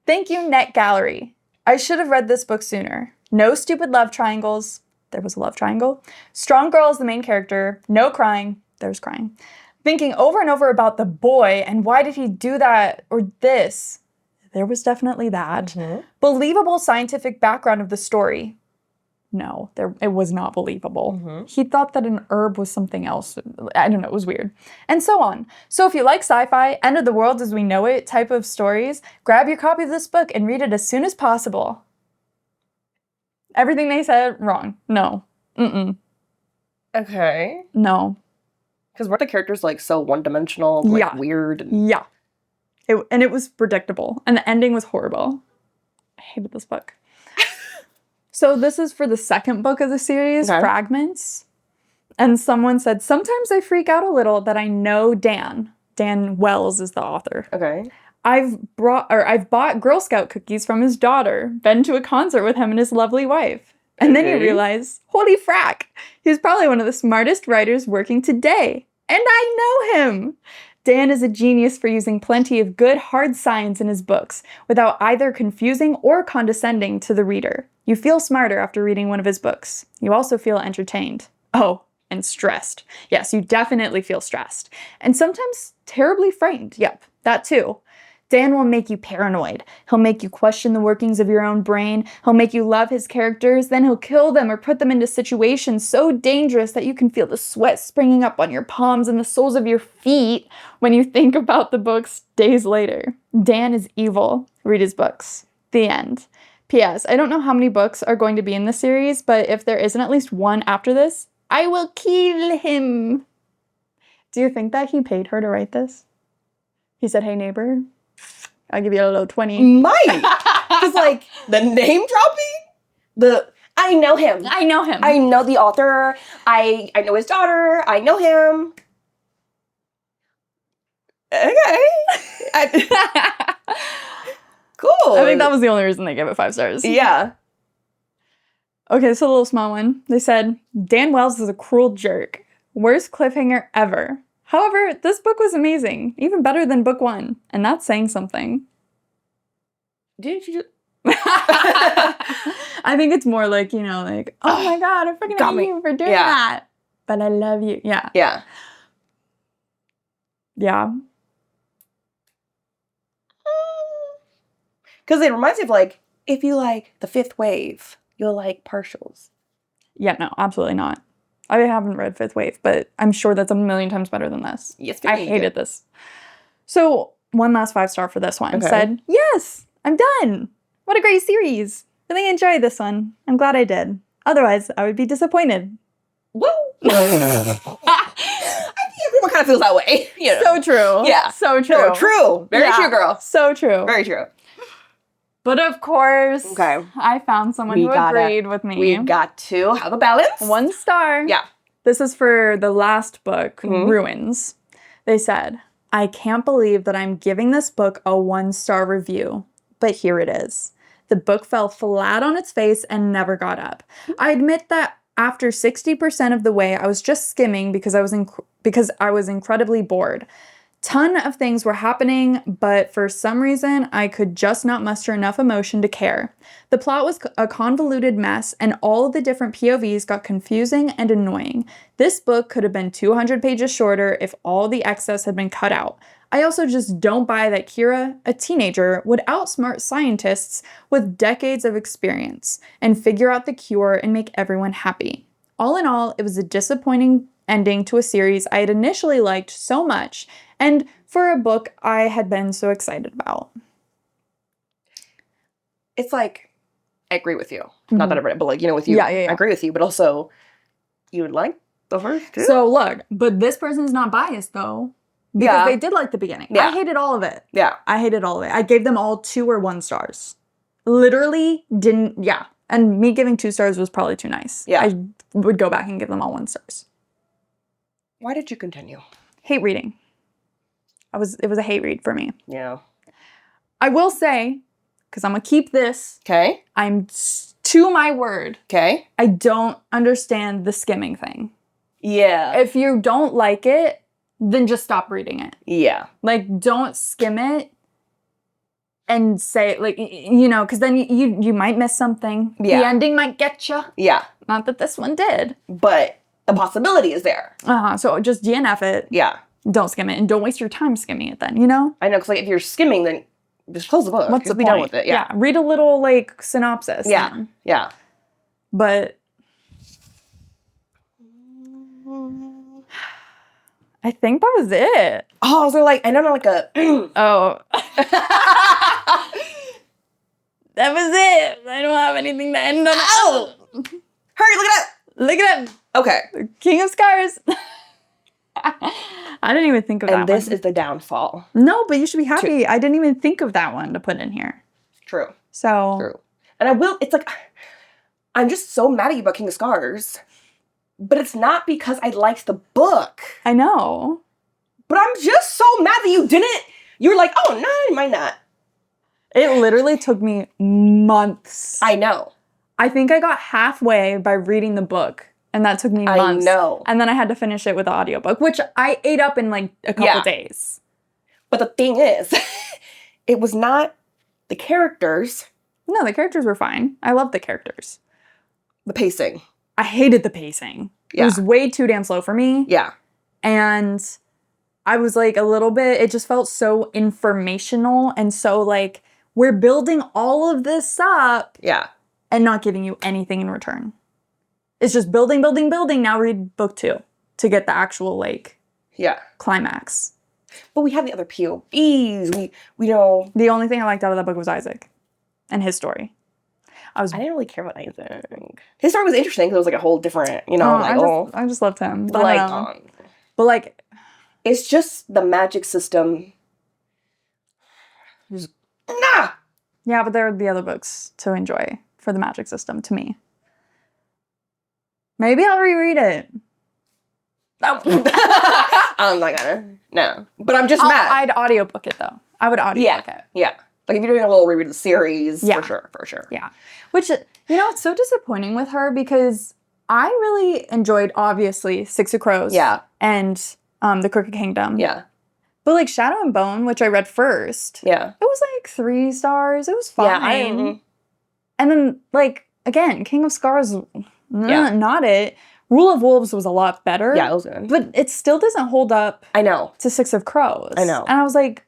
thank you, Net Gallery. I should have read this book sooner. No stupid love triangles. There was a love triangle. Strong girl is the main character. No crying. There's crying. Thinking over and over about the boy and why did he do that or this. There was definitely that. Mm-hmm. Believable scientific background of the story. No, it was not believable. Mm-hmm. He thought that an herb was something else. I don't know, it was weird. And so on. So if you like sci-fi, end of the world as we know it type of stories, grab your copy of this book and read it as soon as possible. Everything they said, wrong. No. Mm-mm. Okay. No. Because weren't the characters so one-dimensional, weird? Yeah. It was predictable. And the ending was horrible. I hated this book. So this is for the second book of the series, Fragments. And someone said, sometimes I freak out a little that I know Dan. Dan Wells is the author. Okay. I've bought Girl Scout cookies from his daughter, been to a concert with him and his lovely wife. And then you realize, holy frack, he's probably one of the smartest writers working today. And I know him. Dan is a genius for using plenty of good, hard science in his books without either confusing or condescending to the reader. You feel smarter after reading one of his books. You also feel entertained. Oh, and stressed. Yes, you definitely feel stressed. And sometimes terribly frightened. Yep, that too. Dan will make you paranoid. He'll make you question the workings of your own brain. He'll make you love his characters. Then he'll kill them or put them into situations so dangerous that you can feel the sweat springing up on your palms and the soles of your feet when you think about the books days later. Dan is evil. Read his books. The end. P.S. I don't know how many books are going to be in the series, but if there isn't at least one after this, I will kill him. Do you think that he paid her to write this? He said, hey, neighbor, I'll give you a little 20. Might. Because, like, the name dropping, I know him. I know him. I know the author. I know his daughter. I know him. Okay. Cool. I think that was the only reason they gave it 5 stars. Yeah. Okay, so a little small one. They said, Dan Wells is a cruel jerk. Worst cliffhanger ever. However, this book was amazing. Even better than book 1. And that's saying something. Didn't you just... I think it's more like, you know, like, oh my God, I freaking hate you for doing that. But I love you. Yeah. Yeah. Yeah. Because it reminds me of, like, if you like The Fifth Wave, you'll like partials. Yeah, no, absolutely not. I haven't read Fifth Wave, but I'm sure that's a million times better than this. Yes, I hated this. So, one last 5-star for this one. Okay. Said, yes, I'm done. What a great series. Really enjoyed this one. I'm glad I did. Otherwise, I would be disappointed. Woo! I think everyone kind of feels that way. You know? So true. Yeah. So true. No, true. Very true, girl. So true. Very true. But of course, okay, I found someone who agreed with me. We've got to have a balance. 1 star. Yeah. This is for the last book, Ruins. They said, I can't believe that I'm giving this book a 1-star review, but here it is. The book fell flat on its face and never got up. I admit that after 60% of the way, I was just skimming because I was incredibly bored. Ton of things were happening, but for some reason, I could just not muster enough emotion to care. The plot was a convoluted mess, and all of the different POVs got confusing and annoying. This book could have been 200 pages shorter if all the excess had been cut out. I also just don't buy that Kira, a teenager, would outsmart scientists with decades of experience and figure out the cure and make everyone happy. All in all, it was a disappointing ending to a series I had initially liked so much, and for a book I had been so excited about. It's like, I agree with you. Not that I've read it, but like, you know, with you, Yeah. I agree with you, but also, you would like the first two? So look, but this person's not biased though. Because they did like the beginning. Yeah. I hated all of it. Yeah. I hated all of it. I gave them all 2 or 1 stars. Literally didn't, And me giving 2 stars was probably too nice. Yeah. I would go back and give them all 1 stars. Why did you continue? Hate reading. It was a hate read for me. Yeah. I will say, because I'm going to keep this, Okay. I'm to my word. Okay. I don't understand the skimming thing. Yeah. If you don't like it, then just stop reading it. Yeah. Like, don't skim it and say, like, you know, because then you might miss something. Yeah. The ending might get you. Yeah. Not that this one did. But the possibility is there. So just DNF it. Yeah. Don't skim it. And don't waste your time skimming it then, you know? I know, because like, if you're skimming, then just close the book. What's the be point? done with it. Yeah. Read a little, like, synopsis. Yeah. then. Yeah. But I think that was it. Oh, so like, I don't know, like a... Oh. That was it. I don't have anything to end on. Ow! Hurry, look at that! Look at him. Okay. King of Scars. I didn't even think of that And this one. is the downfall. No, but you should be happy. I didn't even think of that one to put in here. True. So. True. And I will, it's like, I'm just so mad at you about King of Scars. But it's not because I liked the book. I know. But I'm just so mad that you didn't. You were like, oh, no, you might not. It literally took me months. I know. I think I got halfway by reading the book. And that took me months. I know. And then I had to finish it with the audiobook, which I ate up in like a couple days. But the thing is, it was not the characters. No, the characters were fine. I loved the characters. The pacing. I hated the pacing. Yeah. It was way too damn slow for me. Yeah. And I was like a little bit, it just felt so informational and so like, we're building all of this up. Yeah. And not giving you anything in return. It's just building, building, building. Now read book 2 to get the actual like climax. But we have the other POVs. We know. The only thing I liked out of that book was Isaac and his story. I didn't really care about Isaac. His story was interesting because it was like a whole different, I just loved him. But like, it's just the magic system. Just, nah. Yeah, but there are the other books to enjoy for the magic system to me. Maybe I'll reread it. I'm not gonna. No. But I'm just mad. I'd audiobook it though. I would audiobook it. Yeah. Like if you're doing a little reread of the series, for sure. Yeah. Which, it's so disappointing with her because I really enjoyed, obviously, Six of Crows. Yeah. And The Crooked Kingdom. Yeah. But like Shadow and Bone, which I read first. Yeah. It was like 3 stars. It was fine. Yeah, and then, like, again, King of Scars, not it. Rule of Wolves was a lot better. Yeah, it was good. But it still doesn't hold up. I know. To Six of Crows. I know. And I was like,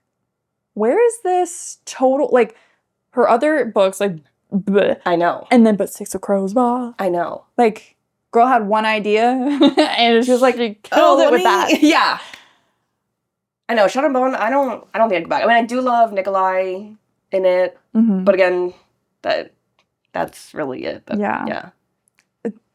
where is this total, like, her other books, like, bleh. I know. And then, but Six of Crows, blah. I know. Like, girl had one idea, and she was like, she killed it with that. Yeah. I know. Shadow and Bone, I don't think I'd go back. I mean, I do love Nikolai in it, but again, that's really it. But, yeah.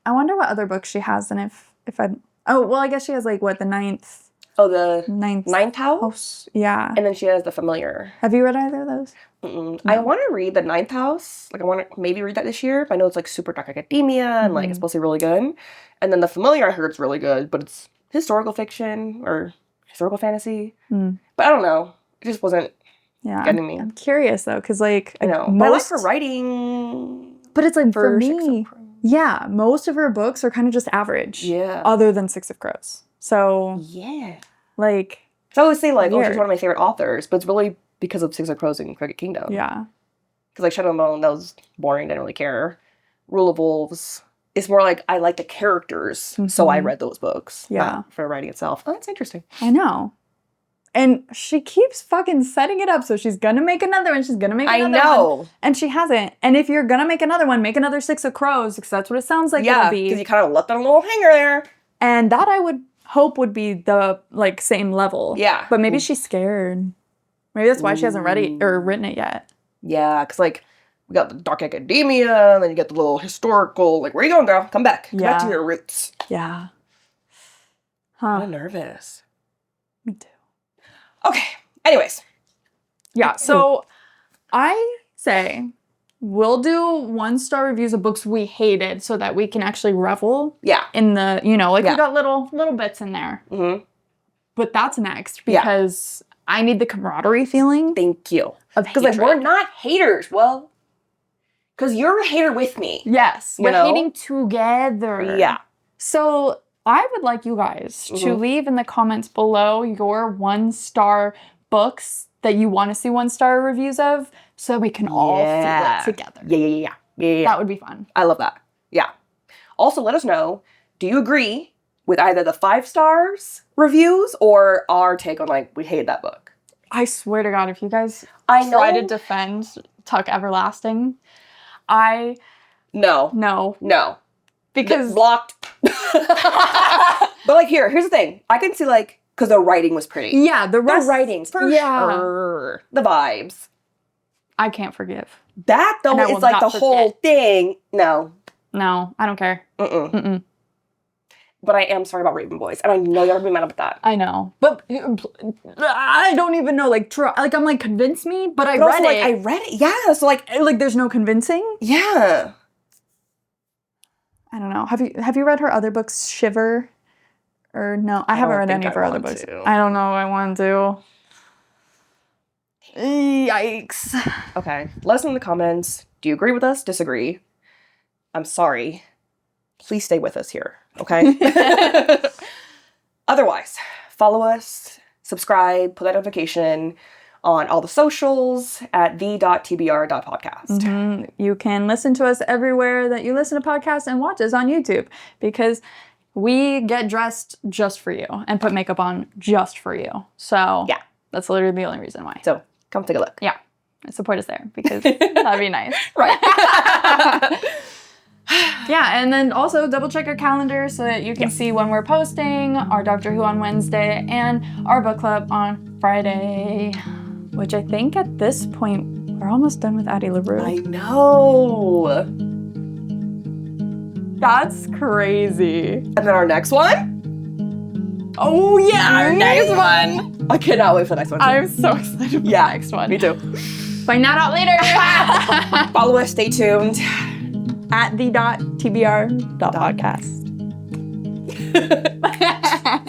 I wonder what other books she has, and if I... Oh, well, I guess she has, like, what, the ninth... Oh, the ninth house? Yeah. And then she has The Familiar. Have you read either of those? No. I want to read The Ninth House. Like, I want to maybe read that this year. But I know it's, like, super dark academia, and, like, it's supposed to be really good. And then The Familiar, I heard it's really good, but it's historical fiction, or historical fantasy. But I don't know. It just wasn't getting me. I'm curious, though, because, like... I know. But I like her writing. But it's, like, for me... Yeah, most of her books are kind of just average. Yeah. Other than Six of Crows. So... Yeah. Like... So I always say, like, she's one of my favorite authors, but it's really because of Six of Crows and Crooked Kingdom. Yeah. Because, like, Shadow and Bone, that was boring, didn't really care. Rule of Wolves, it's more like I like the characters, so I read those books. Not for writing itself. Oh, that's interesting. I know. And she keeps fucking setting it up, so she's gonna make another one, she's gonna make another one. And she hasn't. And if you're gonna make another one, make another Six of Crows, because that's what it sounds like it'll be. Because you kind of left on a little hanger there. And that I would hope would be the, like, same level. Yeah. But maybe she's scared. Maybe that's why she hasn't read it or written it yet. Yeah, because, like, we got the dark academia, and then you get the little historical, like, where you going, girl? Come back. Come back to your roots. Yeah. I'm nervous. Me too. Okay. Anyways. Yeah, so I say we'll do 1-star reviews of books we hated so that we can actually revel in the, we got little bits in there. But that's next because I need the camaraderie feeling. Thank you. Because, like, we're not haters. Well, because you're a hater with me. Yes. We're hating together. Yeah. So I would like you guys to leave in the comments below your 1-star books that you want to see 1-star reviews of so we can all feel it together. Yeah. That would be fun. I love that. Yeah. Also, let us know, do you agree with either the 5 stars reviews or our take on, like, we hated that book? I swear to God, if you guys try to defend Tuck Everlasting, No. Because... blocked. But, like, here's the thing. I can see, like, because the writing was pretty. Yeah, the writing's for sure. The vibes. I can't forgive. That, though, is like the whole thing. No, I don't care. But I am sorry about Raven Boys, and I know you're gonna be mad about that. I know, but I don't even know. Like, I'm like, convince me. But I read it. I read it. Yeah. So like, there's no convincing. Yeah. I don't know. Have you read her other books, Shiver? Or no, I haven't read any of her other books. I don't know. I want to. Yikes. Okay. Let us know in the comments. Do you agree with us? Disagree? I'm sorry. Please stay with us here. Okay? Otherwise, follow us, subscribe, put that notification on all the socials at the.tbr.podcast. You can listen to us everywhere that you listen to podcasts and watch us on YouTube because We get dressed just for you and put makeup on just for you. So Yeah. that's literally the only reason why. So come take a look. Yeah. Support us there because that'd be nice. Right. Yeah, and then also double check our calendar so that you can see when we're posting, our Doctor Who on Wednesday, and our book club on Friday. Which I think at this point, we're almost done with Addie LaRue. I know. That's crazy. And then our next one? Oh yeah, our next one. I cannot wait for the next one. I'm so excited for the next one. Me too. Find that out later. Follow us, stay tuned. At the.tbr.podcast.